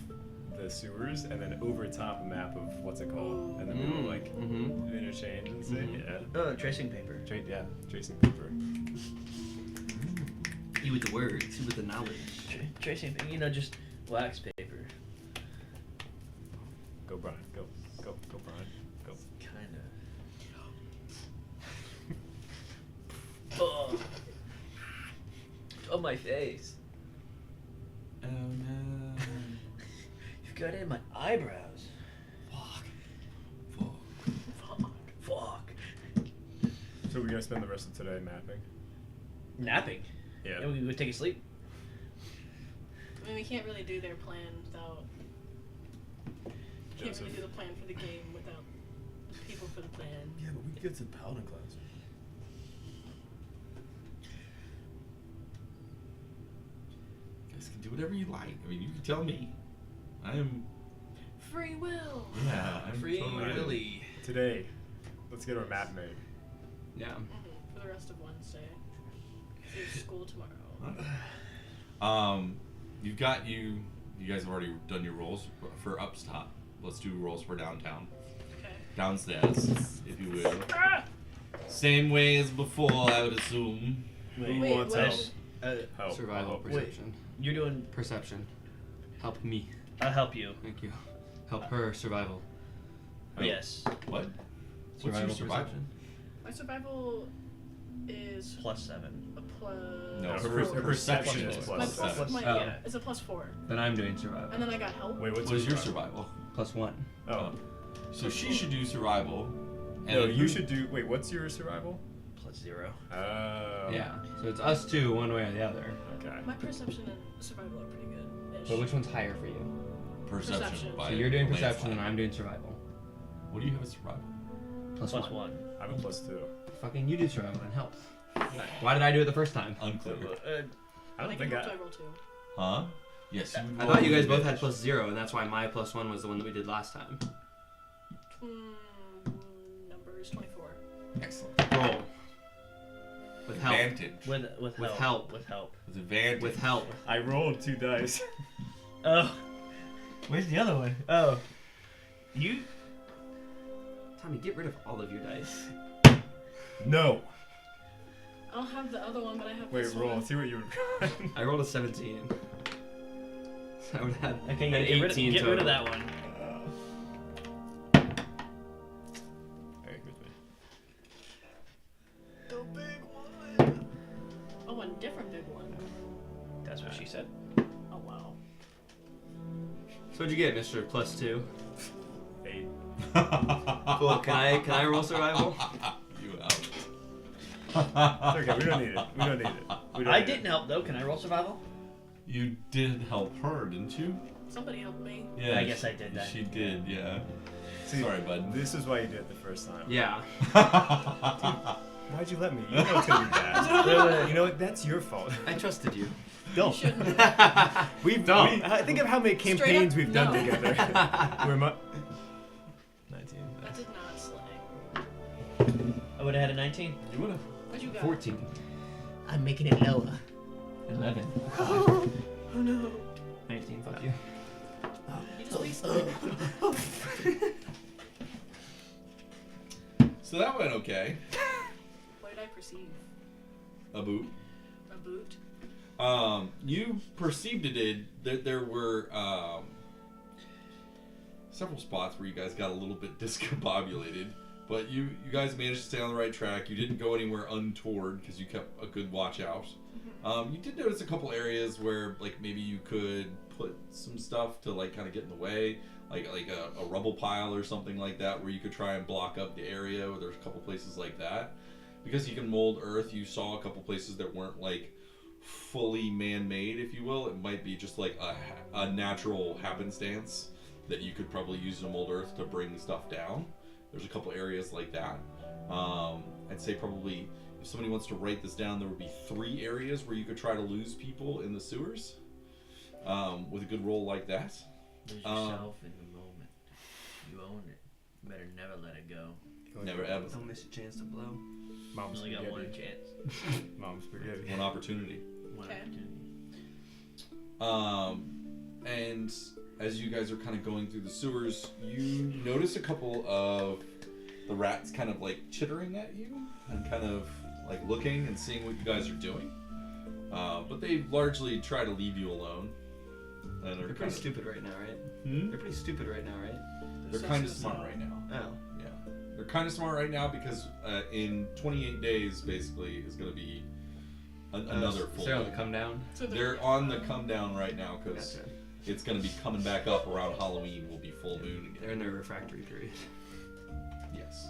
the sewers, and then over top a map of what's it called, and then we'll like interchange and say, Oh, tracing paper. tracing paper. You with the words, you with the knowledge. Tracing paper, just wax paper. Go Brian, go Brian, go. Kinda. Oh. On my face. Oh no. You've got it in my eyebrows. Fuck. So we're gonna spend the rest of today mapping. Napping. Yeah. And we can go take a sleep. I mean, we can't really do their plan without. Can't Joseph. really do the plan for the game without people for the plan. Yeah, but we could get some paladin class. You guys can do whatever you like. I mean, you can tell me. I am free will. Yeah, I'm Free totally Willy. Today, let's get our map made. Yeah. For the rest of Wednesday. There's school tomorrow. You guys have already done your rolls for upstop. Let's do rolls for downtown. Okay. Downstairs, if you will. Same way as before, I would assume. Who Wait, wants what? help? Help. Survival, Help. perception. You're doing. Perception. Help me. I'll help you. Thank you. Help her. Survival. Oh. Yes. What? What's Survival, your survival? perception. My survival is +7. a plus. No, Her perception is My plus plus, 7. my, Oh. yeah, it's a +4. Then I'm doing survival. And then I got help. Wait, What is your survival? +1. Oh. So she should do survival. And No, then you should do. Wait, what's your survival? +0. Oh. Yeah. So it's us two, one way or the other. Okay. My perception and survival are pretty good. But which one's higher for you? Perception. Perception. By So you're doing a perception and landslide. I'm doing survival. What do you have as survival? +1. +1. I'm a +2. Fucking you do survival and help. Why did I do it the first time? Unclear. I don't Like, think what I. do I roll to? Huh? Yes. You I thought you guys both had +0, and that's why my +1 was the one that we did last time. Numbers 24. Excellent. Roll. With help. Advantage. With With help. help. With help. With advantage. With help. I rolled 2 dice. Oh. Where's the other one? Oh. You. Tommy, get rid of all of your dice. No. I don't have the other one, but I have Wait, this roll. one. See what you. I rolled a 17. So I would have Okay, an get 18 rid of total. that one. Hey, good man. The big one. Oh, a different big one. That's what she said. Oh wow. So what'd you get, Mr. +2? 8. Cool. Can I roll survival? You out. It's okay. We don't need it. We don't need it. We don't I need didn't it. help though. Can I roll survival? You did help her, didn't you? Somebody help me. Yeah. I guess I did that. She did, yeah. See, Sorry, bud. This is why you did it the first time. Yeah. Why'd you let me? You know it's gonna be bad. You know what? That's your fault. I trusted you. Don't. Shouldn't. Think of how many campaigns we've done no. together. We're 19. That did not slay. I would have had a 19. You would have. What'd you got? 14. I'm making it lower. 11. Oh no. 19. Fuck you. You just wasted it. So that went okay. What did I perceive? A boot. A boot? You perceived it did. There were several spots where you guys got a little bit discombobulated, but you guys managed to stay on the right track. You didn't go anywhere untoward because you kept a good watch out. You did notice a couple areas where like maybe you could put some stuff to like kind of get in the way, like a rubble pile or something like that, where you could try and block up the area. Or there's a couple places like that. Because you can mold earth, you saw a couple places that weren't like fully man-made, if you will. It might be just like a natural happenstance that you could probably use to mold earth to bring stuff down. There's a couple areas like that. I'd say probably if somebody wants to write this down, there would be 3 areas where you could try to lose people in the sewers with a good roll like that. Lose yourself in the moment. You own it. You better never let it go. Never ever. Don't miss a chance to blow. Mom's You only got one spaghetti. chance. Mom's spaghetti. One opportunity. One Okay. opportunity. And as you guys are kind of going through the sewers, you notice a couple of the rats kind of like chittering at you and kind of like looking and seeing what you guys are doing. But they largely try to leave you alone. And They're pretty stupid right now, right? Hmm? They're pretty stupid right now, right? They're kind of smart right now. Oh. Yeah. They're kind of smart right now because in 28 days, basically, is going to be another full They're on moon. the come down. So They're on the come down right now because Gotcha. it's going to be coming back up around Halloween. Will be full moon They're again. in their refractory period. Yes.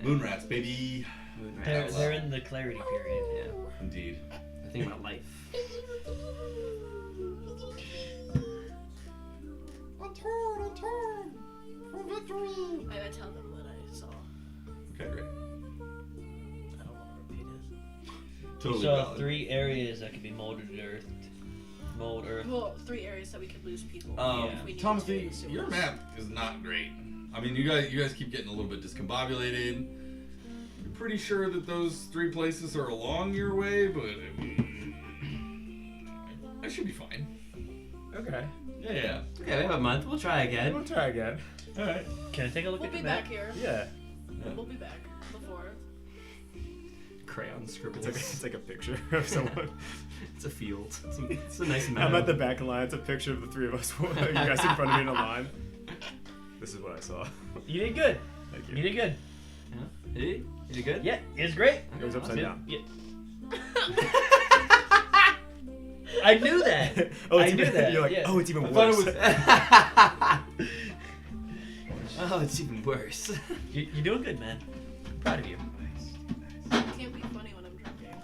Moon rats, baby. Moon They're, rats. they're in the clarity period. Yeah. Indeed. I think about life. I tell them what I saw. Okay, great. I don't want to repeat it. Totally you saw valid. 3 areas that could be molded earthed. mold, earth. Well, 3 areas that we could lose people. Um, if we needed to in Timothy, the sewers. your map is not great. I mean, you guys keep getting a little bit discombobulated. You're pretty sure that those 3 places are along your way, but that should be fine. Okay. Yeah. Okay, we have a month. We'll try again. We'll try again. All right. Can I take a look We'll at be your map? back here. Yeah. We'll be back before. Crayon scribbles. It's like a picture of someone. It's a field. It's a nice map. I'm at the back line. It's a picture of the 3 of us. You guys in front of me in a line. This is what I saw. You did good. Thank You did good. Yeah. Did you good? Yeah, it's great. It was upside down. Yeah. I knew that. Oh, I it's knew even, that. You're like, yeah. oh, it's even I worse. thought it was. Oh, it's even worse. You're doing good, man. I'm proud of you. It can't be funny when I'm drinking.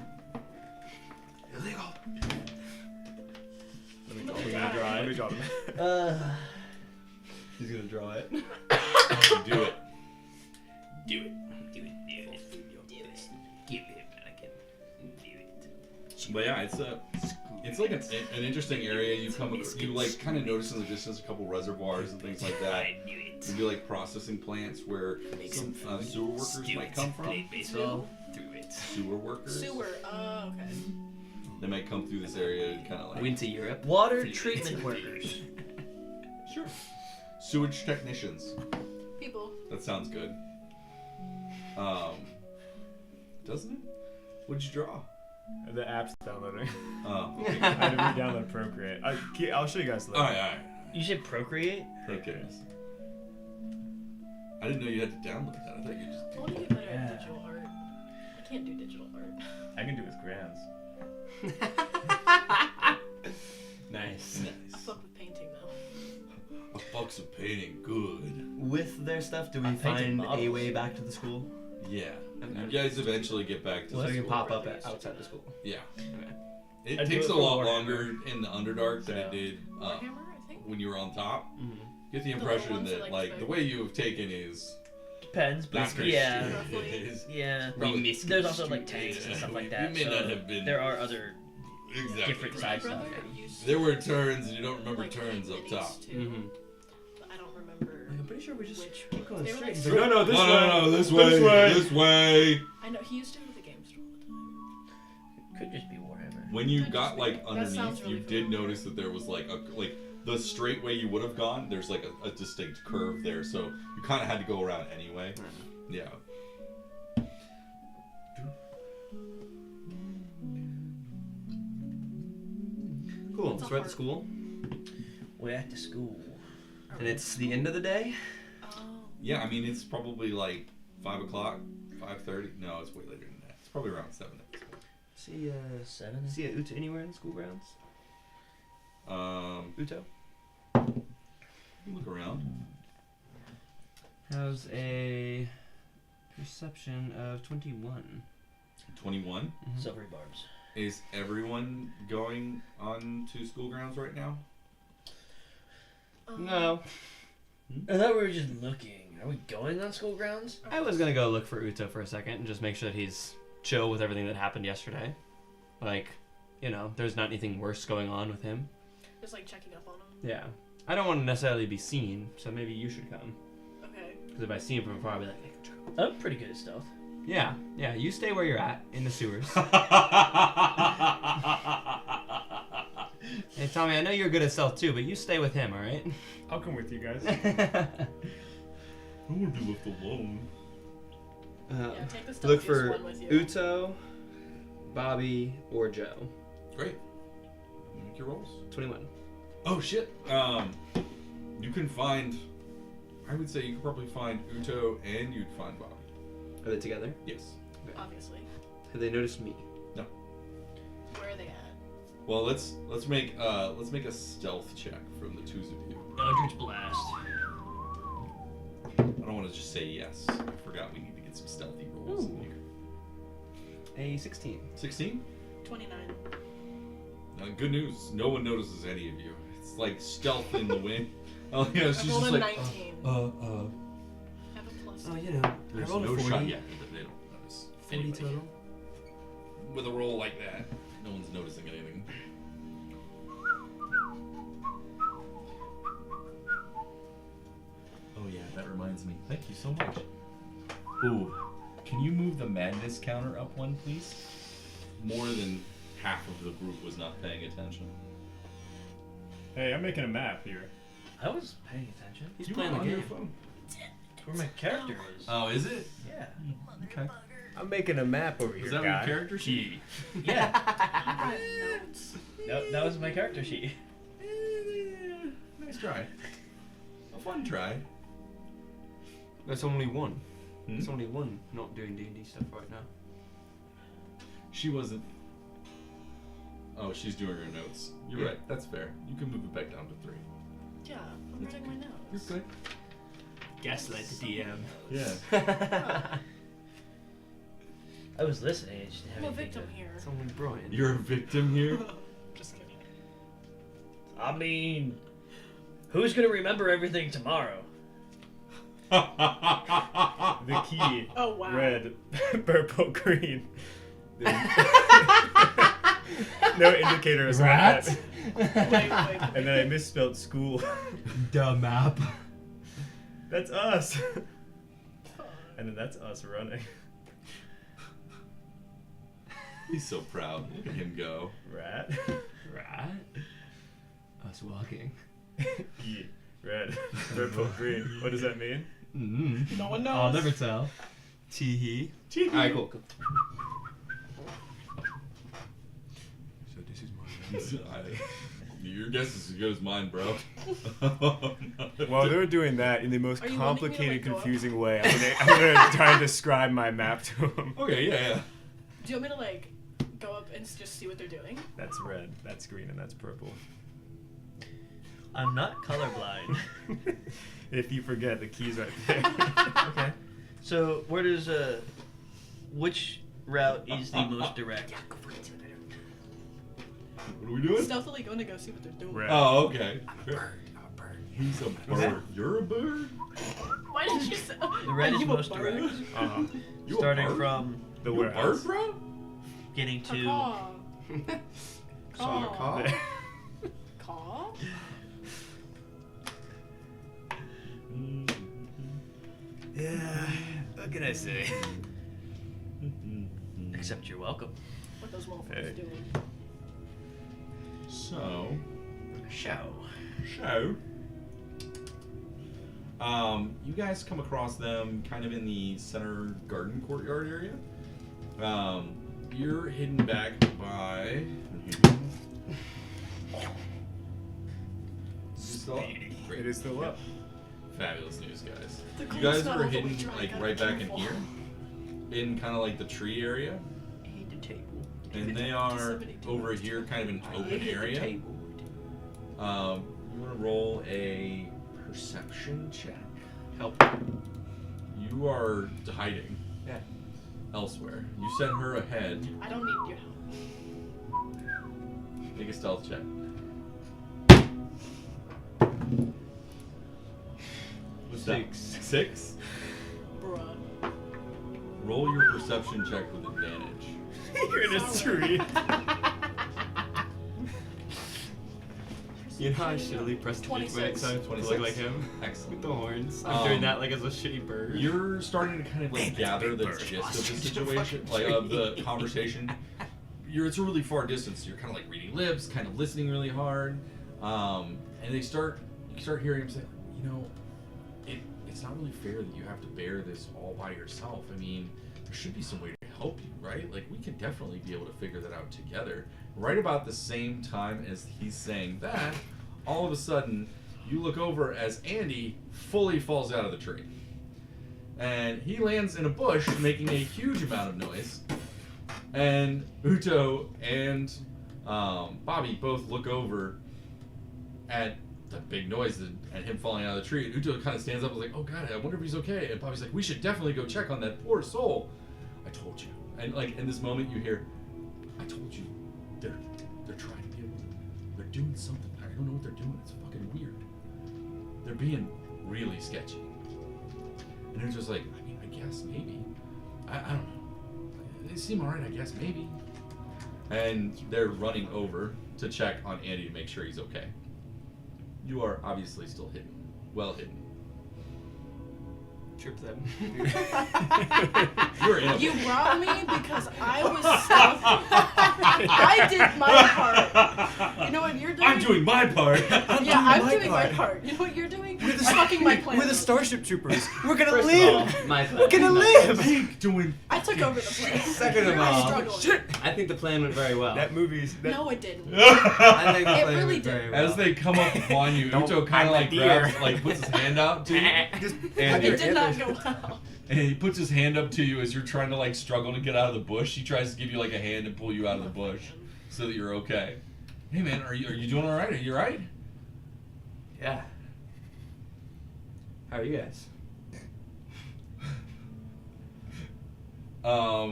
Illegal. Let me draw it. He's gonna draw it. Do it. Do it. Do it. Do it. Give it back. Do it. But yeah, it's like an interesting area. You like kind of notice in the distance a couple reservoirs and things like that. I knew it. Maybe like processing plants where some sewer workers might come from. Play baseball. Do it. Sewer workers. Sewer. Oh, okay. They might come through this area and kind of like. Went to Europe. Water Do it. treatment workers. Sure. Sewage technicians. People. That sounds good. Doesn't it? What'd you draw? The app's downloading. Oh. I had to re-download Procreate. I'll show you guys later. Alright. You should procreate? Okay. I didn't know you had to download that. I thought you just I did. want to get better at digital art. I can't do digital art. I can do it with crayons. Nice. I fuck with painting though. A box of painting, good. With their stuff, do we I'm painting find a models. way back to the school? Yeah. Okay. You guys eventually get back to So we can school. pop up outside the school. Yeah. Okay. It I'd do takes it a for lot Warhammer. longer in the Underdark than it did Warhammer, I think. when you were on top. Mm-hmm. Get the little impression ones that that, like like, the way you have taken is Depends, but not very yeah. Roughly. It is Yeah. probably- There's also like tanks and stuff like that. You may so not have been there are other exactly different right. side My stuff. brother used There were turns, and you don't remember like, turns make up minis top. Too, Mm-hmm. but I don't remember. I'm pretty sure we're just Which- we're going they were straight. like- into the- No, this way. No, this way. This way. I know he used to go to the game store all the time. Could just be Warhammer. When you That got just- like that underneath, sounds really you did familiar. notice that there was like the straight way you would have gone. There's like a distinct curve there, so you kind of had to go around anyway. Yeah. Cool. It's So a we're at the hard- school, We're at the school. and it's the end of the day. Oh. Yeah, I mean it's probably like 5 o'clock, 5:30. No, it's way later than that. It's probably around 7. See 7. see a Uto anywhere in the school grounds? Uto. Look around. How's a perception of 21? 21. Silvery barbs. Is everyone going on to school grounds right now? No. I thought we were just looking. Are we going on school grounds? I was gonna go look for Uto for a second and just make sure that he's chill with everything that happened yesterday. Like, you know, there's not anything worse going on with him. Just like checking up on him. Yeah. I don't want to necessarily be seen, so maybe you should come. Okay. Because if I see him from afar, I'll be like, hey, go check him. I'm pretty good at stealth. Yeah, you stay where you're at, in the sewers. Hey, Tommy, I know you're good at stealth too, but you stay with him, alright? I'll come with you guys. I want to be left alone. Yeah, take the stealthiest Look for one with you. Uto, Bobby, or Joe. Great. Make your rolls. 21. Oh shit. You can find. I would say you could probably find Uto and you'd find Bobby. Are they together? Yes. Obviously. Have they noticed me? Where are they at? Well, let's make a stealth check from the twos of you. Eldritch Blast. I don't want to just say yes. I forgot we need to get some stealthy rolls in here. A 16. 16? 29. Good news. No one notices any of you. It's like stealth in the wind. Oh yeah, I she's rolled just a like. 19. Uh. I have a plus. Oh, you know, There's I rolled no a 40. shot yet that they don't notice. 40 Anybody. total. With a roll like that, no one's noticing anything. Thank you so much. Ooh, can you move the madness counter up one, please? More than half of the group was not paying attention. Hey, I'm making a map here. I was paying attention. He's You playing were the on your game. phone. That's where my character is. Oh, is it? Yeah. Okay. I'm making a map over here, Is that guy. your character sheet? Yeah. Notes. That was my character sheet. Nice try. A fun try. That's only one. Hmm? It's only one not doing D&D stuff right now. She wasn't. Oh, she's doing her notes. You're Yeah. right. That's fair. You can move it back down to 3. Yeah, I'm writing my notes. You're good. Gaslight the DM. Yeah. I was listening. I just didn't have I'm a anything victim here. It's only Brian. You're a victim here. Just kidding. I mean, who's gonna remember everything tomorrow? The key. Oh wow. Red, purple, green. No indicator is Rat? Wait. And then I misspelled school. The map. That's us. And then that's us running. He's so proud. Look at him go. Rat. Rat? Us walking. Key. Red, purple, green. What does that mean? Mm-hmm. No one knows. I'll never tell. Tee-hee. Alright, cool. So this is my Your guess is as good as mine, bro. While they're doing that in the most Are you wanting me to, complicated, like, go up? confusing way, I'm gonna try and describe my map to them. Okay, yeah. Do you want me to like go up and just see what they're doing? That's red, that's green, and that's purple. I'm not colorblind. If you forget, the key's right there. Okay. So where does which route is the most direct? What are we doing? Stealthily going to go see what they're doing. Red. Oh, okay. I'm a bird. He's a bird. You're a bird? Why did you say? The red Are is you a most bird? direct. Uh-huh. You a Starting bird? from The You a warehouse. bird, bro? getting to Caw. Saw a call? Caw? Yeah, what can I say? except you're welcome. What those motherfuckers Hey. doing? So, Show. you guys come across them kind of in the center garden courtyard area. You're hidden back by. Still up? Great. It is still up. Fabulous news, guys. The You cold guys smell were of the hidden dry like gut right back in careful. here, in kind of like the tree area, I hate the table. and they are Somebody do over it. here, kind of an I open hate the area. table. You want to roll a perception check. Help. You are hiding. Yeah. Elsewhere. You sent her ahead. I don't need your help. Make a stealth check. What's that? 6? Bruh. Roll your perception check with advantage. You're in a tree. You know how I shouldly press the big 26. so I look 26. like him? With Excellent. the horns. I'm doing that like as a shitty bird. You're starting to kind of like gather the gist of the situation, like of the conversation. It's a really far distance. So you're kind of like reading lips, kind of listening really hard, and you start hearing him say, you know, it's not really fair that you have to bear this all by yourself. I mean, there should be some way to help you, right? Like we can definitely be able to figure that out together. Right about the same time as he's saying that, all of a sudden, you look over as Andy fully falls out of the tree. And he lands in a bush, making a huge amount of noise. And Uto and Bobby both look over at the big noise and him falling out of the tree. And Uto kind of stands up and is like, oh god, I wonder if he's okay. And Bobby's like, we should definitely go check on that poor soul. I told you. And like in this moment you hear, I told you. They're trying to be able to, they're doing something. I don't know what they're doing. It's fucking weird. They're being really sketchy. And they're just like, I mean, I guess maybe. I don't know. They seem alright, I guess maybe. And they're running over to check on Andy to make sure he's okay. You are obviously still hidden. Well hidden. trip them. You're in. You brought me because I was stealthy. I did my part. You know what you're doing? I'm doing my part. Yeah, I'm doing my part. You know what you're doing? You're fucking my plan. We're the Starship Troopers. We're gonna First live. of all, my plan. We're gonna live. doing. I took over the plan. Second of You're all, struggling. I think the plan went very well. That movie's. That, No, it didn't. I think the It plan really went very did. well. As they come up upon you, Uto kind of like grabs, like puts his hand out to you, and It did not go well. And he puts his hand up to you as you're trying to like struggle to get out of the bush. He tries to give you like a hand and pull you out of the bush so that you're okay. Hey man, are you doing all right? Are you all right? Yeah. How are you guys? I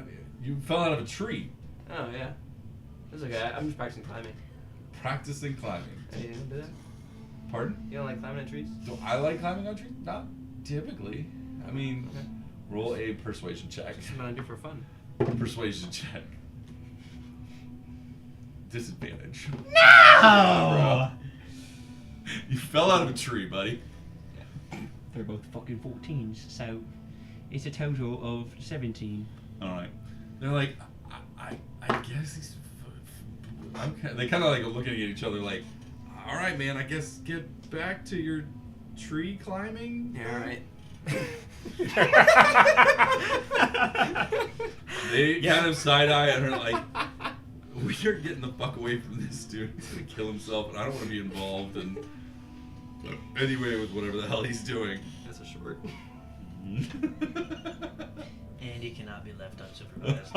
mean, you fell out of a tree. Oh yeah. That's okay. I'm just practicing climbing. Practicing climbing. Hey, you don't do that? Pardon? You don't like climbing on trees? Do I like climbing on trees? Not typically. I mean, Okay. roll a persuasion check. That's what I'm gonna do for fun. Persuasion check. Disadvantage. No! You fell out of a tree, buddy. They're both fucking 14s, so it's a total of 17. All right. They're like, I guess he's. Okay. They kind of like are looking at each other like, all right, man. I guess get back to your tree climbing. Yeah, alright. They kind of side eye and are like, we are getting the fuck away from this dude. He's gonna kill himself, and I don't want to be involved. And anyway, with whatever the hell he's doing. That's a short. And he cannot be left unsupervised.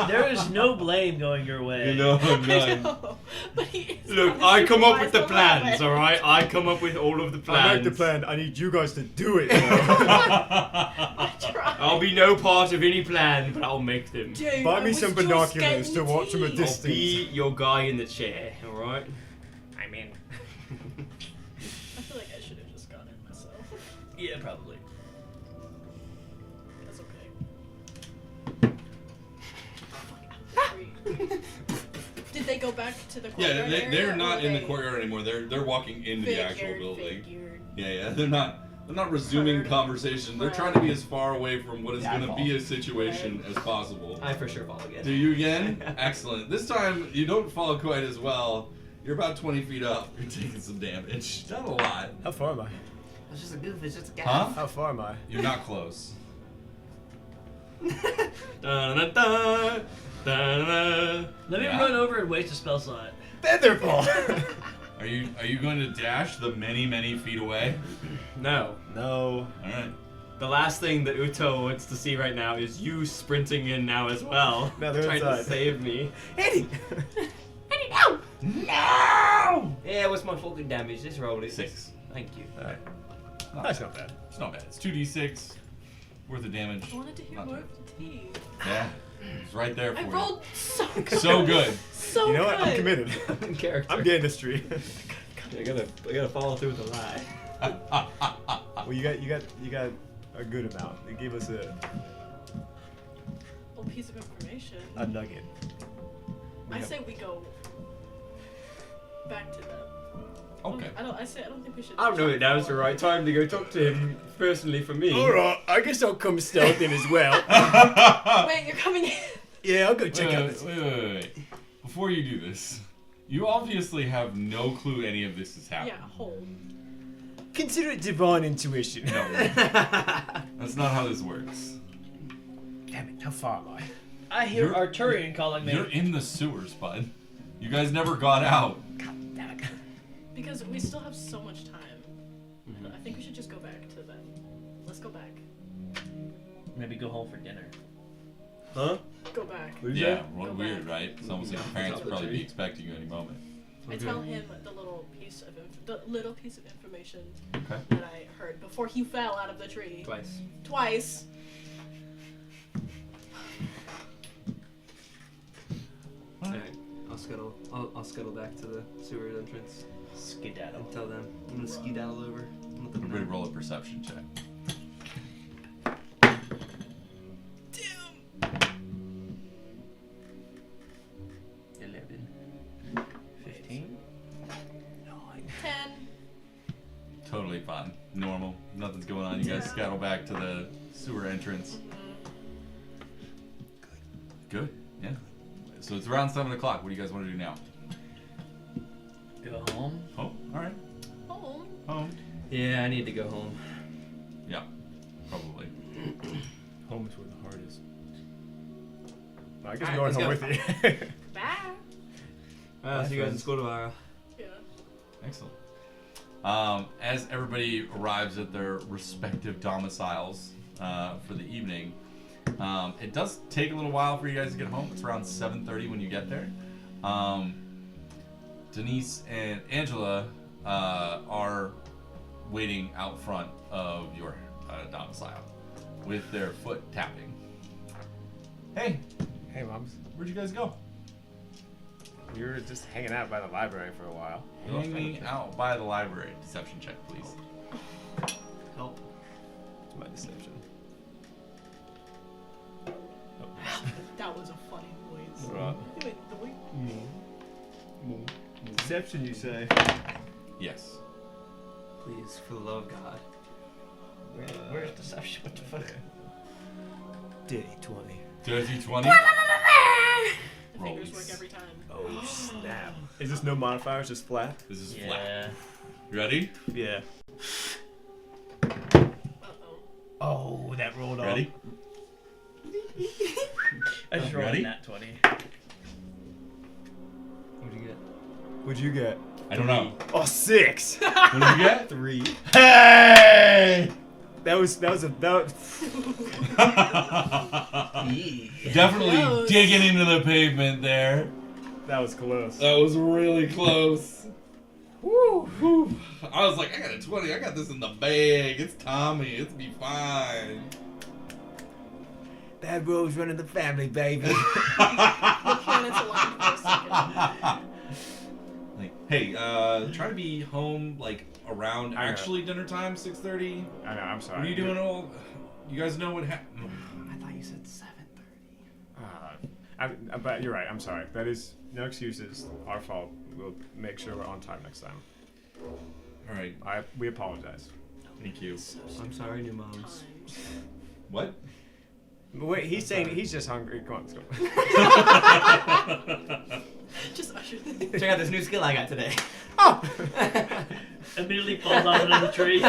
There is no blame going your way. You know, I none. know, but he is Look, I come up with the unsupervised plans, on alright? I come up with all of the plans. I like the plan. I need you guys to do it. I tried. I'll be no part of any plan, but I'll make them. Dude, Buy I me was some just binoculars getting to watch from a tea. I'll distance. be your guy in the chair, alright? I'm in. I feel like I should have just gone in myself. Yeah, probably. That's okay. Did they go back to the courtyard Yeah, area, they're or not in the they courtyard anymore. They're walking into the actual figured- building. figured? Yeah, they're not resuming Heard. conversation. They're Right. trying to be as far away from what is Yeah, going to be a situation as possible. I for sure fall again. Do you again? Excellent. This time you don't fall quite as well. You're about 20 feet up. You're taking some damage. Not a lot. How far am I? It's just a goof, it's just a Huh? How far am I? You're not close. Da-da-da, da-da-da. Let me Yeah. run over and waste a spell slot. Featherball. Are you going to dash the many feet away? No. No. All right. The last thing that Uto wants to see right now is you sprinting in now as well. No, they're trying to inside. save me. Eddie! Eddie, no! No! Yeah, what's my fucking damage? Just roll it. 6. Thank you. All right. Not That's bad. not bad. It's not bad. It's 2d6 worth of damage. I wanted to hear Not more bad. of the tea. Yeah, it's right there for I you. rolled so good. So good. So You know what? good. I'm committed. In character. I'm getting this tree. I gotta follow through with the lie. Well, you got a good amount. They gave us a Little piece of information. nugget. I say we go back to them. Okay. I don't think we should. I don't know if now's the right time to go talk to him personally for me. Alright, I guess I'll come stealth in as well. Wait, you're coming in. Yeah, I'll go Wait, check out wait, this. wait. Before you do this, you obviously have no clue any of this is happening. Yeah, hole. Consider it divine intuition. No, that's not how this works. Damn it, how far am I? I hear You're- Arturian calling me. You're in the sewers, bud. You guys never got out. Because we still have so much time. I think we should just go back to them. Let's go back. Maybe go home for dinner. Huh? Go back. Yeah, Go weird, back. right? It's almost like your parents would probably be expecting you any moment. I tell him the little piece of information Okay. that I heard before he fell out of the tree. Twice. Alright, I'll scuttle back to the sewer entrance Skedaddle. and tell them. I'm gonna skedaddle over. and let them Everybody know. roll a perception check. Damn. 11. 15. 10. Definitely fine. Normal. Nothing's going on. You guys scuttle back to the sewer entrance. Good. Yeah. So it's around 7 o'clock. What do you guys want to do now? Go home. Oh, all right. Home. Home. Yeah, I need to go home. Yeah. Probably. Home is where the heart is. Well, I guess Alright, I'm going let's home with you. Bye. See you guys in school tomorrow. Yeah. Excellent. As everybody arrives at their respective domiciles for the evening, it does take a little while for you guys to get home. It's around 7:30 when you get there. Denise and Angela are waiting out front of your domicile with their foot tapping. Hey, Hey, Moms. where'd you guys go? We were just hanging out by the library for a while. Hanging out by the library. Deception check, please. Help. It's my deception. That was a funny voice. Right. Wait, the way. Deception, you say? Yes. Please, for the love of God. Where's deception? What the fuck? Dirty 20. Dirty 20. The fingers work Rollies. every time. Oh, snap. Is this no modifiers, just flat? This is flat. Yeah. You ready? Yeah. Uh-oh. Oh, that rolled off. Ready? I just rolled Ready? a nat 20. What'd you get? What'd you get? I don't know. Oh, 6. What did you get? 3. Hey! That was Definitely Close. digging into the pavement there. that was close. That was really close. Woo, whew. I was like, I got a 20. I got this in the bag. It's Tommy. It's be fine. Bad Rose running the family, baby. The planets aligned for a second. Like, hey, try to be home like around I know. actually dinner time, 6:30. I know, I'm sorry. What are you doing all? You guys know what happened? I thought you said 7:30. But you're right, I'm sorry. That is no excuses. Our fault. We'll make sure we're on time next time. All right. We apologize. Thank you. I'm sorry, new moms. Times. What? But wait, he's saying he's just hungry. Come on, let's go. Just usher Check out this new skill I got today. Oh! Immediately falls off another tree.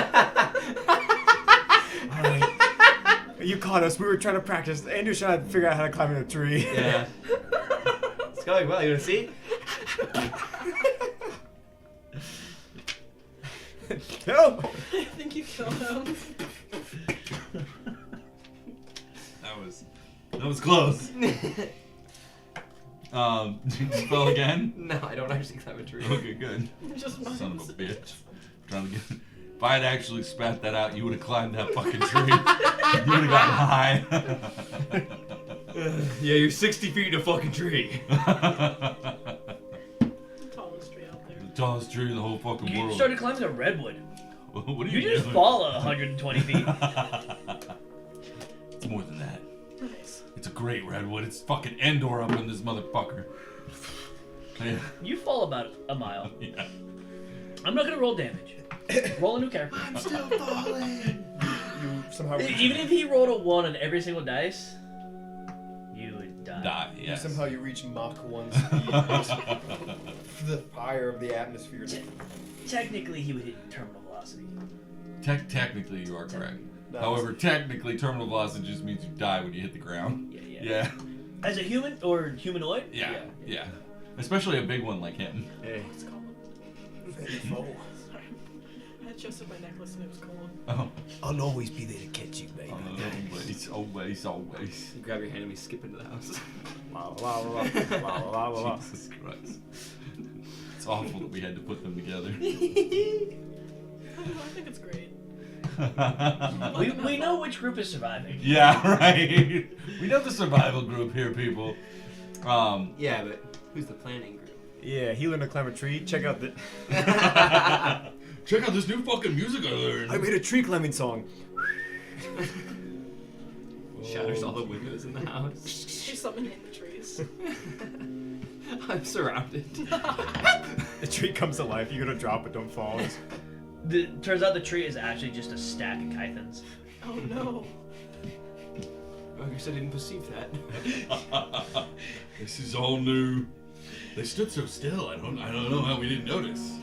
You caught us. We were trying to practice. Andrew's trying to figure out how to climb in a tree. Yeah. It's going well. You want to see? No! I think you killed him. That was close. Did you spell again? No, I don't actually climb a tree. Okay, good. Just Son of mimes. a bitch. Trying to get. If I had actually spat that out, you would have climbed that fucking tree. You would have gotten high. Yeah, you're 60 feet in a fucking tree. Tallest tree out there. The tallest tree in the whole fucking You world. started climbing a redwood. What are You you just doing? fall 120 feet. It's more than that. Nice. It's a great redwood. It's fucking Endor up in this motherfucker. Yeah. You fall about a mile. Yeah. I'm not gonna roll damage. Roll a new character. I'm still falling. You somehow Even if he rolled a 1 on every single dice, you would die. Die, yes. Somehow you reach Mach 1 speed. The fire of the atmosphere. Technically, he would hit terminal velocity. Technically, you are correct. That However, technically, terminal velocity just means you die when you hit the ground. Yeah. Yeah. As a human or humanoid? Yeah. Especially a big one like him. Hey. It's cold. Sorry. Sorry. I had just in my necklace and it was cold. Oh. I'll always be there to catch you, baby. Always. You grab your hand and we skip into the house. La la la la la la la. Jesus Christ. It's awful that we had to put them together. I think it's great. We know which group is surviving. Yeah, right. We know the survival group here, people. Yeah, but who's the planning group? Yeah, he learned to climb a tree. Check out the. Check out this new fucking music I learned. I made a tree climbing song. Shatters all the windows in the house. She's summoning in the trees. I'm surrounded. The tree comes to life. You gotta drop it, don't fall. Turns out the tree is actually just a stack of kythons. Oh no. I guess I didn't perceive that. This is all new. They stood so still. I don't know how we didn't notice. Is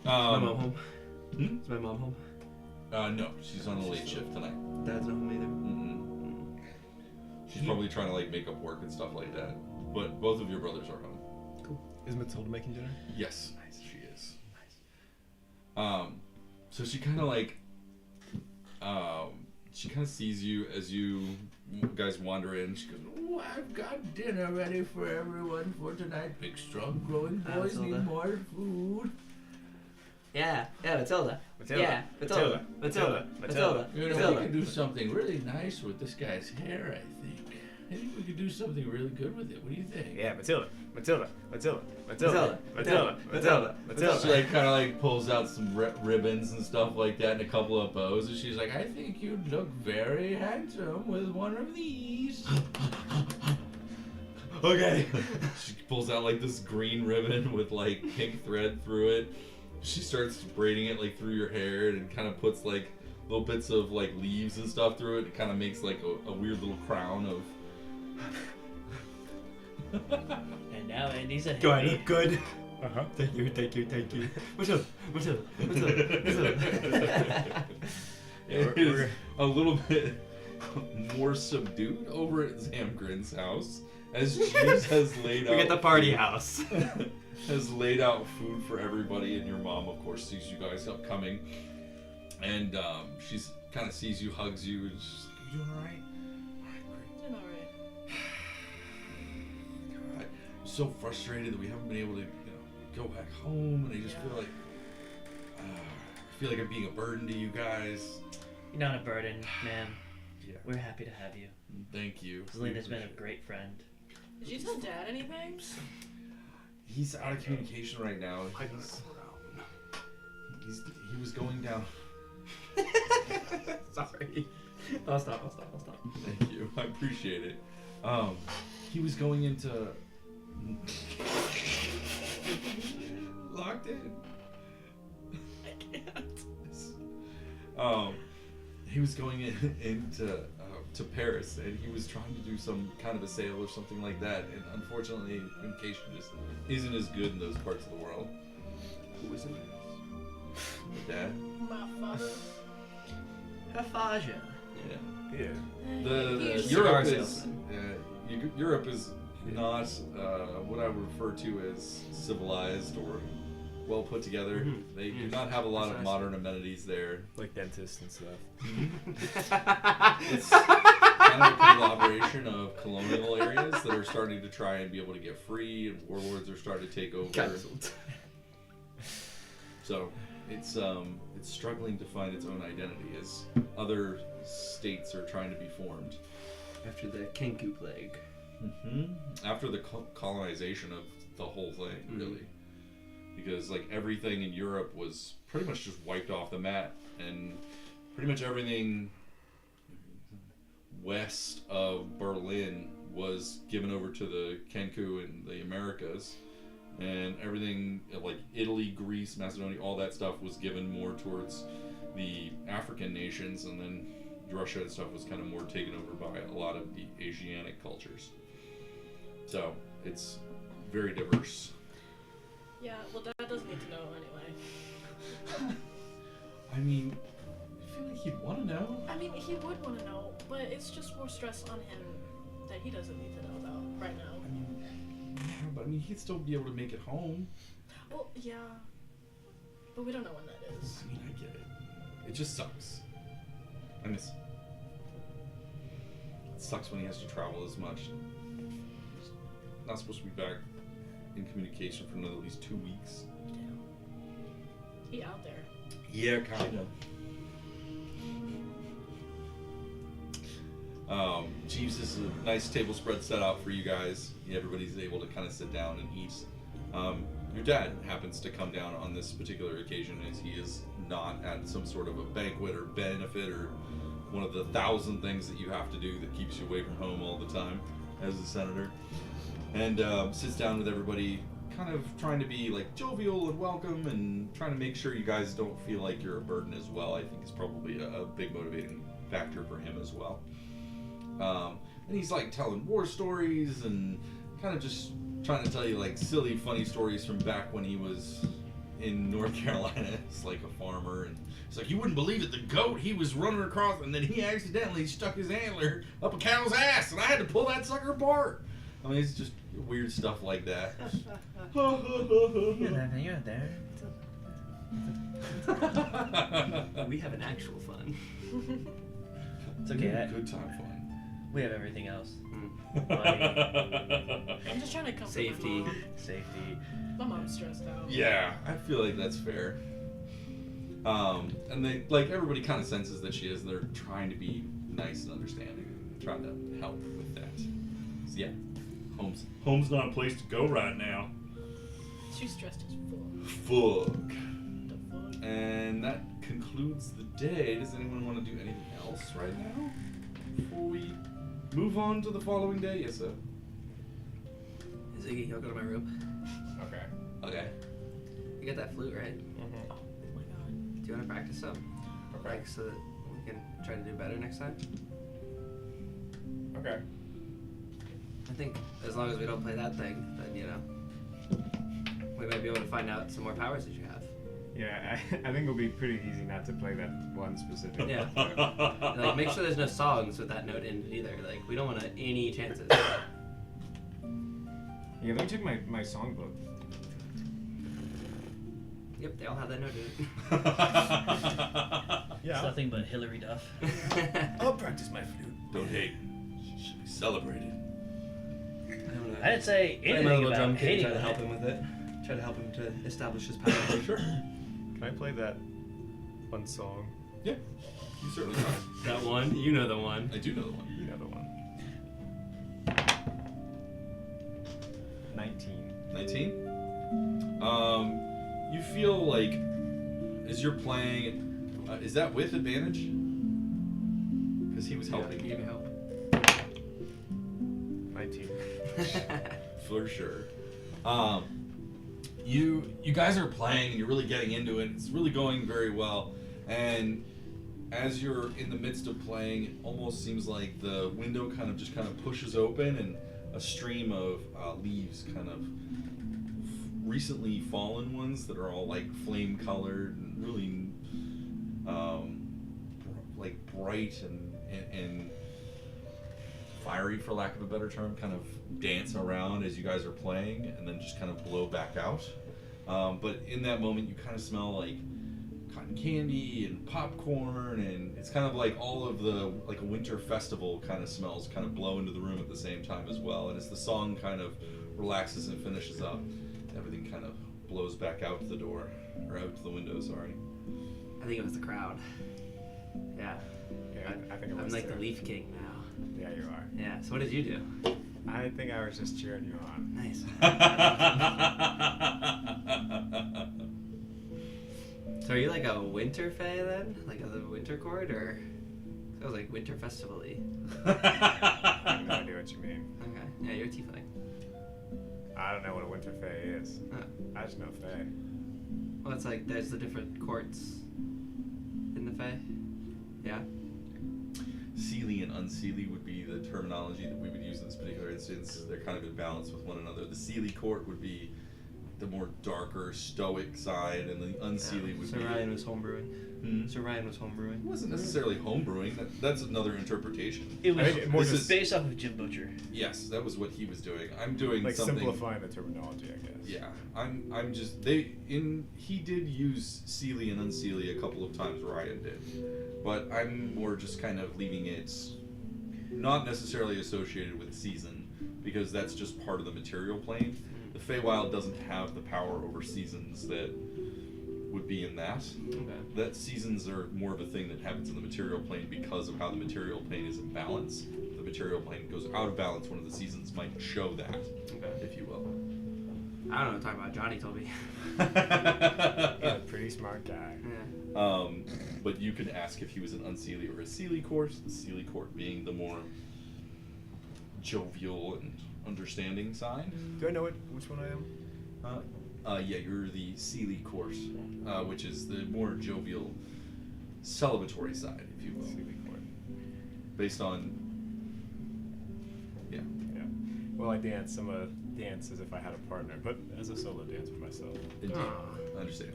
my mom home? Hmm? Is my mom home? No, she's on a late shift tonight. Dad's not home either. She's probably trying to like make up work and stuff like that. But both of your brothers are home. Cool. Is Matilda making dinner? Yes, she is. So she kind of like, she kind of sees you as you guys wander in. She goes, "Oh, I've got dinner ready for everyone for tonight. Big, strong, growing boys need more food." Yeah, Matilda. Yeah, Matilda. You know, we could do something really nice with this guy's hair, I think. I think we could do something really good with it. What do you think? Yeah, Matilda. She like kind of like pulls out some ribbons and stuff like that and a couple of bows, and she's like, "I think you'd look very handsome with one of these." Okay. She pulls out like this green ribbon with like pink thread through it. She starts braiding it like through your hair and kind of puts like little bits of like leaves and stuff through it. It kind of makes like a weird little crown of. And now Andy's a Do I hippie. look good? Uh-huh. Thank you. Matilda. It is a little bit more subdued over at Zamgrin's house as Jeeves has laid out. We get the party house. Has laid out food for everybody, and your mom, of course, sees you guys upcoming, and she's kind of sees you, hugs you, and she's like, "You doing all right? All right, great." Doing alright. God, I'm so frustrated that we haven't been able to, go back home, and I just feel like I'm being a burden to you guys. You're not a burden, man. Yeah. We're happy to have you. Thank you. Zalina's been a great friend. Did you tell Dad anything? He's out of communication right now. He was going down. Sorry. I'll stop. Thank you. I appreciate it. He was going into locked in. I can't. He was going into to Paris, and he was trying to do some kind of a sale or something like that. And unfortunately, communication just isn't as good in those parts of the world. Who was in Paris? My dad. My father. Her Faja. Yeah. Here's Europe cigar is Europe is not what I would refer to as civilized or well put together. Mhm. They do not have a lot of modern amenities there. Like dentists and stuff. It's kind of a conglomeration of colonial areas that are starting to try and be able to get free, and warlords are starting to take over. Cancelled. So it's struggling to find its own identity as other states are trying to be formed. After the Kenku plague. After the colonization of the whole thing, really. Because like everything in Europe was pretty much just wiped off the map, and pretty much everything west of Berlin was given over to the Kenku and the Americas, and everything like Italy, Greece, Macedonia, all that stuff was given more towards the African nations, and then Russia and stuff was kind of more taken over by a lot of the Asiatic cultures. So it's very diverse. Yeah, well, Dad doesn't need to know anyway. I mean, I feel like he'd want to know. I mean, he would want to know, but it's just more stress on him that he doesn't need to know about right now. I mean, yeah, but I mean, he'd still be able to make it home. Well, yeah, but we don't know when that is. I mean, I get it. It just sucks. I miss him. It sucks when he has to travel as much. He's not supposed to be back in communication for another at least 2 weeks. Damn. He out there. Yeah, kind of. Jeeves, this is a nice table spread set out for you guys. Everybody's able to kind of sit down and eat. Your dad happens to come down on this particular occasion as he is not at some sort of a banquet or benefit or one of the 1,000 things that you have to do that keeps you away from home all the time as a senator. And sits down with everybody, kind of trying to be like jovial and welcome and trying to make sure you guys don't feel like you're a burden as well. I think is probably a big motivating factor for him as well. And he's like telling war stories and kind of just trying to tell you like silly, funny stories from back when he was in North Carolina. It's like a farmer, and it's like, you wouldn't believe it, the goat, he was running across, and then he accidentally stuck his antler up a cow's ass, and I had to pull that sucker apart. I mean, it's just weird stuff like that. You're there. We have an actual fun. It's okay. Good time fun. We have everything else. I'm just trying to comfort Safety. my mom. Safety. My mom's stressed out. Yeah, I feel like that's fair. And they, like, everybody kind of senses that she is. They're trying to be nice and understanding, trying to help with that. So yeah, home's not a place to go right now. She's stressed as fuck. Fuck. The fuck? And that concludes the day. Does anyone want to do anything else right now before we move on to the following day? Yes, sir. Ziggy, you'll go to my room. Okay. Okay. You got that flute, right? Mm-hmm. Oh my god. Do you want to practice some? Okay. Like, so that we can try to do better next time? Okay. I think as long as we don't play that thing, then, you know, we might be able to find out some more powers that you have. Yeah, I think it'll be pretty easy not to play that one specific. Yeah. Like, make sure there's no songs with that note in it either. Like, we don't want any chances. Yeah, let me check my songbook. Yep, they all have that note in It's Yeah. nothing but Hillary Duff. it. I'll practice my flute. Don't hate. She should be celebrated. I didn't say Play my anything little about drum kit and hating try to on help it. him with it. Try to help him to establish his power. Sure. Can I play that one song? Yeah, you certainly can. That one? You know the one. I do know the one. You know the one. 19. 19. You feel like as you're playing, is that with advantage? Because he was helping Give me you. help. 19. For sure. You guys are playing and you're really getting into it. It's really going very well. And as you're in the midst of playing, it almost seems like the window kind of pushes open and a stream of leaves, kind of recently fallen ones that are all like flame colored and really like bright and fiery, for lack of a better term, kind of dance around as you guys are playing and then just kind of blow back out. But in that moment, you kind of smell like cotton candy and popcorn, and it's kind of like all of the, like a winter festival kind of smells kind of blow into the room at the same time as well. And as the song kind of relaxes and finishes up, everything kind of blows back out the door, or out to the window, sorry. I think it was the crowd. Yeah. Yeah, I think it I'm was like too. the Leaf King now. Yeah, you are. Yeah, so what did you do? I think I was just cheering you on. Nice. So are you like a winter fae then? Like a winter court, or? That was like winter festival-y. I have no idea what you mean. Okay, yeah, you're a tiefling. I don't know what a winter fae is. Oh. I just know fae. Well, it's like there's the different courts in the fae. Yeah? Seelie and unseelie would be the terminology that we would use in this particular instance. They're kind of in balance with one another. The Seelie court would be the more darker, stoic side, and the unseelie would So be... Ryan was homebrewing. Hmm? So Ryan was homebrewing. It wasn't necessarily homebrewing. That's another interpretation. It was I think more This just is- based off of Jim Butcher. Yes, that was what he was doing. I'm doing like something... simplifying the terminology, I guess. Yeah, I'm just he did use Seelie and unseelie a couple of times, Ryan did, but I'm more just kind of leaving it not necessarily associated with season, because that's just part of the material plane. The Feywild doesn't have the power over seasons that would be in that. Okay. That seasons are more of a thing that happens in the material plane because of how the material plane is in balance. If the material plane goes out of balance, one of the seasons might show that, Okay. if you will. I don't know what I'm talking about. Johnny told me. He's a pretty smart guy. Yeah. But you could ask if he was an unseelie or a seelie court. The seelie court being the more jovial and understanding side. Do I know which one I am? Yeah, you're the Sealy course, which is the more jovial, celebratory side, if you will. Sealy court. Based on. Yeah. Yeah. Well, I dance. I'm a dance as if I had a partner, but as a solo dance for myself. Indeed. I understand.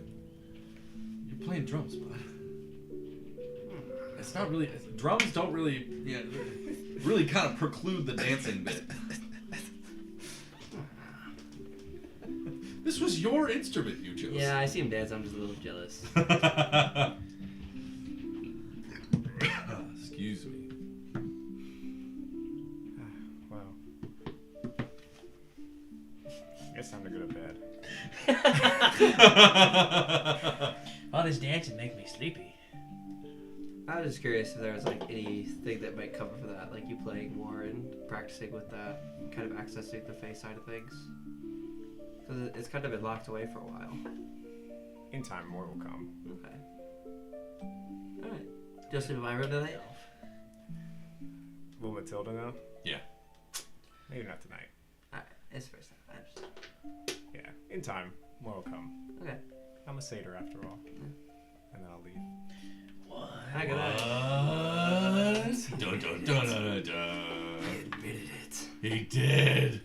You're playing drums, bud. It's not really. Drums don't really. Yeah. Really kind of preclude the dancing bit. This was your instrument you chose. Yeah, I see him dance. I'm just a little jealous. Excuse me. Wow. I guess time to go to bed. All this dancing make me sleepy. I was just curious if there was like anything that might cover for that, like you playing more and practicing with that, kind of accessing the face side of things. Because it's kind of been locked away for a while. In time, more will come. Okay. Alright. Just in my room tonight? Will Matilda know? Yeah. Maybe not tonight. Alright. It's the first time. I understand. Yeah. In time, more will come. Okay. I'm a satyr after all. And then I'll leave. Hi, good night. What? Dun, dun, dun, dun, dun. He admitted it. He did.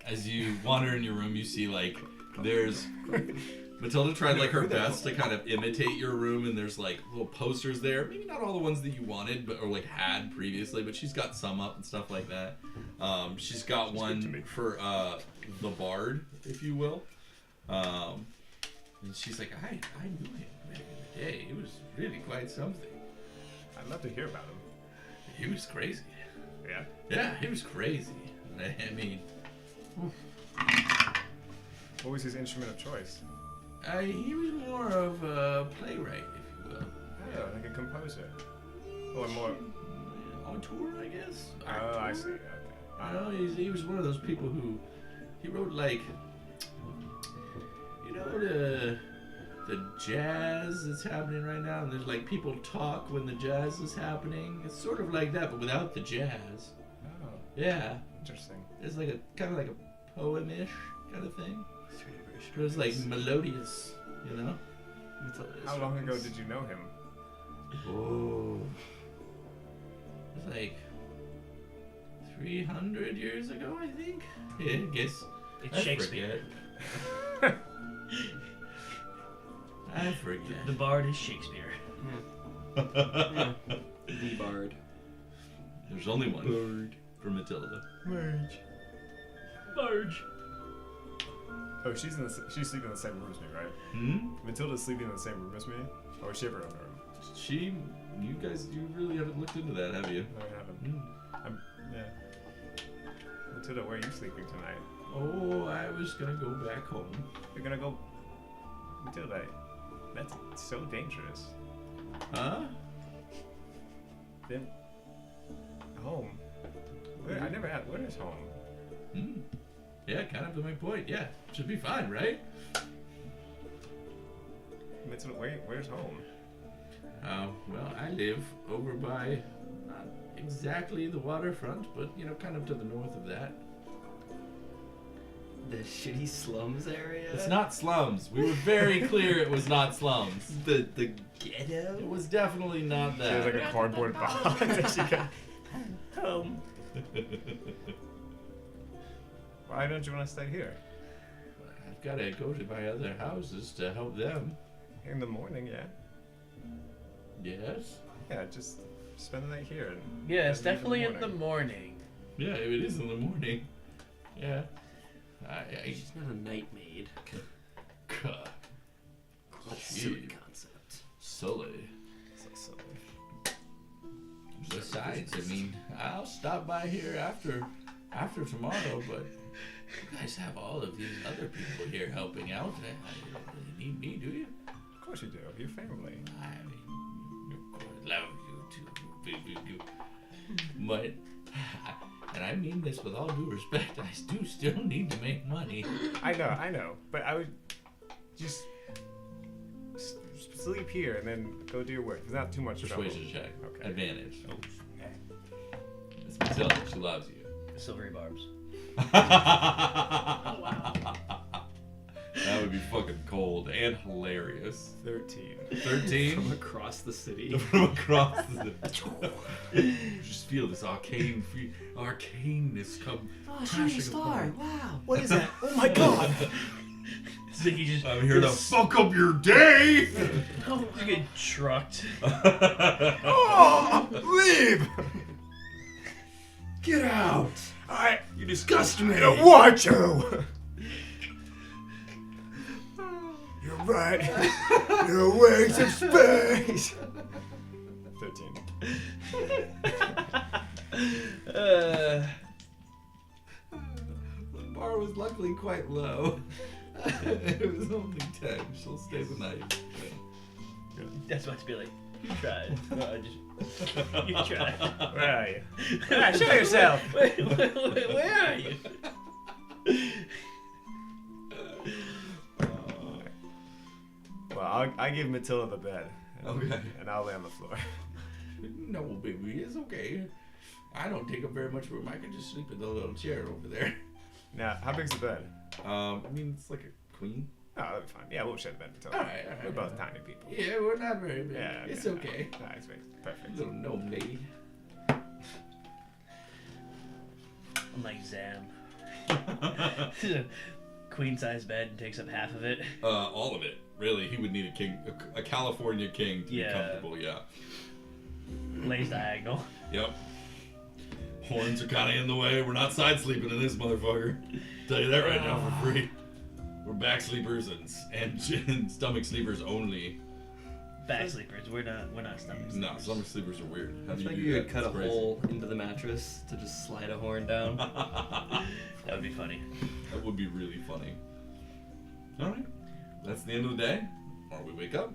As you wander in your room, you see like there's Matilda tried like her best to kind of imitate your room, and there's like little posters there. Maybe not all the ones that you wanted, but or like had previously, but she's got some up and stuff like that. She's got one for the bard, if you will. And she's like, I knew him back in the day. He was really quite something. I'd love to hear about him. He was crazy. Yeah. Yeah, he was crazy. I mean, What was his instrument of choice? he was more of a playwright, if you will. Yeah, like a composer. Or more. Auteur, I guess. Oh, I see. Okay. I know he was one of those people who he wrote like, you know, the jazz that's happening right now, and there's like people talk when the jazz is happening. It's sort of like that, but without the jazz. Oh, Yeah, interesting. it's like a kind of like a poem-ish kind of thing. It was like melodious, you know. How long ago did you know him? Oh, it was like 300 years ago, I think. Yeah, I guess. It's Shakespeare. I forget. The bard is Shakespeare. The bard. There's only one for Matilda. Barge. Oh, she's sleeping in the same room as me, right? Hmm? Matilda's sleeping in the same room as me? Or is she ever in her room? You really haven't looked into that, have you? No, I haven't. Hmm. Yeah. Matilda, where are you sleeping tonight? Oh, I was gonna go back home. You're gonna go... Matilda, that's so dangerous. Huh? Then... Home? I never had... Where is home? Hmm. Yeah, kind of to my point. Yeah, should be fine, right? Matilda, where's home? Well, I live over by not exactly the waterfront, but you know, kind of to the north of that. The shitty slums area? It's not slums. We were very clear it was not slums. The ghetto? It was definitely not She has that. like a cardboard box that she got... Home. Why don't you want to stay here? I've got to go to my other houses to help them. In the morning, yeah. Yes? Yeah, just spend the night here. And Yeah, it's leave definitely in the morning. Yeah, it is in the morning. Yeah. She's not a night maid. Silly concept. Sully. So silly. Besides, I mean, I'll stop by here after tomorrow, but you guys have all of these other people here helping out. You need me, do you? Of course you do. You're family. I mean, of course, love you too. But, and I mean this with all due respect, I do still need to make money. I know. But I would just sleep here and then go do your work. It's not too much trouble. Persuasion check. Okay. Advantage. It's Matilda. She loves you. Silvery barbs. Oh, wow. 13. 13. From across the city. From across the just feel this arcaneness come crashing upon. Wow. What is that? Oh my god! Ziggy just. I'm here to fuck up your day! Oh, you get trucked. Oh, leave! Get out! You disgust me. I don't want you! You're right. You're a waste of space! 13. The bar was luckily quite low. It was only 10. She'll stay the night. That's about to be like, you tried. No, I just. You tried. Where are you? Yeah, show yourself. Where are you? Well, I give Matilda the bed. Okay. And I'll lay on the floor. No, baby, it's okay. I don't take up very much room. I can just sleep in the little chair over there. Now, how big's the bed? I mean, it's like a queen. Oh, that'll be fine. Yeah, we'll share the bed, Matilda. Alright. We're both tiny people. Yeah, we're not very big. Yeah, It's okay. Nice, perfect. Little gnome lady. I'm like Zam. Queen size bed and takes up half of it. All of it. Really, he would need a king, a California king to be comfortable. Yeah. Lays diagonal. Yep. Horns are kind of in the way. We're not side sleeping in this motherfucker. Tell you that right now for free. We're back sleepers and stomach sleepers only. Back sleepers. We're not stomach sleepers. No, stomach sleepers are weird. How I do think do you that? could cut a It's crazy. hole into the mattress to just slide a horn down. That would be funny. That would be really funny. All right, that's the end of the day. Or we wake up.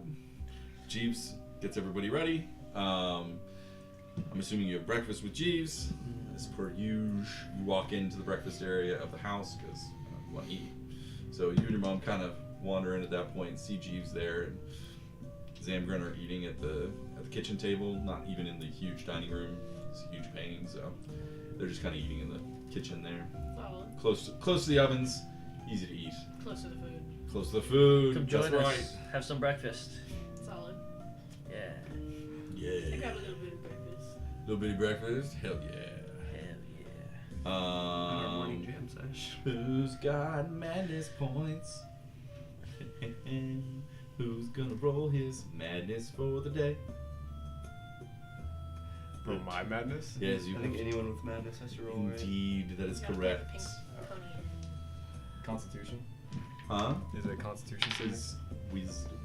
Jeeves gets everybody ready. I'm assuming you have breakfast with Jeeves. As per usual, you walk into the breakfast area of the house because you want to eat. So you and your mom kind of wander in at that point and see Jeeves there, and Zamgiram are eating at the kitchen table, not even in the huge dining room. It's a huge pain, so they're just kind of eating in the kitchen there, Solid. close to the ovens, easy to eat. Close to the food. Close to the food. Come That's join us. right. Have some breakfast. Solid. Yeah. I Yeah. got a little bit of breakfast. Little bitty breakfast. Hell yeah. Hell yeah. Our morning jam sesh. Who's got madness points? Who's gonna roll his madness for the day? For my madness? Yes, you I think anyone with madness has to roll. Right? Indeed, that is You gotta correct. put the pink pony in. Constitution? Huh? Is it a constitution saving? Is wisdom.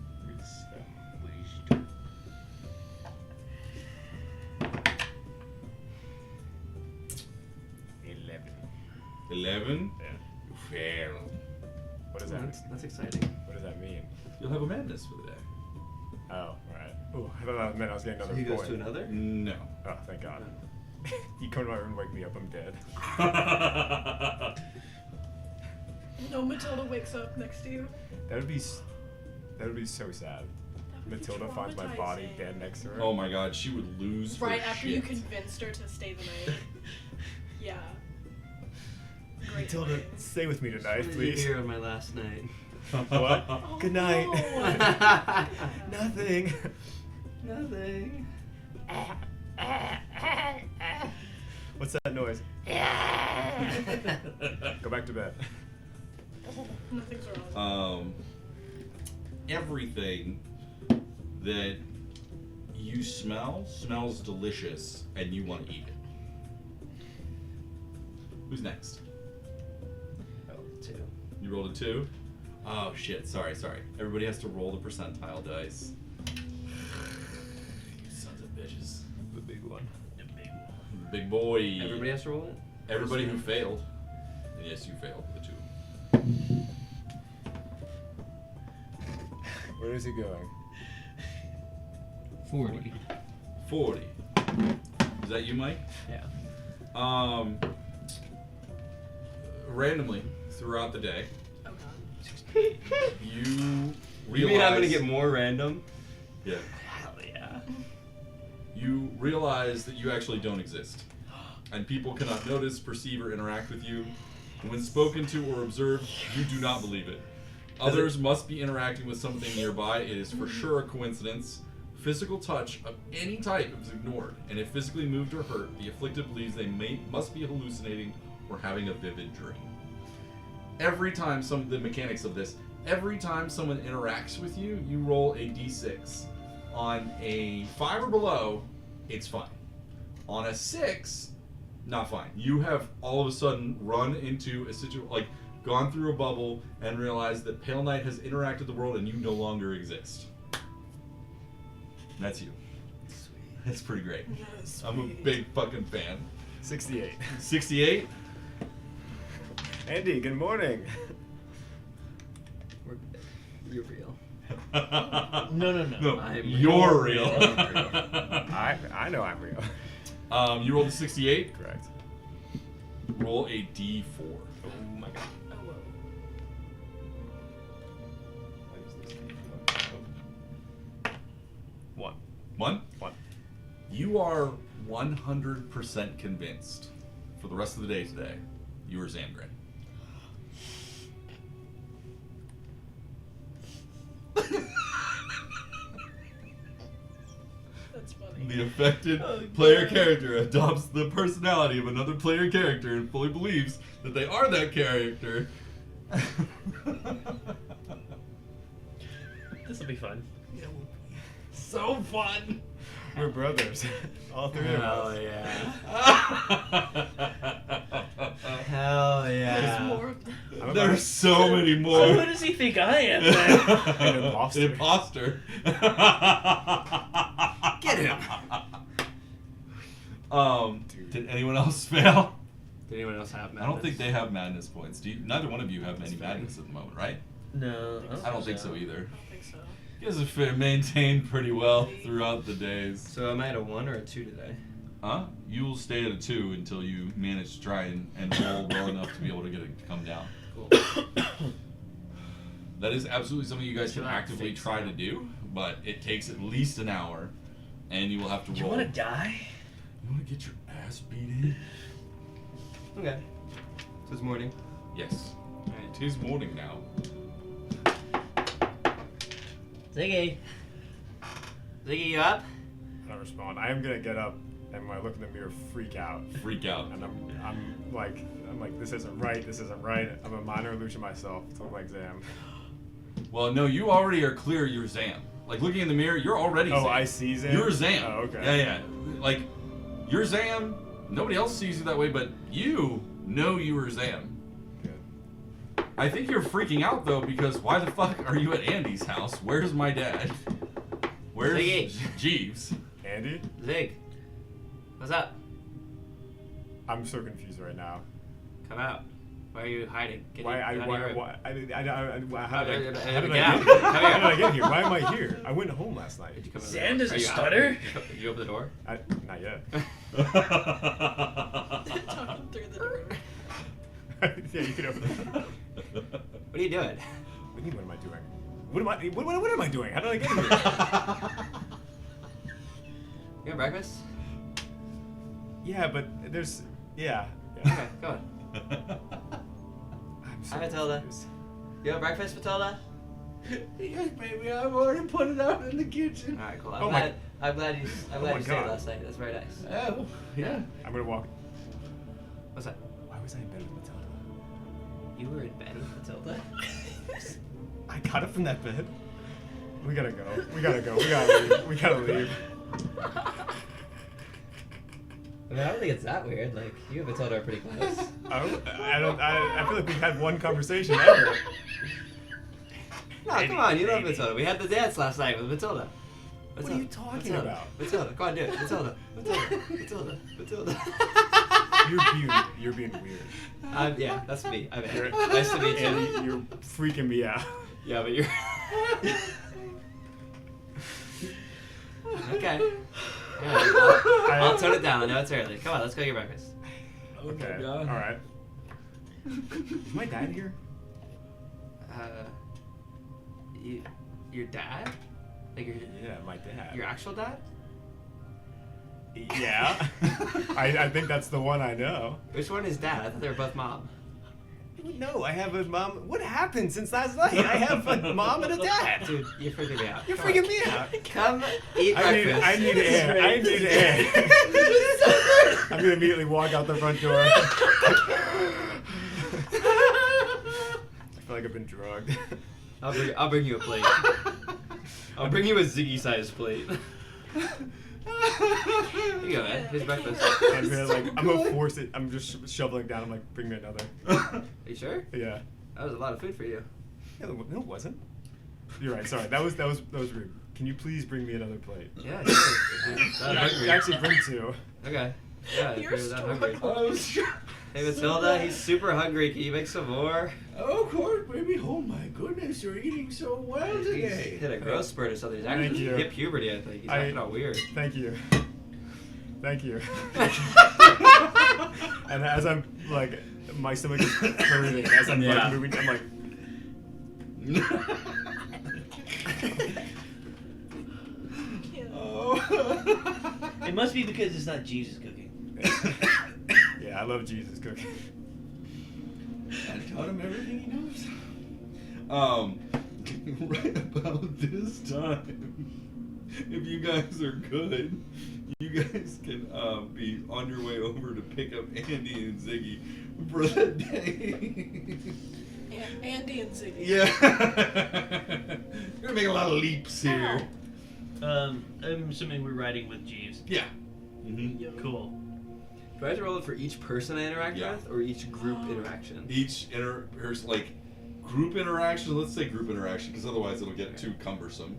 11? Yeah. You failed. What is that? That's exciting. What does that mean? You'll have a madness for the day. Oh, right. Oh, I thought that meant I was getting So another he goes point. to another? No. Oh, thank God. You come to my room and wake me up, I'm dead. No, Matilda wakes up next to you. That would be so sad. That would be Matilda finds my body traumatizing. dead next to her. Oh my god, she would lose Right her after shit. you convinced her to stay the night. Yeah. Great Matilda, plan. stay with me tonight, What did you please. hear on my last night? What? Oh, Good night. no. Nothing. Nothing. What's that noise? Go back to bed. Nothing's wrong. Everything that you smell smells delicious and you want to eat it. Who's next? Oh, 2. You rolled a 2? Oh shit, sorry. Everybody has to roll the percentile dice. You sons of bitches. The big one. Big boy. Everybody has to roll it? Everybody who failed. And yes, you failed with a 2. Where is he going? 40. 40. Is that you, Mike? Yeah. Randomly throughout the day, Oh god. you You realize. mean I'm gonna get more random? Yeah. Hell yeah. You realize that you actually don't exist, and people cannot notice, perceive, or interact with you. And when spoken to or observed, you do not believe it. Others must be interacting with something nearby. It is for sure a coincidence. Physical touch of any type is ignored, and if physically moved or hurt, the afflicted believes they must be hallucinating or having a vivid dream. Every time the mechanics of this, every time someone interacts with you, you roll a d6. On a 5 or below, it's fine. On a 6, not fine. You have all of a sudden run into a situation, like gone through a bubble and realized that Pale Knight has interacted with the world and you no longer exist. That's you. Sweet. That's pretty great. Yes, I'm a sweet. big fucking fan. 68. 68? Andy, good morning. You're real. No. You're real. I know I'm real. You rolled a 68. Correct. Roll a d4. Oh my god. Oh, whoa. One. One? One. You are 100% convinced for the rest of the day today you are Zamgiram. That's funny. The affected player character adopts the personality of another player character and fully believes that they are that character. This will be fun. So fun! We're brothers. All three of Hell us. yeah. Hell yeah. More of them. I'm There's so many So more. who does he think I am, then? An imposter. Imposter. Get him. Did anyone else fail? Did anyone else have madness? I don't think they have madness points. Do you? Neither one of you have any madness at the moment, right? No, I don't think so either. I don't think so. You guys have maintained pretty well throughout the days. So am I at a 1 or a 2 today? Huh? You'll stay at a 2 until you manage to try and roll well enough to be able to get it to come down. Cool. That is absolutely something you guys can Should I actively fix try that? to do, but it takes at least an hour, and you will have to You roll. want to die? You want to get your ass beat in? Okay. So it's morning. Yes. It is morning now. Ziggy. Ziggy, you up? I don't respond. I am gonna get up and when I look in the mirror, freak out. Freak out. And I'm like, this isn't right. This isn't right. I'm a minor illusion myself. To look like Zam. Well, no, you already are clear you're Zam. Like, looking in the mirror, you're already Zam. Oh, I see Zam? You're Zam. Oh, okay. Yeah. Like, you're Zam. Nobody else sees you that way, but you know you were Zam. Good. I think you're freaking out, though, because why the fuck are you at Andy's house? Where's my dad? Where's Ziggy. Jeeves? Andy? Zig. What's up? I'm so confused right now. Come out. Why are you hiding? Get Why? out of your room. How did I Get get out. here? Come How here. did I get here? Why am I here? I went home last night. Did you come in the Zam door? does Are a you out? stutter? Did you open the door? Not yet. Talking through the door. Yeah, you can open it. What are you doing? What do you mean, what am I doing? What am I doing? How did I get here? You have breakfast? Yeah, but there's... Yeah. Okay, go on. I'm so Hi, Matilda. confused. You have breakfast, Matilda? Yes, baby. I've already put it out in the kitchen. All right, cool. Oh my- I'm glad you my stayed God. last night. That's very nice. Oh, yeah. I'm gonna walk... What's that? Why was I in bed with Matilda? You were in bed with Matilda? I got up from that bed. We gotta go. We gotta leave. We gotta leave. I mean, I don't think it's that weird. Like, you and Matilda are pretty close. I feel like we've had one conversation ever. No, come on. You love Matilda. We had the dance last night with Matilda. What are you talking Matilda. about? Matilda, go on, do it. Matilda. You're being weird. Yeah, that's me. I'm You're- in. Nice to meet you. Andy, you're freaking me out. Yeah, but you're. Okay. Yeah, I'll tone it down. I know it's early. Come on, let's go get breakfast. Okay. my God. All right. Is my dad here? Your dad? Like Yeah, my dad. your actual dad? Yeah. I think that's the one I know. Which one is dad? I thought they were both mom. No, I have a mom. What happened since last night? I have a mom and a dad. Dude, you're freaking me out. You're freaking me out. Come eat I breakfast. need air. I need air. I'm gonna immediately walk out the front door. I feel like I've been drugged. I'll bring you a plate. I'll bring you a Ziggy-sized plate. Here you go, man. Here's breakfast. I'm gonna force it. I'm just shoveling down. I'm like, bring me another. Are you sure? Yeah. That was a lot of food for you. No, it wasn't. You're right. Sorry. That was rude. Can you please bring me another plate? Yeah, sure. Not hungry. Actually, bring two. Okay. Yeah, You're if you're not hungry. struggling. Hey, Matilda, he's super hungry. Can you make some more? Oh, of course, baby. Oh my goodness, you're eating so well He's today. hit a growth spurt or something. He's Thank actually you. hit puberty, I think. He's acting all weird. Thank you. Thank you. And as I'm like, my stomach is hurting. As I'm Yeah. like moving, I'm like. It must be because it's not Jesus cooking. Yeah, I love Jesus cooking. I taught him everything he knows. Right about this time, if you guys are good, you guys can be on your way over to pick up Andy and Ziggy for the day. Andy and Ziggy. Yeah. We're gonna make a lot of leaps here. I'm assuming we're riding with Jeeves. Yeah. Mm-hmm. Cool. Do I have to roll it for each person I interact Yeah. with, or each group interaction? Each group interaction. Let's say group interaction, because otherwise it'll get too cumbersome.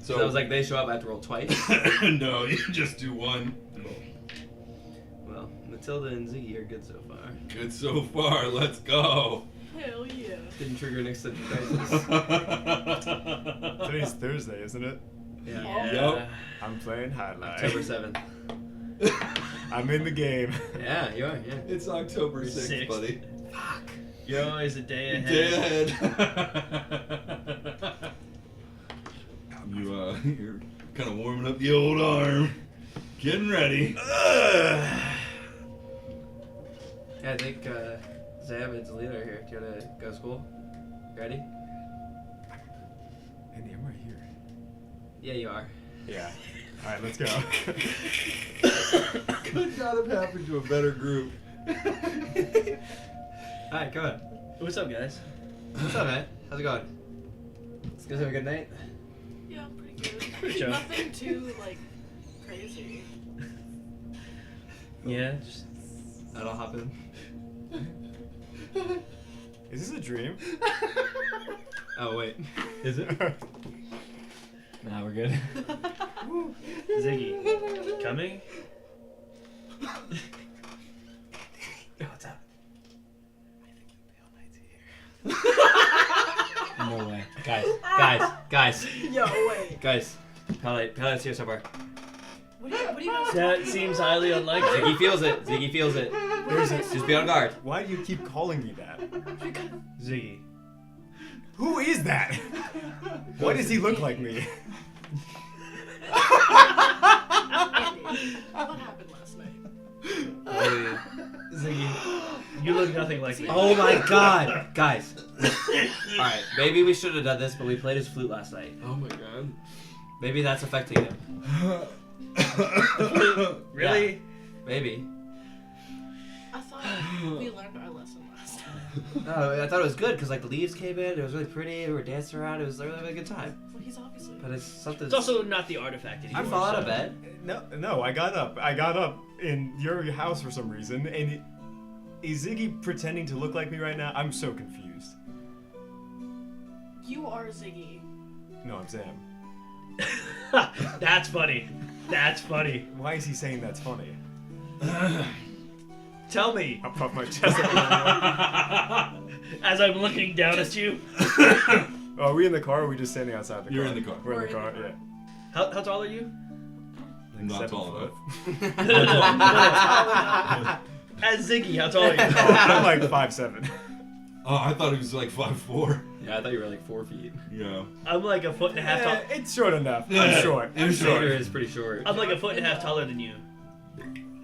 So I was like, they show up, I have to roll twice? No, you just do one. Well, Matilda and Ziggy are good so far. Good so far. Let's go. Hell yeah. Didn't trigger an extended crisis. Today's Thursday, isn't it? Yeah. Yep. I'm playing Highlight. October 7th. I'm in the game. Yeah, you are, yeah. It's October 6th, 6th. buddy. Fuck. You're always a day ahead. Day ahead. You're kind of warming up the old arm. Getting ready. Yeah, I think Zam and Zalina are here. Do you want to go to school? Ready? Andy, I'm right here. Yeah, you are. Yeah. All right, let's go. Could not have happened to a better group. Alright, go on. What's up, guys? What's up, man? How's it going? You guys have a good night? Yeah, I'm pretty good. Pretty chill. Nothing too, like, crazy. Yeah, just That'll happen. Is this a dream? Oh, wait. is it? Nah, we're good. Ziggy, coming? What's up? No way. Guys. Yo, wait. Guys. Pallet's here somewhere. What do you guys That seems highly unlikely. Ziggy feels it. Ziggy feels it. There's a, Just be on guard. why do you keep calling me that? Ziggy. Who is that? Why does he look like me? Andy, what happened last night? Ziggy, you look nothing like me. Oh my god. Guys. Alright, maybe we should have done this, but we played his flute last night. Oh my god. Maybe that's affecting him. Really? Yeah, maybe. I thought we learned our lesson last time. No, I thought it was good because like the leaves came in, it was really pretty, we were dancing around, it was a really good time. Well, he's obviously. But it's something. It's also not the artifact anymore. I fall out of so- bed. No, I got up. I got up in your house for some reason, and is Ziggy pretending to look like me right now? I'm so confused. You are Ziggy. No, I'm Sam. That's funny. That's funny. Why is he saying that's funny? Tell me, I'll puff my chest up. as I'm looking down at you, Oh, are we in the car or are we just standing outside the car? You're in the car. We're in the car, yeah. how tall are you? Like Not 7 tall foot. As Ziggy, how tall are you? I'm like 5'7". Oh, I thought he was like 5'4". Yeah, I thought you were like 4 feet. Yeah. I'm like a foot and a half tall. It's short enough. Yeah. I'm short. I'm Xavier short. is pretty short. I'm like a foot and a half taller than you.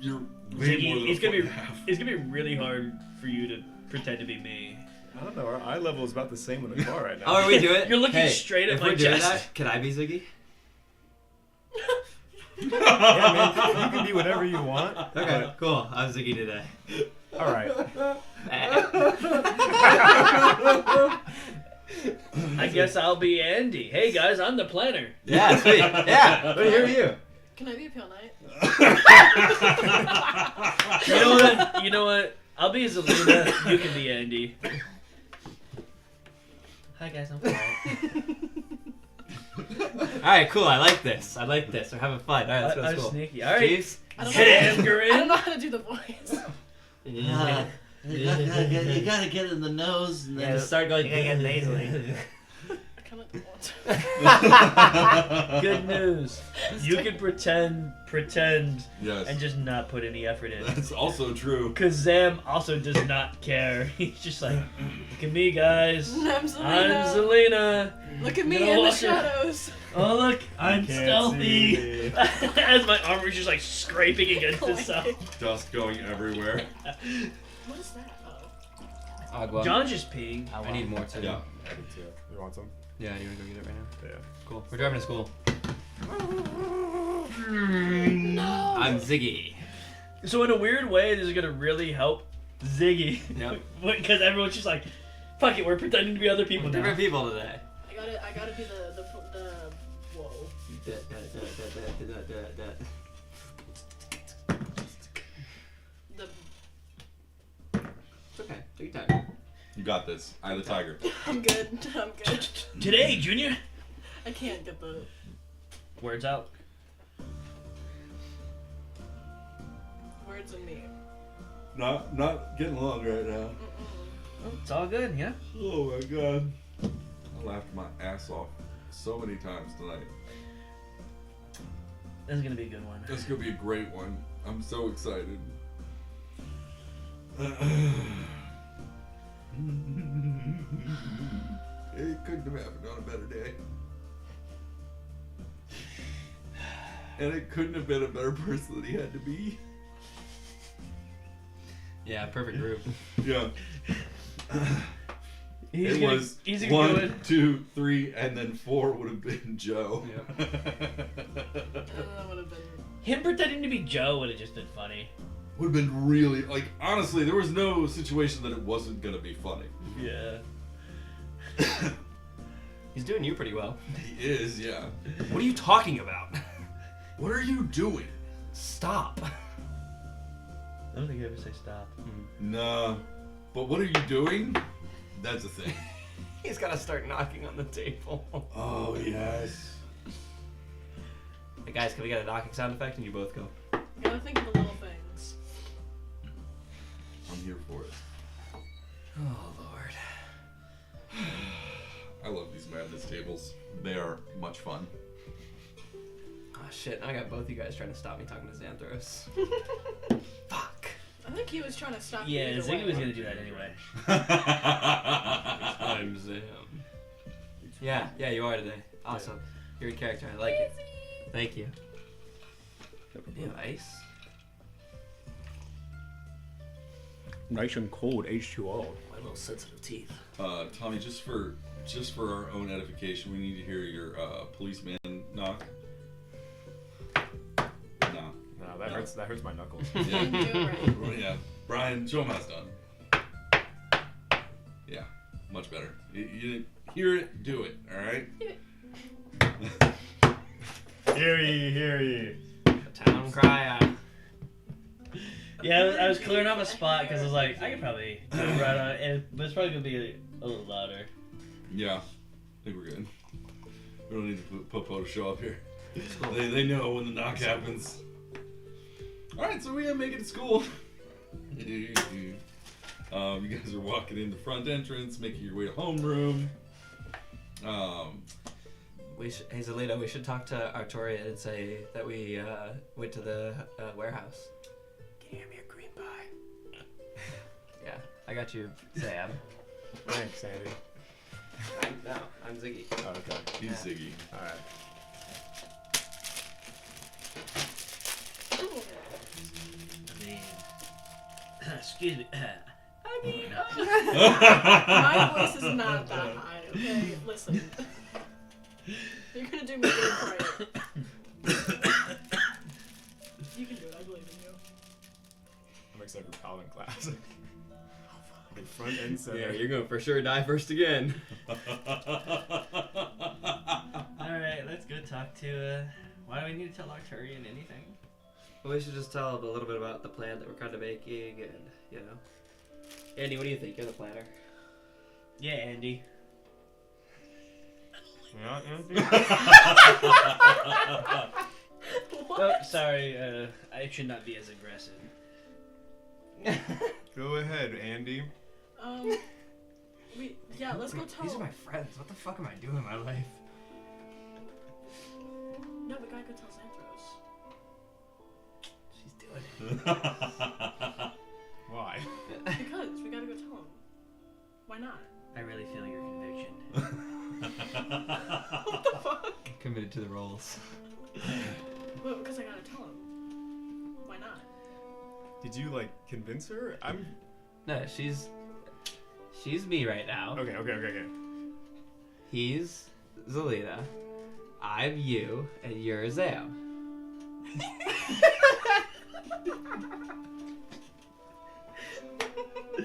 You're way more Ziggy, than it's a gonna foot be and a half. it's gonna be really hard for you to pretend to be me. I don't know. Our eye level is about the same in the car right now. Oh, are we doing it? You're looking Hey, straight at if my we're doing chest. that, can I be Ziggy? Yeah, man. You can be whatever you want. Okay, cool. I'm Ziggy today. All right. I guess I'll be Andy. Hey guys, I'm the planner. Yeah, sweet. Yeah, let me hear you. Can I be a pale knight? You know what? I'll be Zalina. You can be Andy. Hi guys, I'm Quiet. Alright, cool. I like this. We're having fun. Alright, let's go to I'm school. sneaky. All right. Chiefs? I don't Sam I don't Garin. know how to do the voice. You gotta get in the nose and then Just start going. I kind of don't want to. Good news. You can pretend, Yes. and just not put any effort in. That's also true. Cause Zam also does not care. He's just like, look at me, guys. I'm Zalina. I'm Zalina. Look at me Gonna in the walk shadows. Oh look, I'm Can't stealthy. see. As my armor's just like scraping against itself. Dust going everywhere. What is that? Oh. Agua. John's just peeing. I need more too. Yeah. I do too. You want some? Yeah, do you want to go get it right now? Yeah. Cool. We're driving to school. No. I'm Ziggy. So in a weird way, this is gonna really help Ziggy. Yep. Because everyone's just like, fuck it, we're pretending to be other people now. Different people today. I gotta be the whoa. The It's okay. Take your time. You got this. Eye of the tiger. I'm good. I'm good. Today, Junior. I can't get the Words out. words in me. Not getting along right now. Oh, it's all good, yeah. Oh my god. I laughed my ass off so many times tonight. This is gonna be a good one. This is gonna be a great one. I'm so excited. It couldn't have happened on a better day. And it couldn't have been a better person than he had to be. Yeah, perfect group. Yeah. He's It gonna, was he's gonna go in. 1, 2, 3, and then 4 would have been Joe. That would have been. Him pretending to be Joe would have just been funny. Would have been really, like, honestly, there was no situation that it wasn't gonna be funny. Yeah. He's doing you pretty well. He is, yeah. What are you talking about? What are you doing? Stop. I don't think you ever say stop. Nah. But what are you doing? That's a thing. He's gotta start knocking on the table. Oh, yes. Hey guys, can we get a knocking sound effect and you both go? Gotta think of the little things. I'm here for it. Oh lord. I love these madness tables. They are much fun. Oh shit, now I got both you guys trying to stop me talking to Xanthros. Fuck. I think he was trying to stop you. Yeah, either Ziggy way. was gonna do that anyway. I'm Zam. Yeah, you are today. Awesome. You're a character, I like it. Thank you. You have ice? Nice and cold H2O. My little sensitive teeth. Tommy, just for our own edification, we need to hear your policeman knock. No. No, that hurts my knuckles. Yeah. Do it right. Well, yeah. Brian, show him how it's done. Yeah, much better. You didn't hear it, do it, alright? Hear ye. Town cry out. Yeah, I was clearing off a spot because I was like, I could probably do it right on it, but it's probably gonna be a little louder. Yeah, I think we're good. We don't need to put Popo to show up here. They know when the knock happens. Alright, so we gotta make it to school. You guys are walking in the front entrance, making your way to homeroom. Hey Zalina, we should talk to Artoria and say that we went to the warehouse. Can you hand me a green pie? Yeah, I got you, Sam. Thanks, Sandy. I'm Ziggy. Oh, okay. He's Ziggy. Alright. I mean, excuse me. I'm My voice is not that high, okay? Listen. You're gonna do me good credit. You can do it, I believe in you. I'm excited for Paladin class. In front and center. Yeah, you're gonna for sure die first again. Alright, let's go talk to, why do we need to tell Arturian anything? Well, we should just tell him a little bit about the plan that we're kind of making, and you know. Andy, what do you think? You're the planner. Yeah, Andy. Yeah, Andy? Oh, sorry, I should not be as aggressive. Go ahead, Andy. Let's go tell. These are my friends. What the fuck am I doing in my life? No, we gotta go tell Xanthros. She's doing it. Why? Because we gotta go tell him. Why not? I really feel your conviction. What the fuck? Committed to the roles. Well, because I gotta tell him. Why not? Did you, like, convince her? No, she's me right now. Okay. He's Zalina. I'm you, and you're Zam.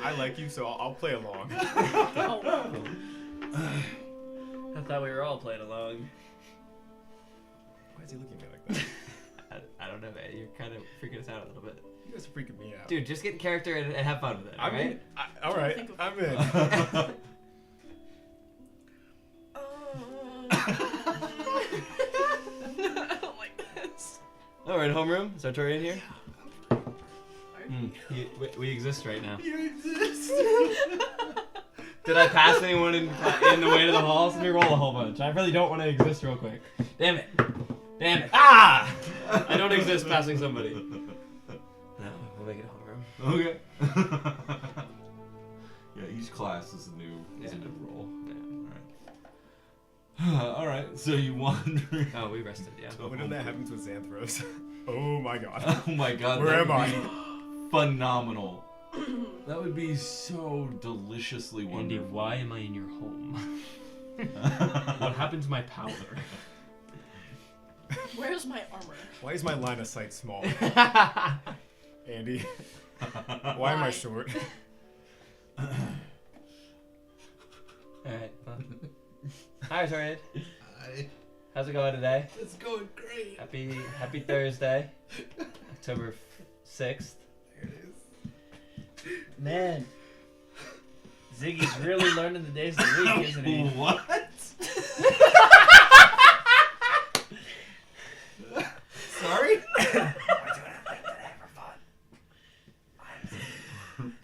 I like you, so I'll play along. Oh. I thought we were all playing along. Why is he looking at me like that? I don't know, man. You're kind of freaking us out a little bit. You guys are freaking me out. Dude, just get in character and have fun with it, I'm alright? in. Alright, Think of- I'm in. I don't like this. Alright, homeroom. Is Arturian here? We exist right now. You exist. Did I pass anyone in the way to the halls? Let me roll a whole bunch. I really don't want to exist real quick. Damn it. Ah! I don't exist passing somebody. No, we'll make it homeroom. Okay. Yeah, each class is a new role. Yeah, all right. So you wander. Oh, we rested, yeah. When that happens with Xanthros? Oh my god. Oh my god. Where that am would I? be Phenomenal. That would be so deliciously Andy, wonderful. why am I in your home? What happened to my powder? Where's my armor? Why is my line of sight small? Andy, why am I short? Alright, well. Hi, Arturian. Hi. How's it going today? It's going great. Happy Thursday. October 6th. There it is. Man, Ziggy's really learning the days of the week, isn't he? What? Sorry?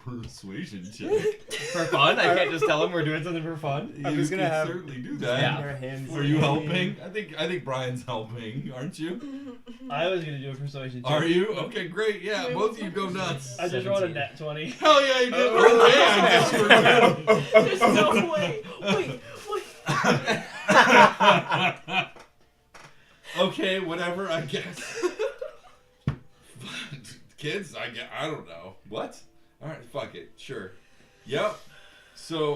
Persuasion check. For fun? I can't just tell him we're doing something for fun. I'm You just gonna can have certainly do that. Yeah. our hands. Are you helping? I think Brian's helping, aren't you? I was gonna do a persuasion check. Are you? Okay, great. Yeah, Wait, both what of you the go fuck is nuts. this? I just rolled a nat 20. Hell yeah, you did. Oh, Okay, I guess we're good. There's no way. Wait. Okay, whatever, I guess. Kids, I don't know. What? Alright, fuck it. Sure. Yep. So,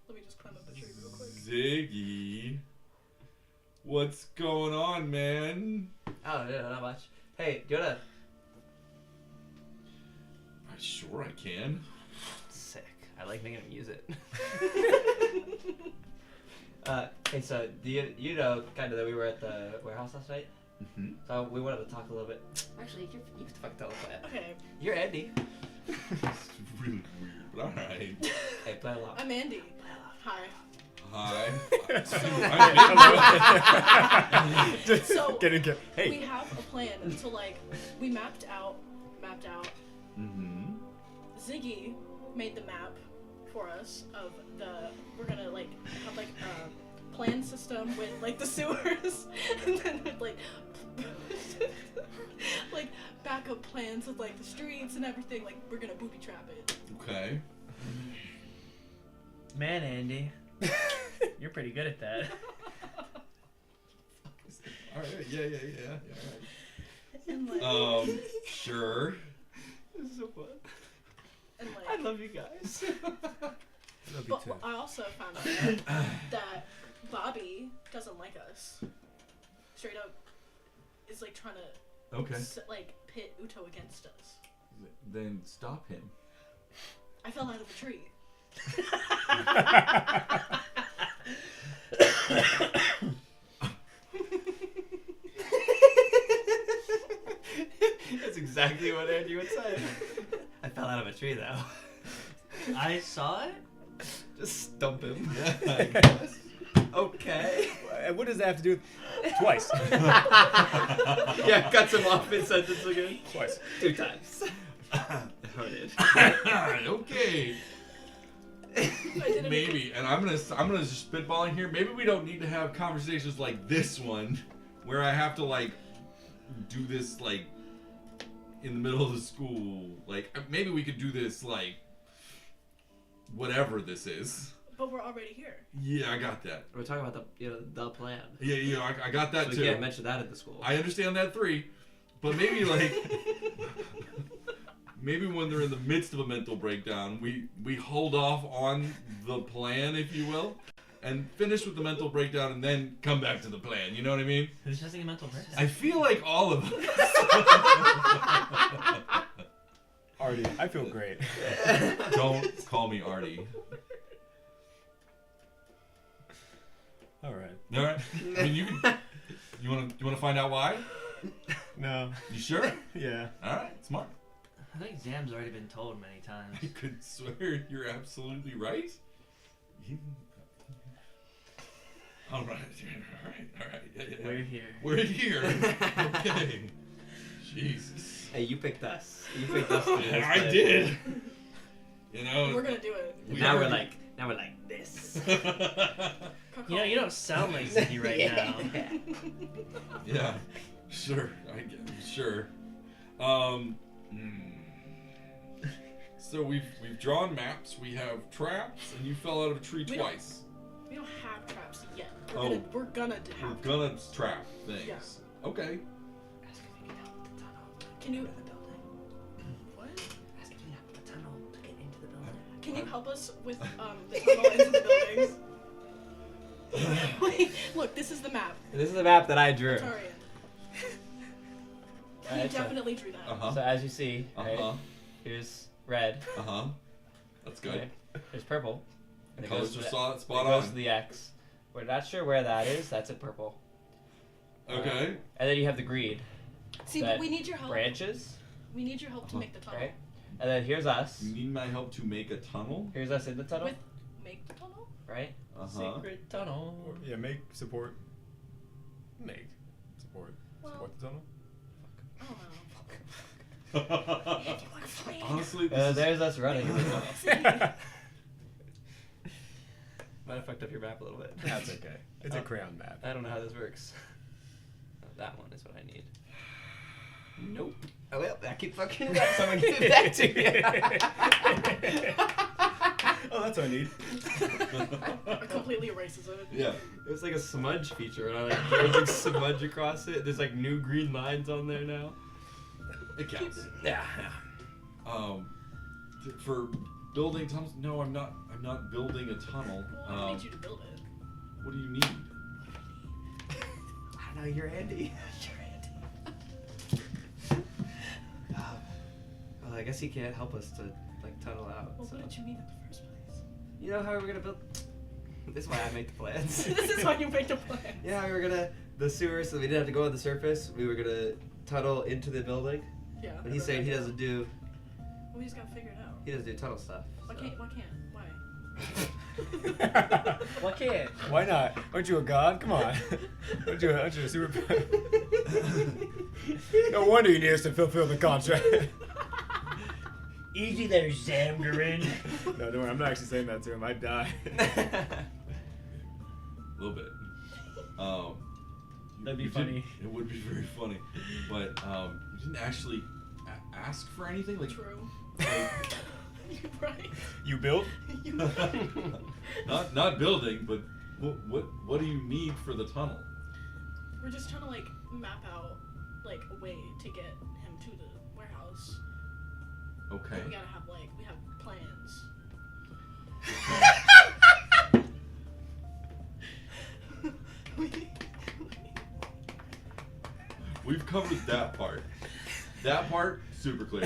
Let me just climb up the tree real quick. Ziggy. What's going on, man? Oh, no, not much. Hey, do you wanna... Sure, I can. Sick. I like making him use it. Hey, so do you know kind of that we were at the warehouse last night? Mm-hmm. So we wanted to talk a little bit. Actually, you have to fucking tell us that. Okay, You're Andy. It's really weird, but alright. Hey, play along. I'm Andy. Hi. Hi. Just So, get. We Hey. have a plan. So like, we mapped out. Mm-hmm. Ziggy made the map for us of we're gonna like have like a plan system with like the sewers and then with like like backup plans with like the streets and everything. Like we're gonna booby trap it. Okay. Man, Andy, you're pretty good at that. Alright, yeah. And like, Sure. This is so fun. And like, I love you guys. Love you but too. I also found out that Bobby doesn't like us. Straight up, is like trying to Okay. like pit Uto against us. Then stop him. I fell out of a tree. That's exactly what Andy would say. I fell out of a tree though. I saw it. Just stump him. Yeah, I guess. Okay. What does that have to do with twice? Yeah, cuts him off mid-sentence again. Twice. 2 times. Hurted. Okay. I didn't Maybe, and I'm gonna just spitballing here. Maybe we don't need to have conversations like this one, where I have to like do this like in the middle of the school. Like maybe we could do this like whatever this is. But we're already here. Yeah, I got that. We're talking about the plan. Yeah, I got that So too. we can't mention that at the school. I understand that 3, but maybe like maybe when they're in the midst of a mental breakdown, we hold off on the plan, if you will, and finish with the mental breakdown and then come back to the plan. You know what I mean? Who's having a mental breakdown? I feel like all of us. Artie, I feel great. Don't call me Artie. All right. All right. I mean, you want to find out why? No. You sure? Yeah. All right. Smart. I think Zam's already been told many times. I could swear you're absolutely right. All right. Yeah. We're here. We're here. Okay. Jesus. Hey, you picked us. You picked us. To do this I plan. did. You know. We're gonna do it. Now we're like this. You know, you don't sound like Ziggy right now. Yeah. Sure. Sure. So we've drawn maps. We have traps, and you fell out of a tree We don't- twice. We don't have traps yet. Oh. We're gonna We're have. gonna trap things. Yeah. Okay. Ask if you can help with the tunnel. Can you? Into the building. What? Ask if you can help with the tunnel to get into the building. Can you help us with the tunnel into the buildings? Wait, look, this is the map. This is the map that I drew. Tarian. He Alright, so- definitely drew that. Uh-huh. So as you see, right, Uh-huh. here's red. Uh-huh. That's good. Right? There's purple. And it Colors goes are to spot it goes to on. the X. We're not sure where that is. That's at purple. Okay. And then you have the green See, that but we need your help. branches, We need your help to make the tunnel. right? And then here's us. You need my help to make a tunnel? Here's us in the tunnel, With make the tunnel? right? Uh-huh. Secret tunnel. Yeah, make support. Make support. Well- Support the tunnel. I don't know. Honestly, this is... There's us running. Might have fucked up your map a little bit. That's okay. It's a crayon map. I don't know how this works. Oh, that one is what I need. Nope. Oh well, I keep fucking it up. Someone give it back to me. Oh, that's what I need. It completely erases it. Yeah. It was like a smudge feature, and I like threw like smudge across it. There's like new green lines on there now. It counts. Yeah. For building tunnels, no, I'm not building a tunnel. Well, I need you to build it. What do you need? I don't know. You're Andy. You're Andy. Well, I guess he can't help us to like tunnel out. Well, So. what did you need in the first place? You know how we're gonna build? This is why I make the plans. This is why you make the plan. Yeah, we were gonna the sewer, so we didn't have to go on the surface. We were gonna tunnel into the building. Yeah. But he's saying he doesn't do Well, he's got to figure it out. he doesn't do tunnel stuff. Why so. can't? Why? Why can't? Why not? Aren't you a god? Come on. Aren't you a super... No wonder you need us to fulfill the contract. Easy there, Zamgiram. No, don't worry. I'm not actually saying that to him. I'd die. A little bit. That'd be you funny. didn't- It would be very funny, but you didn't actually ask for anything. Like, True. like You're right. You build? not building, but what do you need for the tunnel? We're just trying to like map out like a way to get him to the warehouse. Okay. We gotta have like we have plans. We've covered that part. That part, super clear.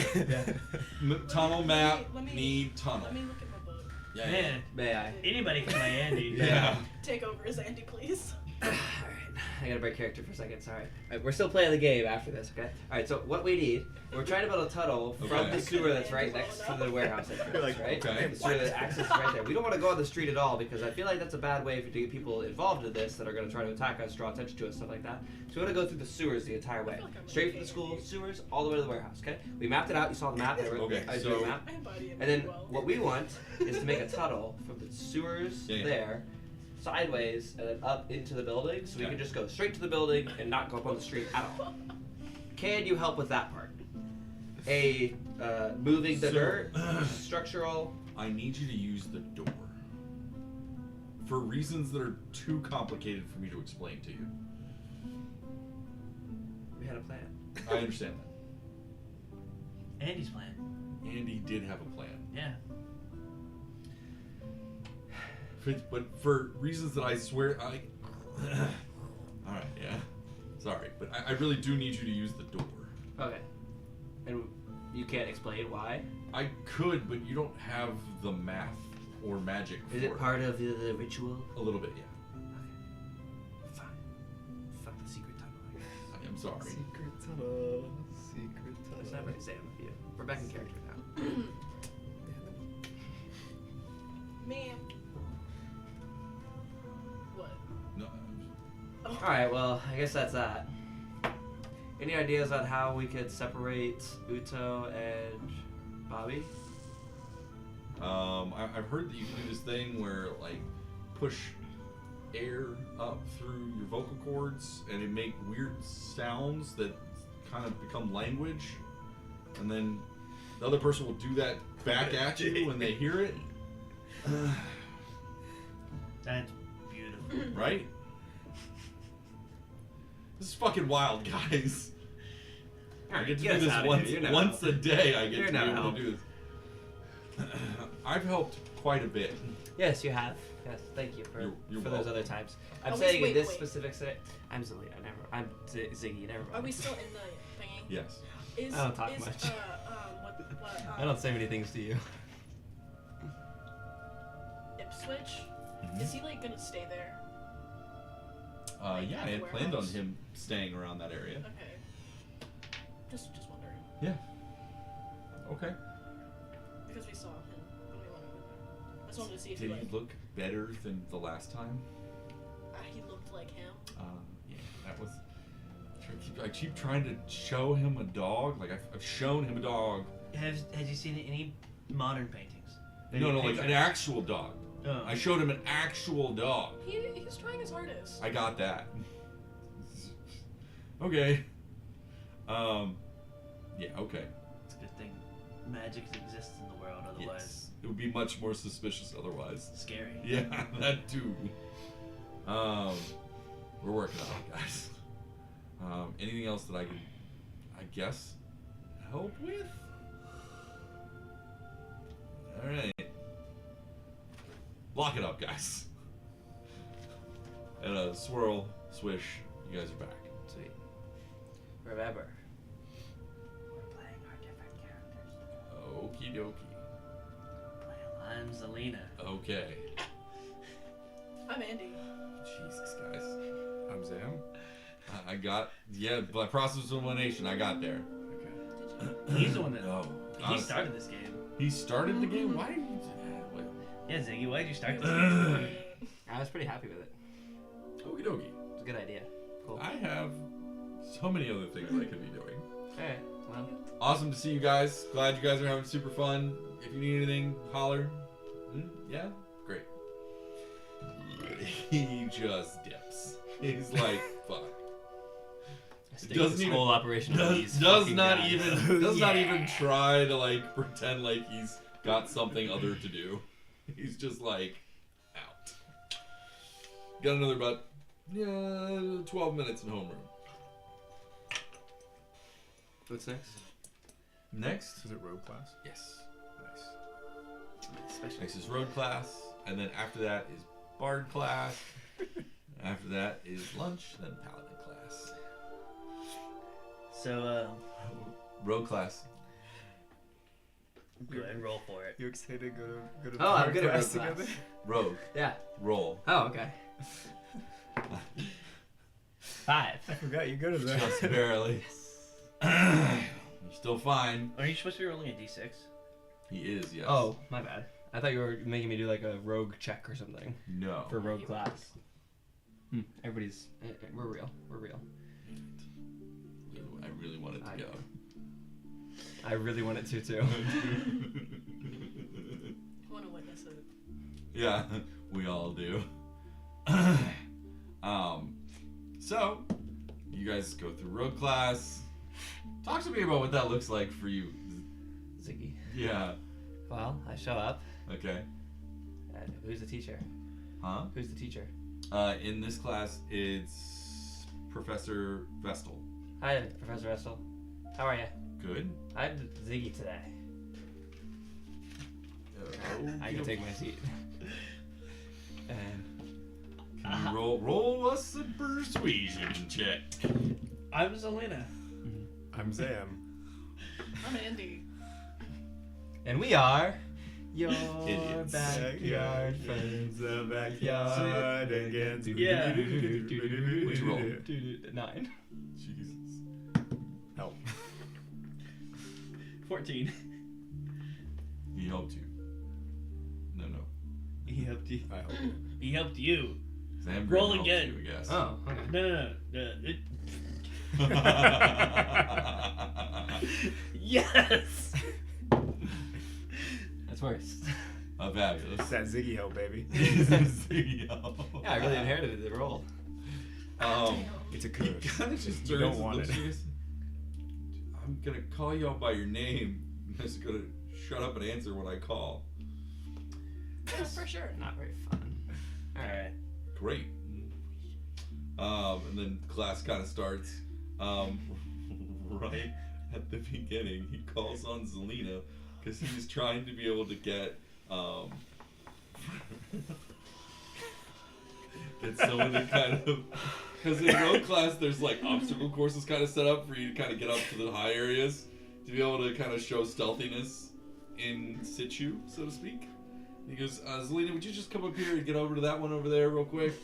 Tunnel map, Let me- need tunnel. Let me look at my book. Yeah, Man, May I? anybody can play Andy. yeah. Take over as Andy, please. Alright, I gotta break character for a second, sorry. Alright, we're still playing the game after this, okay? Alright, so what we need, we're trying to build a tunnel from Okay. the sewer that's right next to the warehouse entrance, right? okay. The sewer that access is right there. We don't want to go on the street at all because I feel like that's a bad way to get people involved in this that are going to try to attack us, draw attention to us, stuff like that. So we want to go through the sewers the entire way. Straight from the school, sewers, all the way to the warehouse, okay? We mapped it out, you saw the map. Okay, I drew so- a map. I embody it And then well. what we want is to make a tunnel from the sewers Yeah. there, sideways, and then up into the building, so we Okay. can just go straight to the building and not go up on the street at all. Can you help with that part? Moving the So- dirt, structural. I need you to use the door. For reasons that are too complicated for me to explain to you. We had a plan. I understand that. Andy's plan. Andy did have a plan. Yeah. But for reasons that I swear I... Alright, yeah. Sorry, but I really do need you to use the door. Okay. And you can't explain why? I could, but you don't have the math or magic for Is it part of the ritual? A little bit, yeah. Fine. Fuck the secret tunnel, I guess. I am sorry. Secret tunnel. Secret tunnel. That's not very Sam of you. We're back in character now. Man. What? No, Alright, well, I guess that's that. Any ideas on how we could separate Uto and Bobby? I've heard that you can do this thing where, like, push air up through your vocal cords and it make weird sounds that kind of become language, and then the other person will do that back at you when they hear it. That's beautiful. Right? This is fucking wild, guys. I get to Get us do this outta here. You're no once help. a day. I get You're to be no able help. to do this. I've helped quite a bit. Yes, you have. Yes, thank you for, You're for those welcome. other times. I'm Oh, saying wait, in this wait. specific set, I'm Zalina. I'm Ziggy. Never mind. Are we still in the thingy? Yes. Is, I don't talk is, much. What, I don't say many things to you. Ipswich? Mhm. Is he like gonna stay there? Yeah, I had planned on him staying around that area. Okay. Just wondering. Yeah. Okay. Because we saw him when we went over there. I just wanted to see if Did he he like look better than the last time? he looked like him. Yeah, that was. I keep trying to show him a dog. Like I've shown him a dog. Has you seen any modern paintings? No, like an actual dog. Oh. I showed him an actual dog. He's trying his hardest. I got that. Okay. Yeah. Okay. It's a good thing magic exists in the world, otherwise Yes. It would be much more suspicious otherwise. it's scary. Yeah, that too. We're working on it, guys. Anything else that I can, I guess, help with? All right. Lock it up, guys. And a swirl, swish. You guys are back. Sweet. Remember, we're playing our different characters. Okie dokie. Well, I'm Zalina. Okay. I'm Andy. Jesus, guys. I'm Zam. I got, yeah, by process of elimination, I got there. Okay. He's the one that No. he honestly. started this game. He started the game? Why did you do that? What? Yeah, Ziggy, why did you start this game? I was pretty happy with it. Okie dokie. It's a good idea. Cool. I have so many other things I could be doing. Alright, well, Awesome to see you guys. Glad you guys are having super fun. If you need anything, holler. Yeah? Great. He just dips. He's like, fuck. stick Doesn't this even- whole operation to these Does fucking not guys. even try to like pretend like he's got something other to do. He's just like out. Got another about 12 minutes in homeroom. What's next? Next? Is it rogue class? Yes. Nice. Next is road class, and then after that is bard class. After that is lunch, then paladin class. So, Road class. go ahead and roll for it. You excited to go to Oh, I'm bard good at class road class. together? Rogue. Yeah. Roll. Oh, okay. 5. I forgot you go to that. Just barely. You're still fine. Are you supposed to be rolling a d6? He is, yes. Oh, my bad. I thought you were making me do like a rogue check or something No. for rogue class. Everybody's. We're real. We're real. I really wanted to go. I really want it to too. I want to witness it. Yeah, we all do. So, you guys go through road class. Talk to me about what that looks like for you. Ziggy. Yeah. Well, I show up. Okay. And who's the teacher? Huh? Who's the teacher? In this class, it's Professor Vestal. Hi, Professor Russell. How are you? Good. I'm Ziggy today. I can take my seat. And Can you roll us a persuasion check? I'm Zalina. I'm Zam. I'm Andy. And we are your Idiots. backyard friends. The backyard against. Yeah. What'd you roll? 9. Jesus. Help. 14. He helped you. No. He helped you. I hope. He helped you. Zamgiram Roll helped again. You, I guess. Oh, okay. No. Yes. That's worse. Fabulous. It's that Ziggy help, baby. yeah, I really inherited the role. It's a He curse. kind of just You turns don't and want looks it. at you and says, I'm gonna call you out by your name. You're just gonna shut up and answer when I call. Yeah, for sure. Not very fun. Alright. Great. And then class kind of starts. Right at the beginning, he calls on Zalina because he's trying to be able to get someone to kind of, because in road class there's like obstacle courses kind of set up for you to kind of get up to the high areas to be able to kind of show stealthiness in situ, so to speak. He goes, Zalina, would you just come up here and get over to that one over there real quick?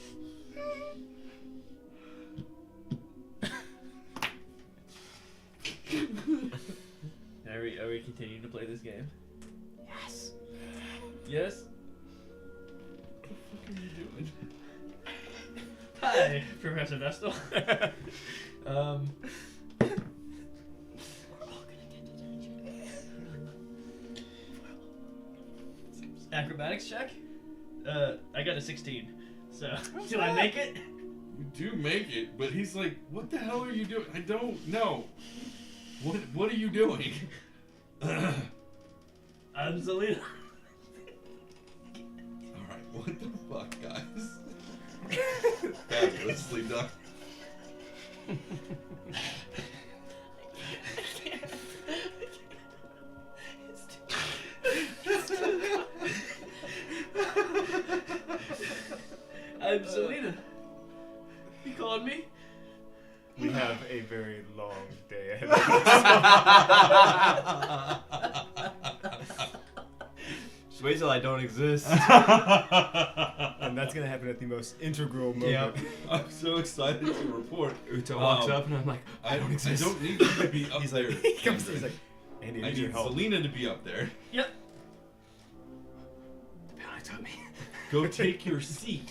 Are we continuing to play this game? Yes. Yes? What are you doing? Hi, Professor Vestal. Acrobatics check? I got a 16. So, do I make it? You do make it, but he's like, what the hell are you doing? I don't know. What are you doing? I'm Zalina. Alright, what the fuck, guys? Fabulously done. I'm Zalina. You called me? We have a very long day ahead of Just wait till I don't exist. us. And that's going to happen at the most integral moment. Yep. I'm so excited to report. Uta walks up and I'm like, I don't exist. I don't need you to be up He's there. like, he comes, he's like, Andy, I I need your need help. Zalina to be up there. Yep. The pound told me. Go take your seat.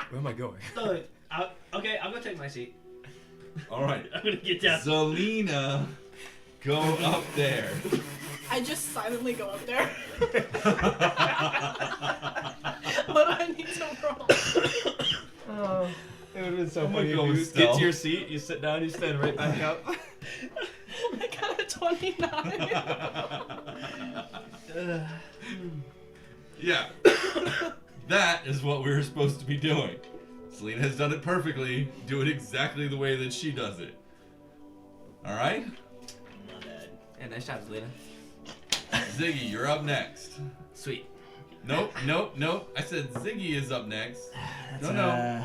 Where am I going? Okay, I'm gonna take my seat. Alright. I'm gonna get down. Zalina, go up there. I just silently go up there. What do I need to roll? Oh, it would have been so I'm funny gonna go if you with get stealth. to your seat, you sit down, you stand right back up. I got a 29. Yeah. That is what we were supposed to be doing. Zalina has done it perfectly. Do it exactly the way that she does it. Alright? My bad. Yeah, nice job, Zalina. Ziggy, you're up next. Sweet. Nope. I said Ziggy is up next. That's, No.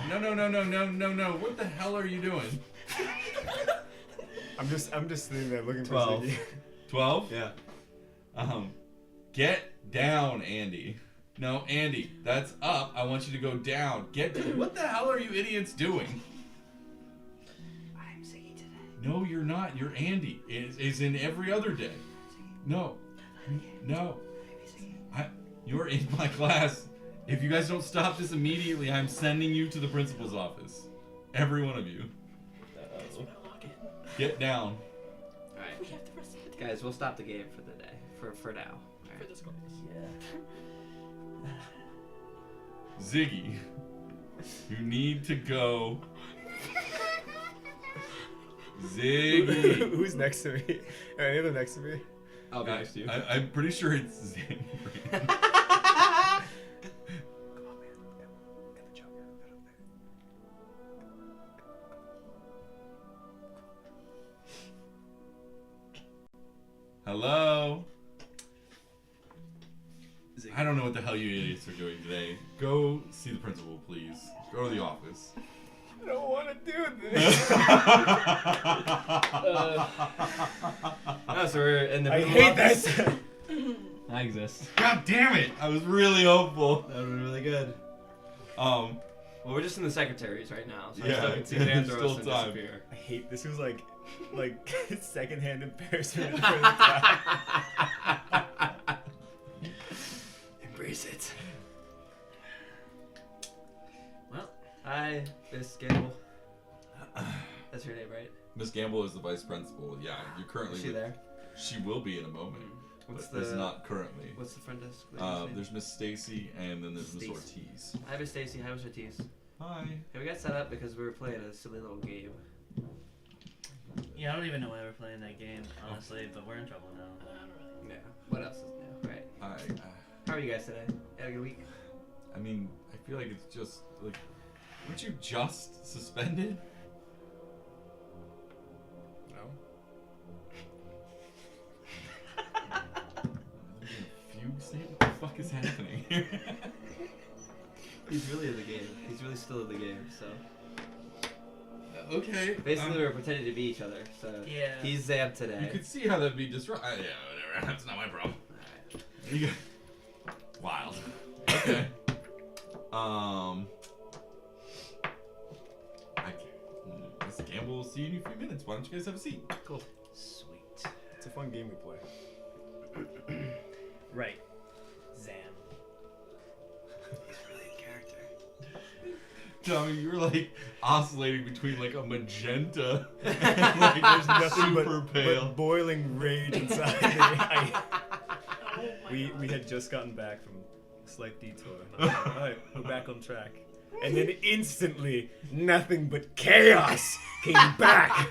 What the hell are you doing? I'm just sitting there looking 12. for Ziggy. 12? Yeah. Get down, Andy. No, Andy, that's up. I want you to go down. What the hell are you idiots doing? I'm Ziggy today. No, you're not. You're Andy. Is in every other day. No. You're in my class. If you guys don't stop this immediately, I'm sending you to the principal's office. Every one of you. Get down. Alright. We have the rest of the day. Guys, we'll stop the game for the day. For now. All For right. this class. Yeah. Ziggy, you need to go. Ziggy. Who's next to me? Are any of them next to me? I'll be next to you. I'm pretty sure it's Zamgiram. Hello? I don't know what the hell you idiots are doing today. Go see the principal, please. Go to the office. I don't want to do this. Oh, so we're in the I room hate office? this. I exist. God damn it! I was really hopeful. That would be really good. Well, we're just in the secretaries right now, so I Yeah, still can see there's Xandros still and time. disappear. I hate this. Was like secondhand embarrassment. For the class. Embrace it. Well, hi, Miss Gamble. That's your name, right? Miss Gamble is the vice principal. Yeah, you're currently. Is she there? She will be in a moment. What's but it's the- not currently. What's the front desk lady's name? There's Miss Stacy and then there's Miss Stacy. Ortiz. Hi, Miss Stacy. Hi, Miss Ortiz. Hi. Hey, we got set up because we were playing a silly little game. Yeah, I don't even know why we're playing that game, honestly, but we're in trouble now. Yeah. What else is new? Right. I How are you guys today? Had a good week? I mean, I feel like it's just like, weren't you just suspended? No. Fugue state? What the fuck is happening here? He's really in the game. He's really still in the game, so. Okay. Basically, we're pretending to be each other, so. Yeah. He's Zam today. You could see how that'd be disrupt. Yeah, whatever. That's not my problem. You got... Wild. Okay. Miss Gamble will see you in a few minutes. Why don't you guys have a seat? Cool. Sweet. It's a fun game we play. Right. Zam. He's really in character. Tommy, you were like oscillating between like a magenta and like there's nothing super pale. But boiling rage inside me. We had just gotten back from a slight detour. Alright, we're back on track. And then instantly, nothing but chaos came back.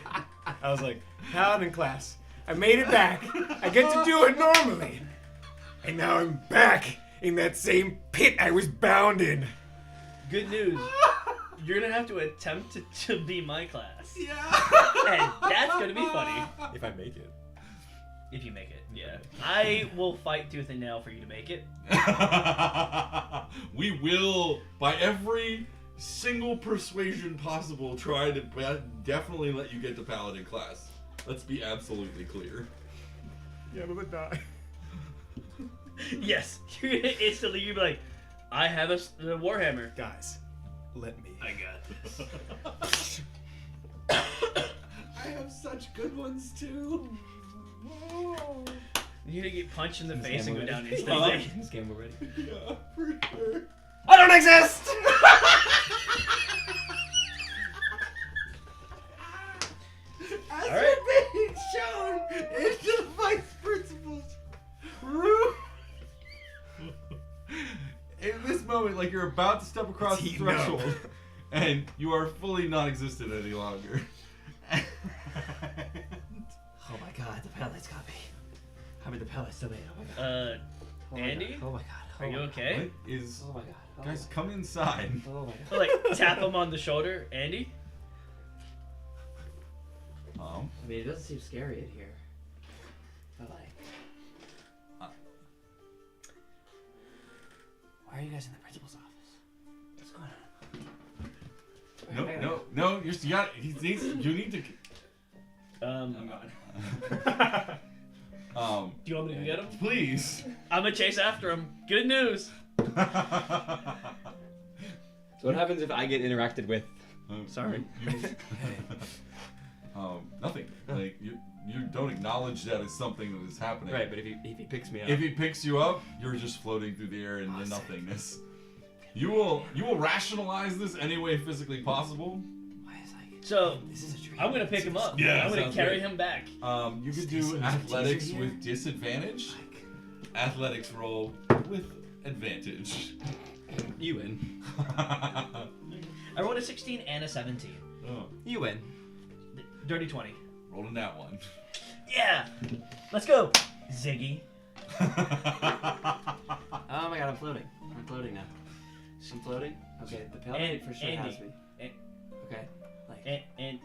I was like, Paladin class, I made it back. I get to do it normally. And now I'm back in that same pit I was bound in. Good news. You're gonna have to attempt to be my class. Yeah. And that's gonna be funny. If I make it. If you make it, yeah. I will fight tooth and nail for you to make it. We will, by every single persuasion possible, try to definitely let you get to Paladin class. Let's be absolutely clear. Yeah, but die. Yes. You're gonna instantly you'll be like, I have a Warhammer. Guys, let me. I got this. I have such good ones too. You're gonna get punched in the face and go down This instantly. game already. Yeah, for sure. I don't exist! As All right. you're being shown into the vice principal's room. In this moment, like you're about to step across the It's heating up. threshold, and you are fully non-existent any longer. Oh my god, the pellets got me. I mean, the pellets still made. Oh my god. Uh, Oh my Andy? God. Oh my god. Are you okay? What is? Oh my god. Oh Guys, my come inside. god. Oh my god. So, like, tap him on the shoulder. Andy? I mean, it doesn't seem scary in here. But like, Why are you guys in the principal's office? What's going on? No. You got. You need to. I'm Um. Do you want me to go get him? Please. I'm gonna chase after him. Good news. So what happens if I get interacted with? Sorry. Nothing. Like you don't acknowledge that as something that is happening. Right, but if he picks me up. If he picks you up, you're just floating through the air in the nothingness. You will rationalize this any way physically possible. So This is a dream. I'm gonna pick him up. Yeah, I'm gonna sounds carry great. him back. You could do Stacy, athletics teacher with here? disadvantage. Athletics roll with advantage. You win. I rolled a 16 and a 17. Oh, You win. Dirty 20. rolling that one. Yeah. Let's go, Ziggy. Oh my god, I'm floating. I'm floating now. I'm floating? Okay, the paladin for sure has me. Okay, like, And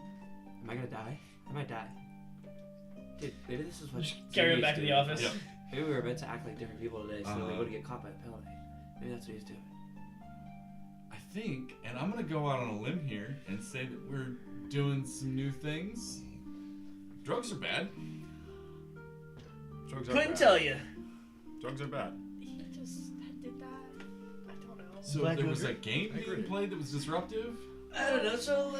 am I gonna die? I might die. Dude, maybe this is what. just carry him Ziggy's back to the doing. office. Yep. Maybe we were meant to act like different people today so that we Uh-huh. wouldn't get caught by the paladin. Maybe that's what he's doing. I think, and I'm gonna go out on a limb here and say that we're doing some new things. Drugs are bad. Drugs are Couldn't bad. tell you. Drugs are bad. He just did that. I don't know. So Black there was Ogre? that game I being agree. played that was disruptive. I don't know. So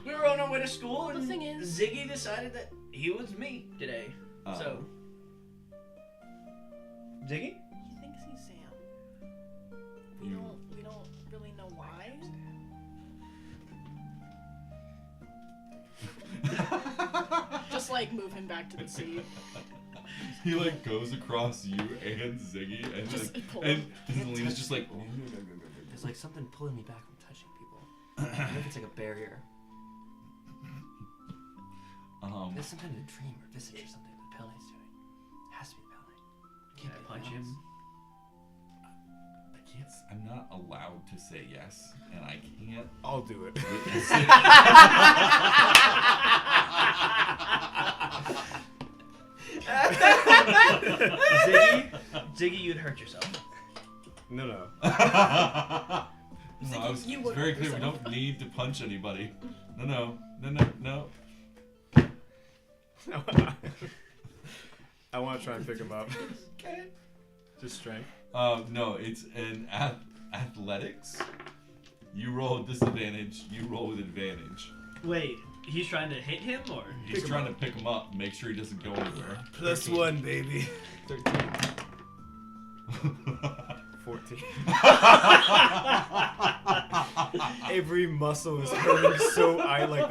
we were on our way to school, and The thing is- Ziggy decided that he was me today. So Ziggy? He thinks he's Sam. We You- don't really know why. Just like move him back to the sea. He like goes across you and Ziggy, and Just then, pull and him. Zelina's just like. There's like something pulling me back from touching people. I wonder if it's like a barrier. There's some kind of dream or visage or something that Pele's doing. It has to be Pele. Can I punch him? I can't. I'm not allowed to say yes, and I can't. I'll do it. witness it. Ziggy, you'd hurt yourself. No. No, I was you it's would very hurt clear. We yourself. don't need to punch anybody. No. I want to try and pick him up. Just strength. No, it's an athletics. You roll with disadvantage. You roll with advantage. Wait, he's trying to hit him, or He's trying to pick him up, make sure he doesn't go anywhere. Plus 1, baby. 13. 14. Every muscle is hurting so I like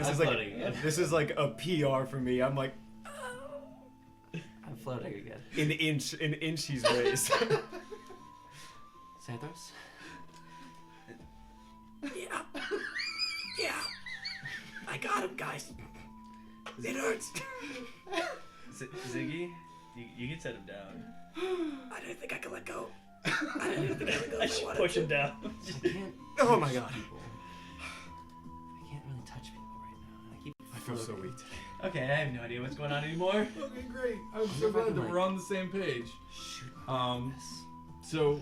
this is like a PR for me. I'm like I'm floating again. an inch he's raised. Santos? Yeah. I got him, guys. It hurts. Ziggy, you can set him down. I didn't think I could let go. I didn't think I could let go. I should push him down. I can't. Oh my god. People. I can't really touch people right now. And I keep. I feel so weak today. Okay, I have no idea what's going on anymore. Okay, great. I'm so so glad glad that that we're on the same page. Shoot. So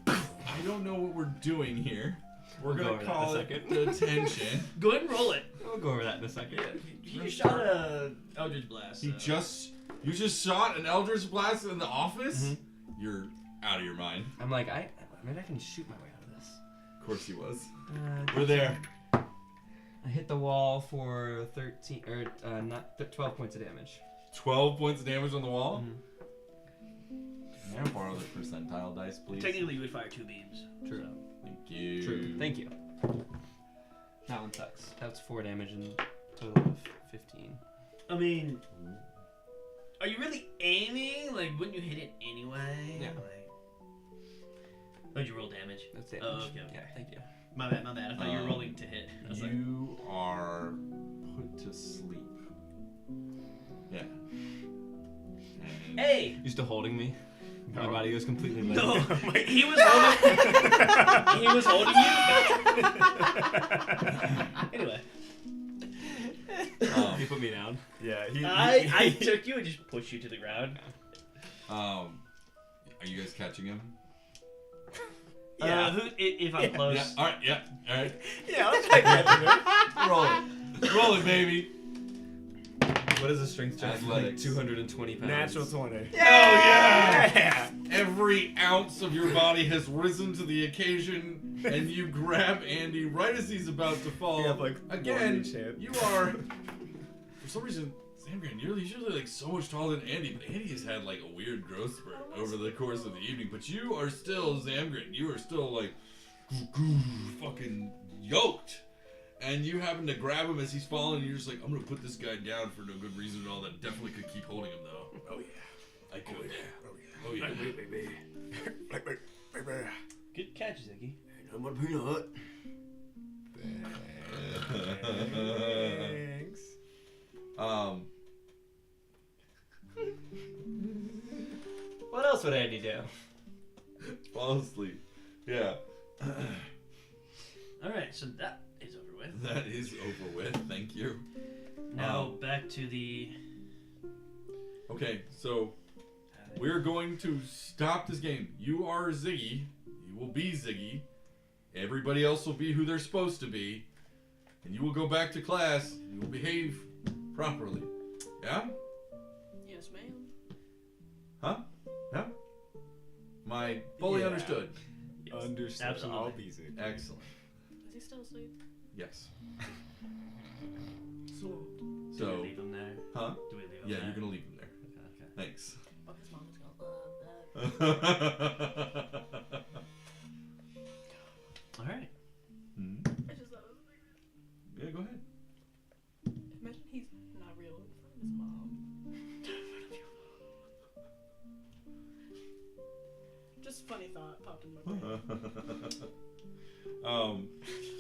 I don't know what we're doing here. We're We'll go gonna over that in a call it second. detention. Go ahead and roll it. We'll go over that in a second. He just shot a Eldritch Blast. You just shot an Eldritch Blast in the office? You're out of your mind. I'm like, maybe I can shoot my way out of this. Of course he was. Uh, We're there. I hit the wall for 13 or 12 points of damage. 12 points of damage on the wall. Mhm. Can I borrow the percentile dice, please? Technically, you would fire 2 beams. True. So. Thank you. True. Thank you. That one sucks. That's 4 damage and total of 15. I mean, are you really aiming? Like, wouldn't you hit it anyway? Yeah. Like, would you roll damage? That's damage. Oh, okay. Yeah, thank you. My bad. I thought you were rolling to hit. I was like, You are put to sleep. Yeah. And hey! You still holding me? My body goes completely limp. No, he was holding. He was holding you. Anyway, You put me down. Yeah, I took you and just pushed you to the ground. Are you guys catching him? If I'm close. Yeah. All right. Yeah. All right. Yeah, let's take that. Roll it. Roll it, baby. What is the strength check? Like Athletics. 220 pounds. Natural 20. Oh yeah! Yeah. Every ounce of your body has risen to the occasion, and you grab Andy right as he's about to fall. You have, like, Again, 1 each hand. you are. For some reason, Zamgiram, you're usually like so much taller than Andy, but Andy has had like a weird growth spurt over the course of the evening. But you are still Zamgiram. You are still like fucking yoked. And you happen to grab him as he's falling, and you're just like, I'm gonna put this guy down for no good reason at all. That definitely could keep holding him though. Oh yeah. I could. Oh Oh yeah. baby. Baby. Good catch, Ziggy. I'm a peanut. Thanks. What else would Andy do? Fall asleep. Yeah. Alright, so that is over with. That is over with. Thank you. Now back to the. Okay, so we're going to stop this game. You are Ziggy. You will be Ziggy. Everybody else will be who they're supposed to be. And you will go back to class. You will behave properly. Yeah? Yes, ma'am. Huh? Yeah? My fully Yeah. understood. Understood. Absolutely. I'll be sick. Excellent. Is he still asleep? Yes. Do So, we leave him there? huh? Do we leave him Yeah, there? you're gonna leave him there. Okay. Thanks. Oh, his mom is gonna love that. Alright. Hmm? I just thought it was weird. Yeah, go ahead. Imagine he's not real in front of his mom. Just funny thought popped in my brain. So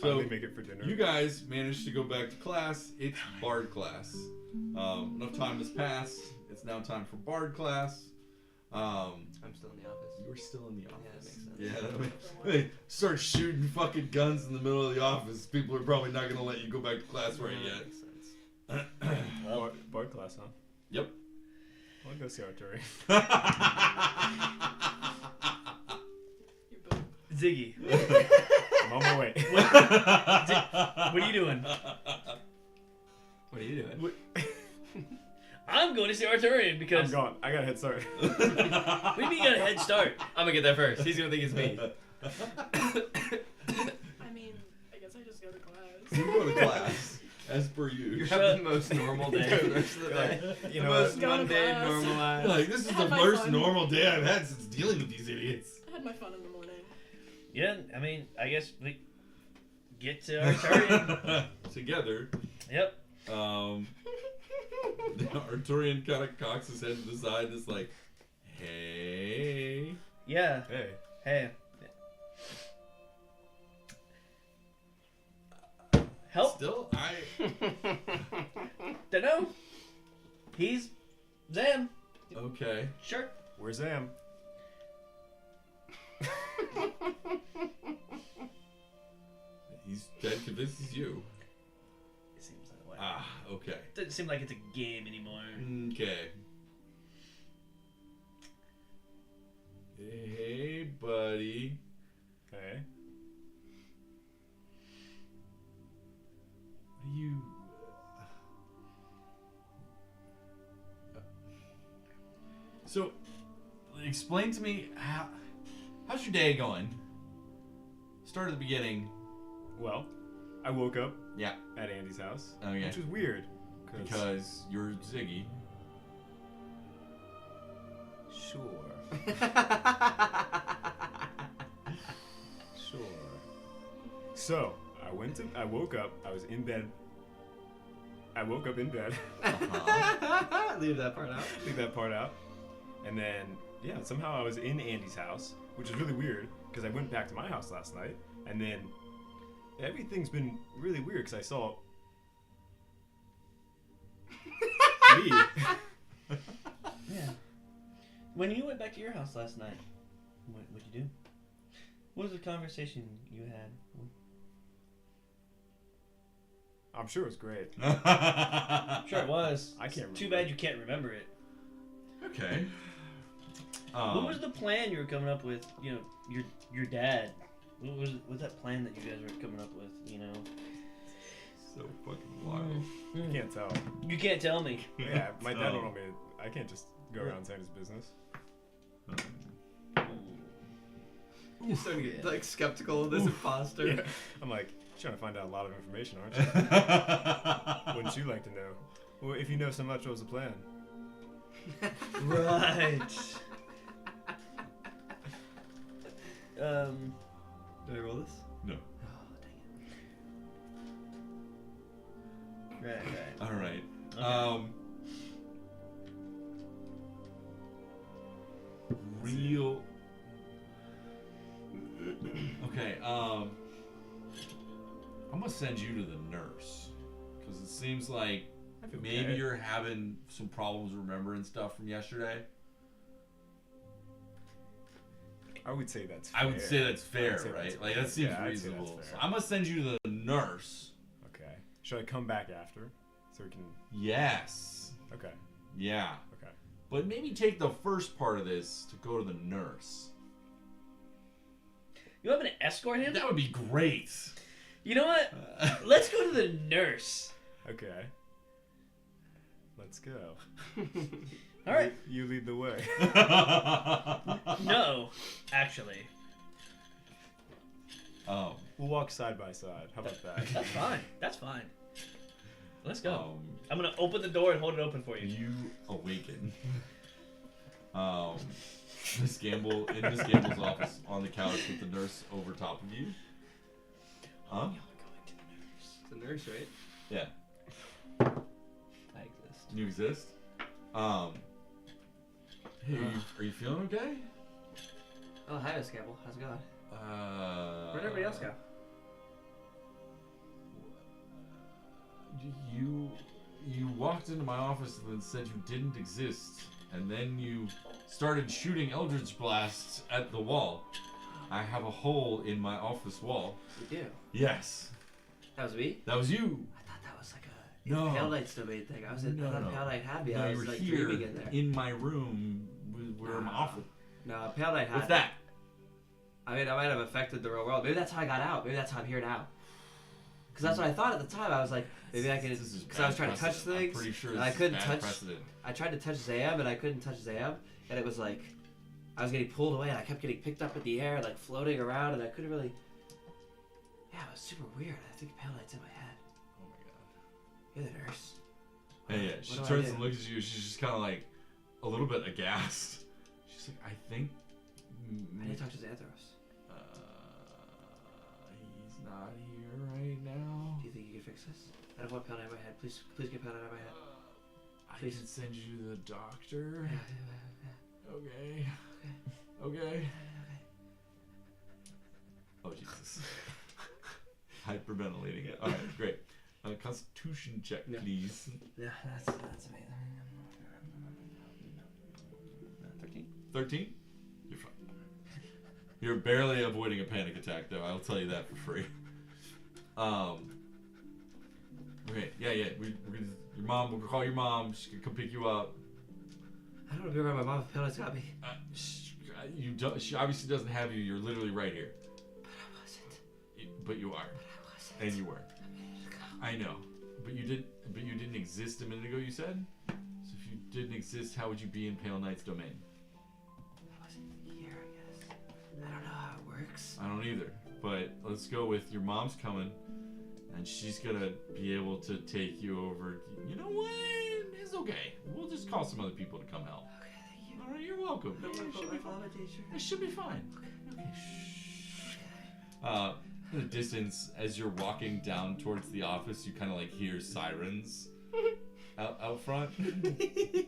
Finally make it for dinner. you guys managed to go back to class. It's Bard class. Enough time has passed. It's now time for Bard class. I'm still in the office. You're still in the Yeah, that office. makes sense. Yeah, they start shooting fucking guns in the middle of the office. People are probably not gonna let you go back to class right Yeah, that yet. makes sense. Bard class, huh? Yep. I want to go see Arturi. You're both. Ziggy, I'm on my way. what are you doing? What are you doing? I'm going to see Arturian I'm because gone. I got a head start. we got a head start. I'm gonna get there first. He's gonna think it's me. I mean, I guess I just go to class. You go to class, as per You you. have the most normal day for the rest of the day. You The know most what? Go to mundane, class. normal life. Like, this is I the had my first fun. normal day I've had since dealing with these idiots. I had my fun in the morning. Yeah, I mean, I guess we get to Arturian. Together. Yep. Arturian kind of cocks his head to the side and is like, hey. Yeah. Hey. Hey. Help? Still, Dunno. He's Zam. Okay. Sure. Where's Am? He's dead convinced he's you. It seems that way. Ah, okay. Doesn't seem like it's a game anymore. Okay. Hey, buddy. Hey. What do you... So, explain to me, how's your day going? Start at the beginning. Well, I woke up Yeah. at Andy's house, Okay. which was weird. Because you're Ziggy. Sure. Sure. So, I woke up, I was in bed. I woke up in bed. Leave that part out. Leave that part out. And then, yeah, somehow I was in Andy's house, which is really weird, because I went back to my house last night, and then everything's been really weird, because I saw me. Yeah. When you went back to your house last night, what'd you do? What was the conversation you had? I'm sure it was great. Sure it was. I can't Too remember. bad you can't remember it. Okay. What was the plan you were coming up with? You know, your dad What's that plan that you guys were coming up with? You know. So fucking wild. You can't tell. You can't tell me. Yeah, my dad don't want me. I can't just go around saying his business. You're starting to get like skeptical of this imposter. Yeah. I'm like trying to find out a lot of information, aren't you? Wouldn't you like to know? Well, if you know so much, what was the plan? Right. Did I roll this? No. Right. All right. Okay. Real. Okay. I'm gonna send you to the nurse because it seems like maybe you're having some problems remembering stuff from yesterday. I would say that's fair. I would say that's fair, say right? that's Like fair. that seems Yeah, I'd say reasonable. that's So fair. I'm gonna send you to the nurse. Okay. Should I come back after so we can? Yes. Okay. Yeah. Okay. But maybe take the first part of this to go to the nurse. You want me to escort him? That would be great. You know what? Let's go to the nurse. Okay. Let's go. All right. You lead the way. No, actually. Oh. We'll walk side by side. How about that? That's fine. That's fine. Let's go. Um, I'm gonna open the door and hold it open for you. You awaken. Miss Gamble in Miss Gamble's office on the couch with the nurse over top of you. Huh? It's a nurse, right? Yeah. I exist. You exist. Hey, are you feeling okay? Oh, hi, Miss Campbell. How's it going? Where'd everybody else go? You walked into my office and then said you didn't exist, and then you started shooting Eldritch blasts at the wall. I have a hole in my office wall. You do? Yes. That was me? That was you. I thought that was like a No. Pale Knight's domain thing. I was in No, I thought no. Pale Knight had me. No, I you was were like here dreaming in there. in my room where my office. No, Pale Knight had What's me. that? I mean, I might have affected the real world. Maybe that's how I got out. Maybe that's how I'm here now. Because that's what I thought at the time. I was like, maybe I could. Because I was trying to touch things. I'm pretty sure and this I couldn't is bad touch. precedent. I tried to touch Zam and I couldn't touch Zam, and it was like I was getting pulled away and I kept getting picked up in the air, like floating around, and I couldn't really. Yeah, it was super weird. I think Pale Knight's in my head. Oh my god. You're the nurse. Hey, yeah, she What do I turns do? and looks at you. She's just kind of like a little bit aghast. She's like, I think. I need to talk to Xanthros. He's not here right now. Do you think you can fix this? I don't want Pale Knight in my head. Please get Pale Knight out of my head. I Please. can send you to the doctor. Yeah. Okay. Okay. Oh Jesus. Hyperventilating. All right, great. Constitution check, Yeah. please. Yeah, that's amazing. 13. 13? You're fine. You're barely avoiding a panic attack, though. I'll tell you that for free. Okay, yeah. We're gonna. Your mom. We'll call your mom. She can come pick you up. I don't want to be around my mom if Pale Knight's got me. You don't. She obviously doesn't have you. You're literally right here. But I wasn't. But you are. But I wasn't. And you were. A minute ago. I know. But you didn't exist a minute ago. You said. So if you didn't exist, how would you be in Pale Knight's domain? I wasn't here, I guess. I don't know how it works. I don't either. But let's go with your mom's coming, and she's gonna be able to take you over. You know what? It's okay. We'll just call some other people to come help. Okay, thank you. All right, you're welcome. I don't want to It should be follow fine. my teacher. It should be fine. Okay. Shh. In the distance, as you're walking down towards the office, you kind of like hear sirens out front. Get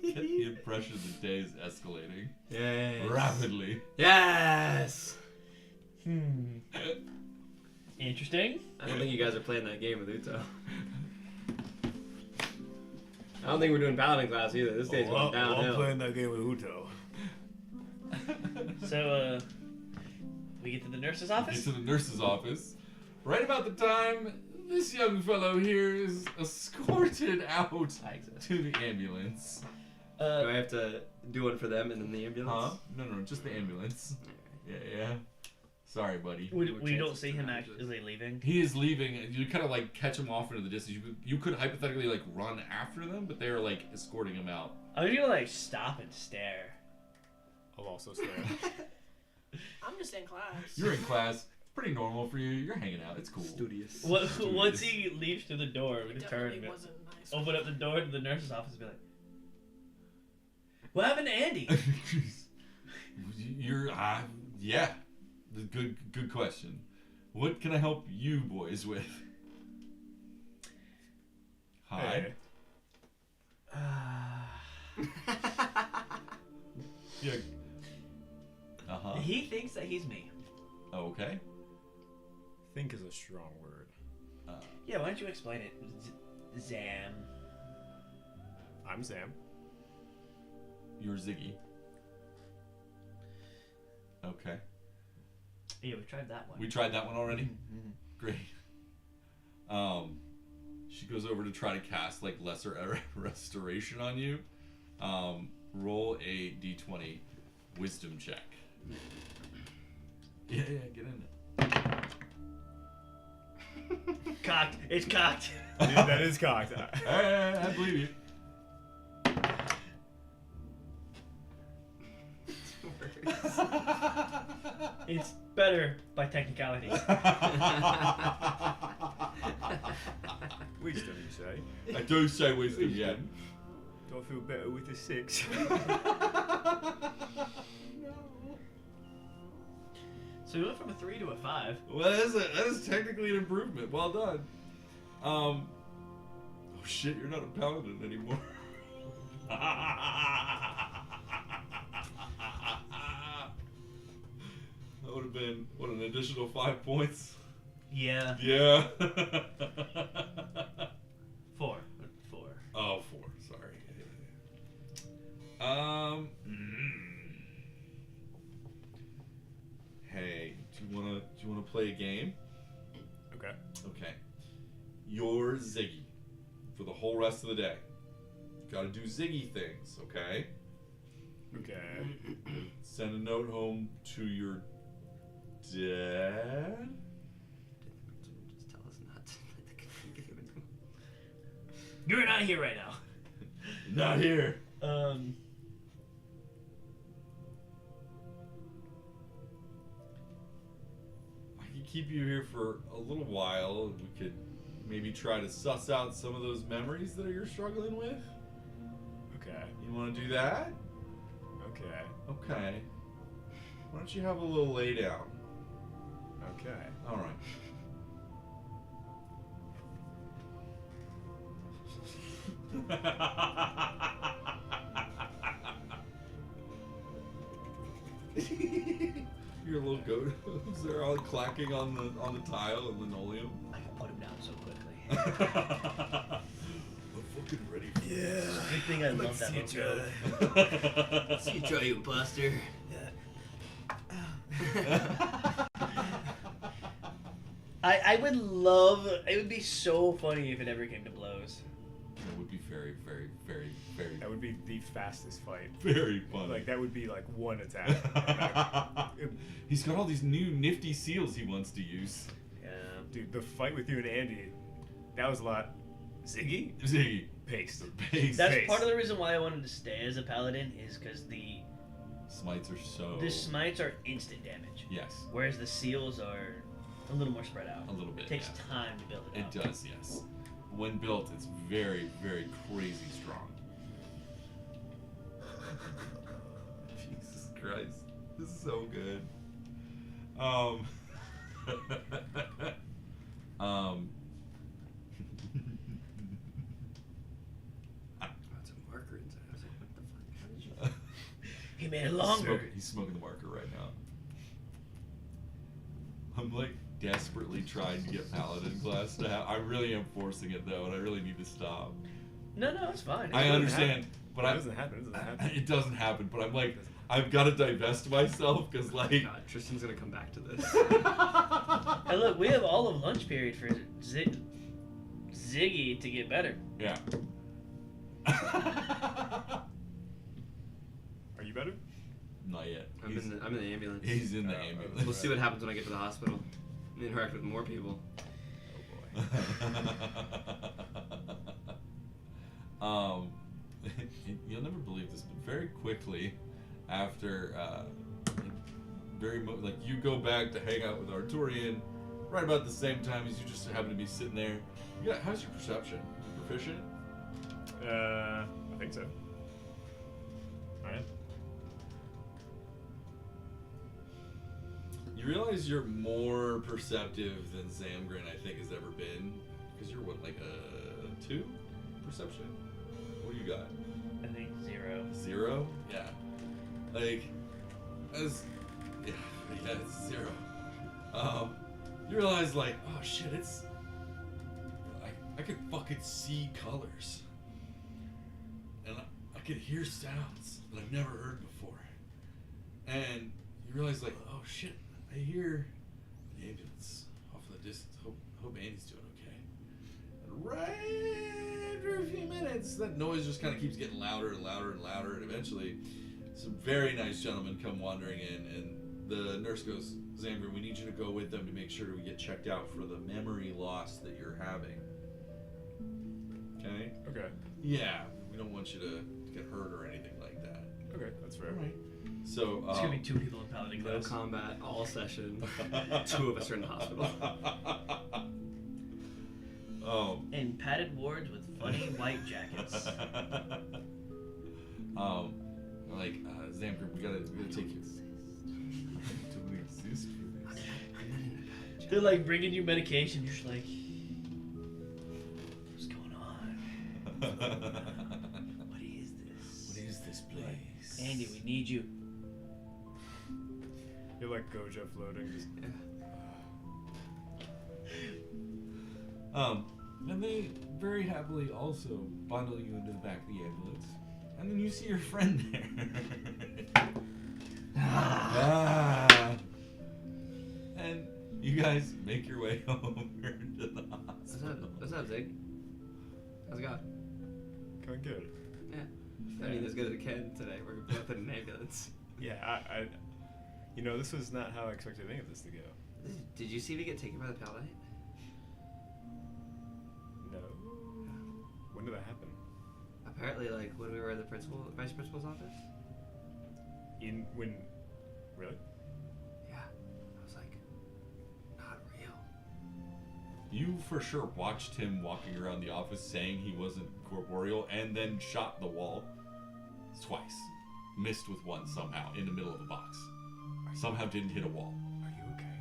the impression the day is escalating Yes. rapidly. Yes. Interesting. I don't think you guys are playing that game with Uto. I don't think we're doing Paladin class either. This day's going downhill. I'm playing that game with Uto. So, we get to the nurse's Get office? to the nurse's office. Right about the time this young fellow here is escorted out I exist. to the ambulance. Do I have to do one for them and then the ambulance? Huh? No, just the ambulance. Yeah. Sorry, buddy. We don't see him actually leaving. He is leaving. You kind of like catch him off into the distance. You could hypothetically like run after them, but they're like escorting him out. I'm gonna like stop and stare. I'll also stare. I'm just in class. You're in class. Pretty normal for you. You're hanging out. It's cool. Studious. Once he leaves through the door, we're It gonna turn definitely and wasn't nice. open up the door to the nurse's office and be like, "What happened to Andy?" You're yeah. Good question. What can I help you boys with? Hi. Hey. Yeah. He thinks that he's me. Okay. Think is a strong word. Yeah, why don't you explain it, Zam? I'm Sam. You're Ziggy. Okay. Yeah, we tried that one. We tried that one already? Great. She goes over to try to cast like lesser restoration on you. Roll a d20 wisdom check. Yeah, get in it. Cocked. It's cocked. Dude, that is cocked. Hey, I believe you. It's better by technicality. Wisdom, you say? I do say wisdom, yeah. Do I feel better with a 6? So we went from a 3 to a 5. Well, that is technically an improvement. Well done. Oh shit, you're not a paladin anymore. That would have been, what, an additional 5 points? Yeah. Yeah. 4. Oh, 4. Sorry. Hey, do you wanna play a game? Okay. Okay. You're Ziggy for the whole rest of the day. Gotta do Ziggy things, okay? Okay. Send a note home to your dad. Just tell us not to play the game anymore. You're not here right now. Not here. I could keep you here for a little while. We could maybe try to suss out some of those memories that you're struggling with. Okay. You want to do that? Okay. Okay. Why don't you have a little lay down? Okay. All right. Your little goat hooves are all clacking on the tile and linoleum. I can put him down so quickly. I'm fucking ready for Yeah. Good thing I love that Let's little goat. See you try, you buster. I would love. It would be so funny if it ever came to blows. That would be very, very, very, very, That would be the fastest fight. very funny. Like, that would be like one attack. He's got all these new nifty seals he wants to use. Yeah. Dude, the fight with you and Andy, that was a lot. Ziggy? Ziggy. Paste. Paste. That's Face. part of the reason why I wanted to stay as a paladin is because the Smites are so... smites are instant damage, Yes. whereas the seals are a little more spread out. A little bit, It takes yeah. time to build it up. It does, yes. When built, it's very, very crazy strong. Jesus Christ. This is so good. That's a marker inside. I was like, what the fuck? How did you... He made it longer. He's smoking the marker right now. I'm like desperately trying to get Paladin class to have. I really am forcing it though, and I really need to stop. No, it's fine. I doesn't understand, happen. but It I doesn't happen. It doesn't happen. It doesn't happen, but I'm like, I've got to divest myself because like. God, Tristan's gonna come back to this. And look, we have all of lunch period for Ziggy to get better. Yeah. Are you better? Not yet. I'm in the ambulance. He's in the ambulance. We'll see what happens when I get to the hospital. And interact with more people. You'll never believe this, but very quickly after, you go back to hang out with Arturian, right about the same time as you just happen to be sitting there. Yeah, how's your perception? Proficient? I think so. Alright. You realize you're more perceptive than Zamgiram, I think, has ever been. Because you're what, like a 2 perception? What do you got? I think 0. 0? Yeah. Like, it's 0. You realize, like, oh shit, I could fucking see colors. And I could hear sounds that I've never heard before. And you realize, like, oh shit, I hear the ambulance off in the distance. Hope Andy's doing okay. And right after a few minutes, that noise just kind of keeps getting louder and louder and louder, and eventually some very nice gentlemen come wandering in, and the nurse goes, Zamgiram, we need you to go with them to make sure we get checked out for the memory loss that you're having. Okay? Okay. Yeah, we don't want you to get hurt or anything like that. Okay, that's fair. All right. So, There's gonna be 2 people in paladin No class. combat all session. 2 of us are in the hospital. Oh. In padded wards with funny white jackets. Zamgiram, we gotta take you. To exist for this. They're like bringing you medication. You're just like, what's going on? What is this? What is this place? Andy, we need you. You're like Gojo floating, just. And they very happily also bundle you into the back of the ambulance. And then you see your friend there. And you guys make your way over to the hospital. What's up, Zig? How's it going? Going good. Yeah. I mean, as good as it can today. We're both in an ambulance. Yeah, I this was not how I expected any of this to go. Did you see me get taken by the Paladite? No. When did that happen? Apparently, like, when we were in the vice principal's office. Really? Yeah. I was like, not real. You for sure watched him walking around the office saying he wasn't corporeal and then shot the wall twice. Missed with one somehow in the middle of a box. Somehow didn't hit a wall. Are you okay?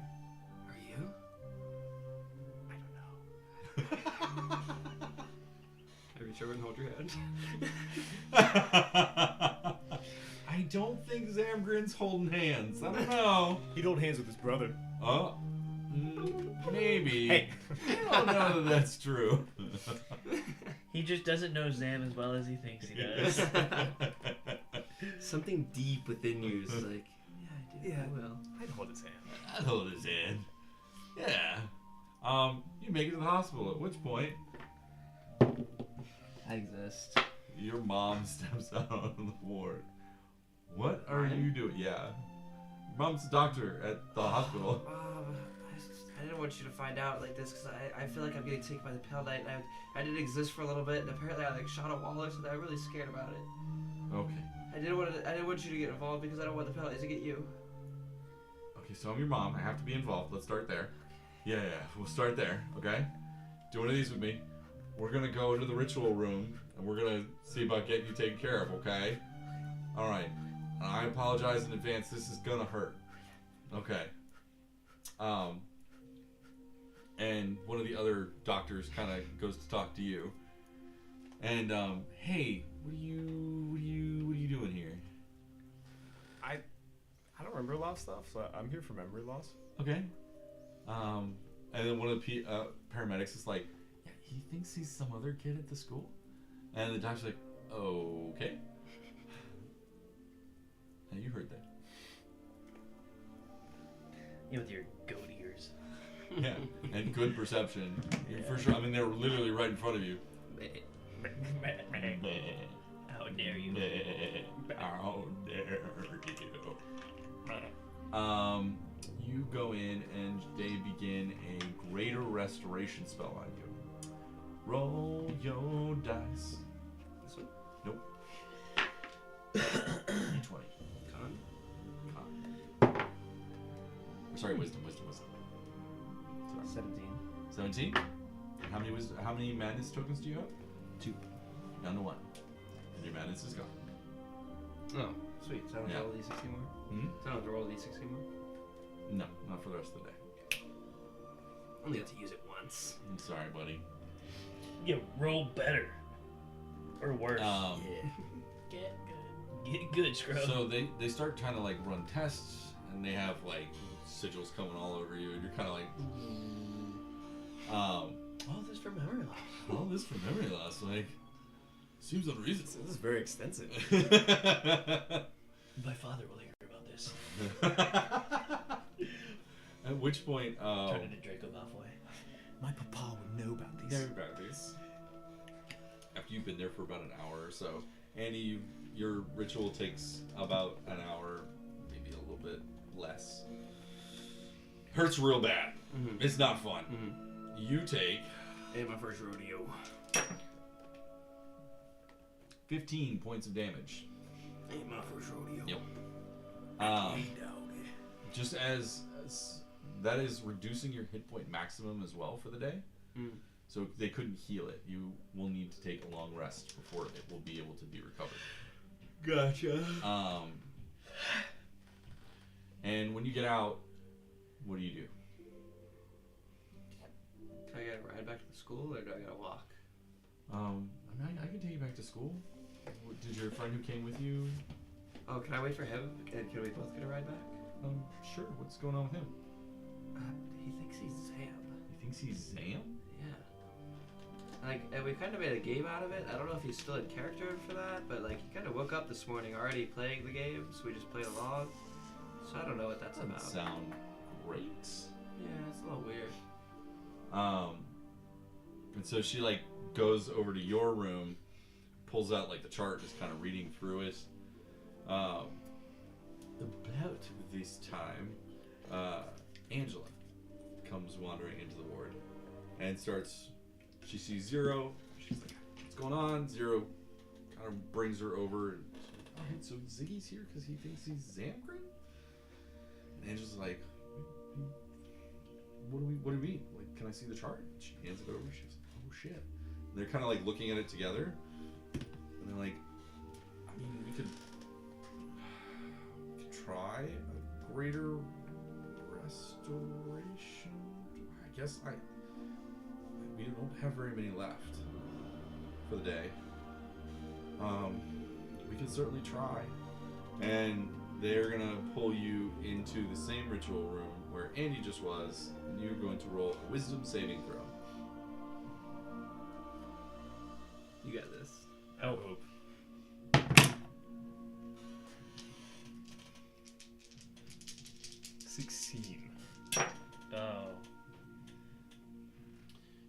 Are you? I don't know. I reach over and hold your hand. I don't think Zamgram's holding hands. I don't know. He'd hold hands with his brother. Oh, maybe. Hey. I don't know that that's true. He just doesn't know Zam as well as he thinks he does. Something deep within you is like, yeah, I do. Yeah. I will. I'd hold his hand. I'd hold his hand. Yeah. You make it to the hospital, at which point I exist. your mom steps out on the ward. What are you doing? Yeah. Mom's a doctor at the hospital. I didn't want you to find out like this because I feel like I'm getting taken by the Paladite. And I didn't exist for a little bit, and apparently I like shot a wall or something. I'm really scared about it. Okay. I didn't want you to get involved because I don't want the Paladite to get you. Okay, so I'm your mom. I have to be involved. Let's start there. Yeah. We'll start there, okay? Do one of these with me. We're gonna go to the ritual room, and we're gonna see about getting you taken care of, okay? Alright. I apologize in advance. This is gonna hurt. Okay. And one of the other doctors kind of goes to talk to you. And, hey, what are you doing here? I don't remember a lot of stuff, so I'm here for memory loss. Okay. And then one of the paramedics is like, yeah, he thinks he's some other kid at the school. And the doctor's like, okay. Now you heard that. You with your goat ears. Yeah, and good perception. For sure. I mean, they were literally right in front of you. Ouch. How dare you? How dare you? You go in and they begin a greater restoration spell on you. Roll your dice. This one? Nope. 20. Con? Or sorry, wisdom. Sorry. 17. 17? And how many madness tokens do you have? 2. Down to 1. And your madness is gone. Oh, sweet. So I don't Yeah. roll D6 anymore? Hmm? So I don't have to roll D6 anymore? No, not for the rest of the day. Only have to use it once. I'm sorry, buddy. Yeah, roll better. Or worse. Get good. Get good, Scrub. So they start trying to like run tests, and they have like sigils coming all over you, and you're kind of like, all this for memory loss. all this for memory loss, like, seems unreasonable. This is very extensive. My father will hear about this. At which point, Turn into Draco Malfoy. My papa would know about these. after you've been there for about an hour or so, Andy, your ritual takes about an hour, maybe a little bit less. Hurts real bad. Mm-hmm. It's not fun. Mm-hmm. You take Hey, my first rodeo. 15 points of damage. Hey, my first rodeo. Yep. Hey, dog. Just as that is reducing your hit point maximum as well for the day. Mm. So they couldn't heal it. You will need to take a long rest before it will be able to be recovered. Gotcha. And when you get out, what do you do? Do I gotta ride back to the school or do I gotta walk? I can take you back to school. Did your friend who came with you? Oh, can I wait for him? And can we both get a ride back? Sure. What's going on with him? He thinks he's Sam. He thinks he's Zam? Yeah. Like, and we kind of made a game out of it. I don't know if he's still in character for that, but like, he kind of woke up this morning already playing the game, so we just played along. So I don't know what that's Doesn't about. sound great. Yeah, it's a little weird. And so she like goes over to your room, pulls out like the chart, just kind of reading through it. About this time, Angela comes wandering into the ward and starts. She sees Zero. She's like, "What's going on?" Zero kind of brings her over. And, "Oh, so Ziggy's here because he thinks he's Zamgiram?" And Angela's like, "What do you mean? Like, can I see the chart?" And she hands it over. She's like, "Oh shit!" And they're kind of like looking at it together, and they're like, "I mean, we could try a greater restoration. I guess we don't have very many left for the day. We can certainly try." And they're gonna pull you into the same ritual room where Andy just was, and you're going to roll a wisdom saving throw. You got this. I hope. Oh.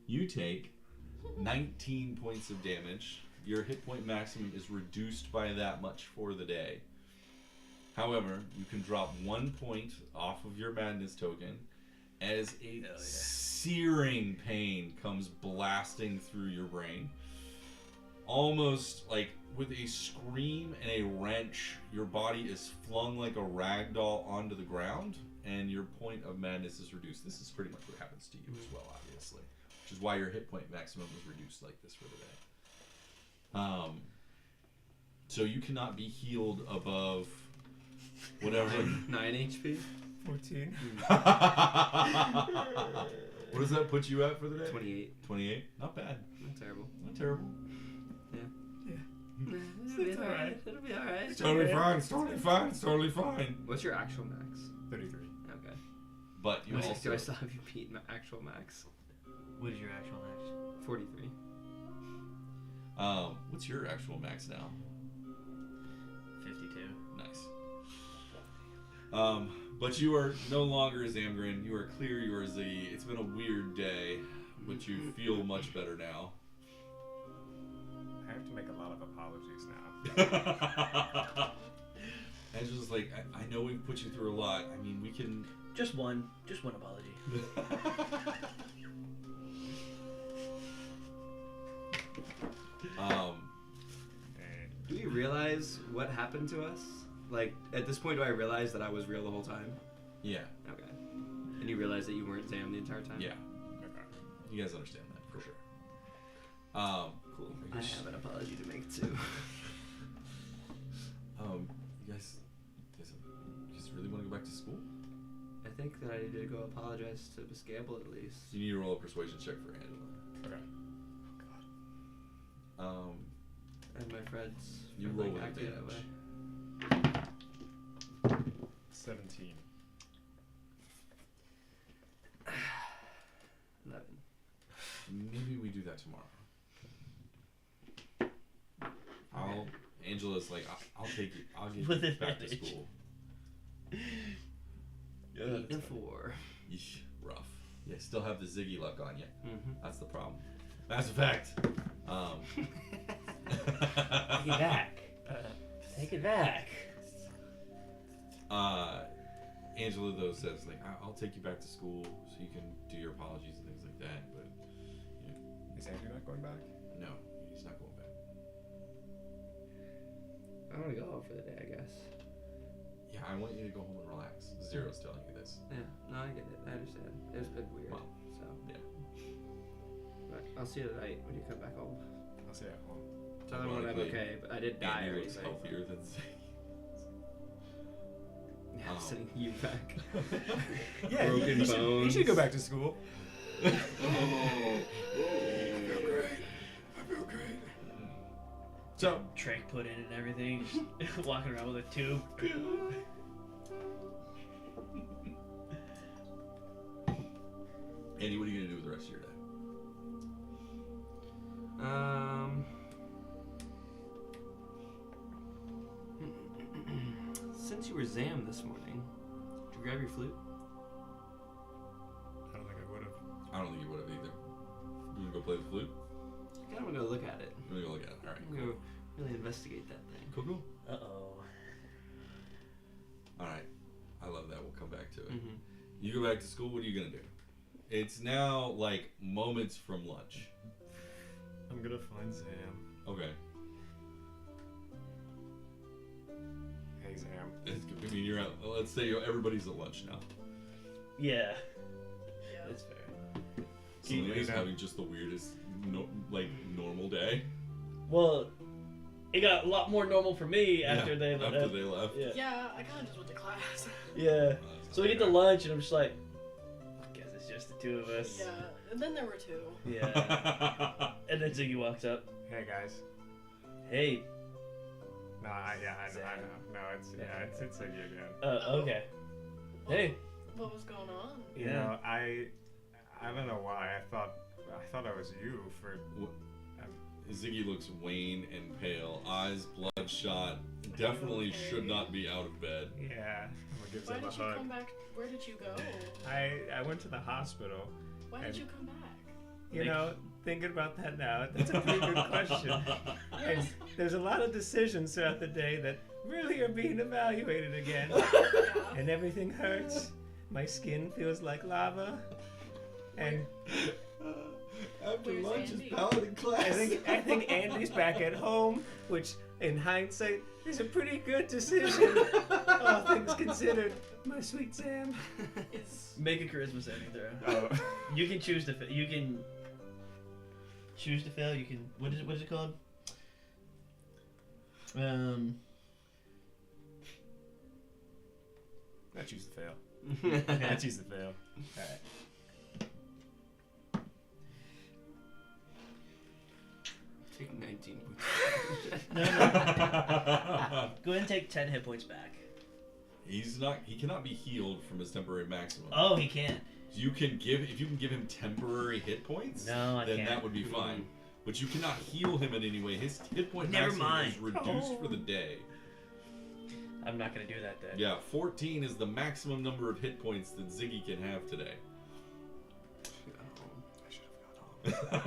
You take 19 points of damage. Your hit point maximum is reduced by that much for the day. However, you can drop 1 point off of your madness token as a searing pain comes blasting through your brain. Almost like with a scream and a wrench, your body is flung like a rag doll onto the ground, and your point of madness is reduced. This is pretty much what happens to you as well, obviously, which is why your hit point maximum was reduced like this for the day. So you cannot be healed above whatever. 9 HP? 14. What does that put you at for the day? 28. 28? Not bad. Not terrible. Not terrible. It'll be alright. It'll be alright. It's totally fine. It's totally fine. It's totally fine. What's your actual max? 33. Okay. But you Do I also still have you beat my actual max? What is your actual max? 43. what's your actual max now? 52. Nice. But you are no longer Zamgiram. You are clear. You are Ziggy. It's been a weird day, but you feel much better now. I have to make a lot of apologies now. Angela's like, I know we've put you through a lot. I mean, we can. Just one apology. Do we realize what happened to us? Like, at this point, do I realize that I was real the whole time? Yeah. Okay. And you realize that you weren't Zam the entire time? Yeah. Okay. You guys understand that for sure. Cool. I have an apology to make too. You guys really want to go back to school? I think that I need to go apologize to Miss Gamble at least. You need to roll a persuasion check for Angela. Okay. And my friends. You for, roll like, with acting that advantage. way. 17. 11. Maybe we do that tomorrow. Angela's like, I'll take you. I'll get With you back to advantage. school. 8 and 4. Yeesh, rough. Yeah, still have the Ziggy luck on you. Mm-hmm. That's the problem. That's a fact. Take it back. Take it back. Angela though says like, I'll take you back to school so you can do your apologies and things like that. But you know, Is Andrew not going back? no, he's not going back. I want to go home for the day, I guess. Yeah, I want you to go home and relax. Zero's telling you this. Yeah, no, I get it. I understand. It's been weird. Well, So, yeah. but I'll see you tonight when you come back home. I'll see you at home. Tell everyone I'm Ironically, okay, but I didn't die Andy or looks anything. healthier than Ziggy. Yeah, I'm sending you back. Yeah, Broken you should go bones. back to school. I feel great. So, Trach put in and everything. Just walking around with a tube. Andy, what are you gonna do with the rest of your day? Since you were Zam this morning, did you grab your flute? I don't think I would have. I don't think you would have either. You gonna go play the flute? I kind of want to go look at it. I'm gonna go look at it. All right. I'm gonna go really investigate that thing. Cool. Uh-oh. All right. I love that. We'll come back to it. Mm-hmm. You go back to school. What are you gonna do? It's now like moments from lunch. I'm gonna find Zam. Okay. Hey, Zam. I mean, you're at. Let's say everybody's at lunch now. Yeah. Yeah. That's fair. Zalina's having just the weirdest, normal day. Well, it got a lot more normal for me after they left. After they left. Yeah. Yeah, I kind of just went to class. Yeah. So we get to lunch and I'm just like, I guess it's just the two of us. Yeah, and then there were 2. Yeah. And then Ziggy walks up. Hey, guys. Hey. No, I know. No, it's Ziggy again. Okay. Hey. What was going on? You Yeah. know, I don't know why. I thought I was you for. Ziggy looks wan and pale, eyes bloodshot. Definitely okay? should not be out of bed. Yeah. I'm gonna give Why Zam a did you hug. come back? Where did you go? I went to the hospital. Why did you come back? You know, thinking about that now, that's a pretty good question. And there's a lot of decisions throughout the day that really are being evaluated again. And everything hurts. My skin feels like lava. And After Where's lunch Andy? is paladin class. I think Andy's back at home, which in hindsight is a pretty good decision. All things considered, my sweet Sam. Make a charisma saving throw. Oh. You can choose to fail. You can choose to fail. You can. What is it called? I choose to fail. I choose to fail. Alright. Take 19 points. No. Go ahead and take 10 hit points back. He cannot be healed from his temporary maximum. Oh, he can't. If you can give him temporary hit points, No, I then can't. that would be fine. But you cannot heal him in any way. His hit point Never maximum mind. is reduced for the day. I'm not gonna do that then. Yeah, 14 is the maximum number of hit points that Ziggy can have today. I should have gone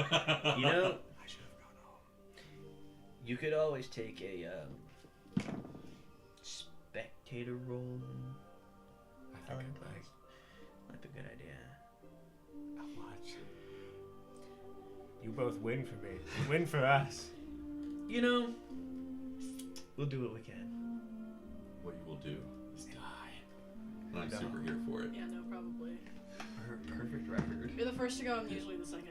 home. You know, I should have gone home. You could always take a spectator role. I think it does. Might be a good idea. I'll watch. You both win for me. You win for us. You know, we'll do what we can. What you will do. Is die. And I'm No. super here for it. Yeah, no, probably. Our perfect record. You're the first to go. I'm usually the second.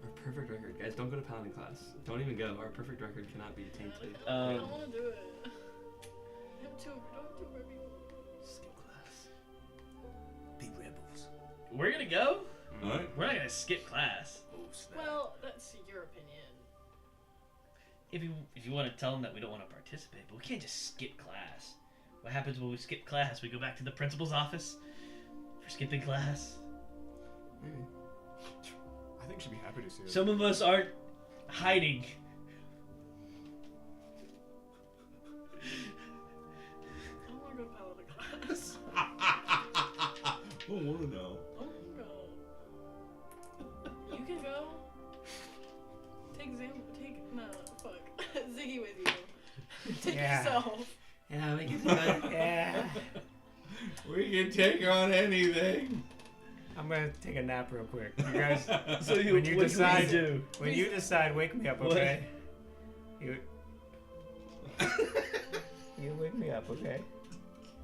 Our perfect record. Guys, don't go to pounding class. Don't even go. Our perfect record cannot be tainted. I don't want to do it. Don't do it. Skip class. Be rebels. We're gonna go? Alright. We're not gonna skip class. Oh, snap. Well, that's your opinion. If you want to tell them that we don't want to participate, but we can't just skip class. What happens when we skip class? We go back to the principal's office for skipping class. Maybe. I think she'd be happy to see us. Some of us aren't hiding. I don't want to go to paladin class. I want to know. I want to go. You can go. Ziggy with you. Take Yeah. yourself. Yeah, we can do it. Yeah. We can take on anything. I'm gonna take a nap real quick. You guys, So you, when you what decide, do we do? when you decide, wake me up, okay? You. You wake me up, okay?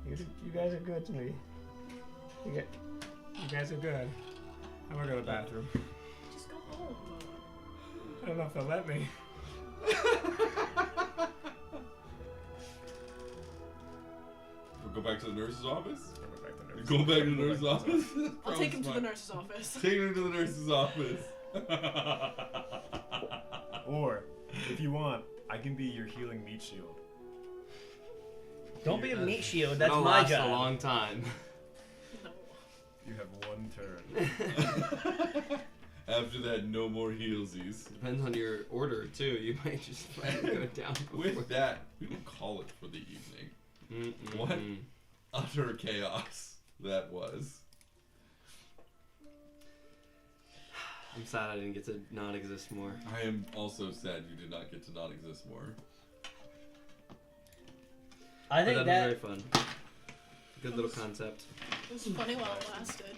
You guys are good to me. You guys are good. I'm gonna go to the bathroom. Just go home. I don't know if they'll let me. We'll go back to the nurse's office? Go back to the nurse's Go back to the nurse's office? I'll take him to the nurse's office. Take him to the nurse's office. Or, if you want, I can be your healing meat shield. Don't be a meat shield. That's That'll my last job. a long time. No. You have one turn. After that, no more healsies. Depends on your order too. You might just let it go down. With that, we will call it for the evening. What utter chaos that was. I'm sad I didn't get to not exist more. I am also sad you did not get to not exist more. I But think that that was very fun. Good little concept. It was funny while it lasted.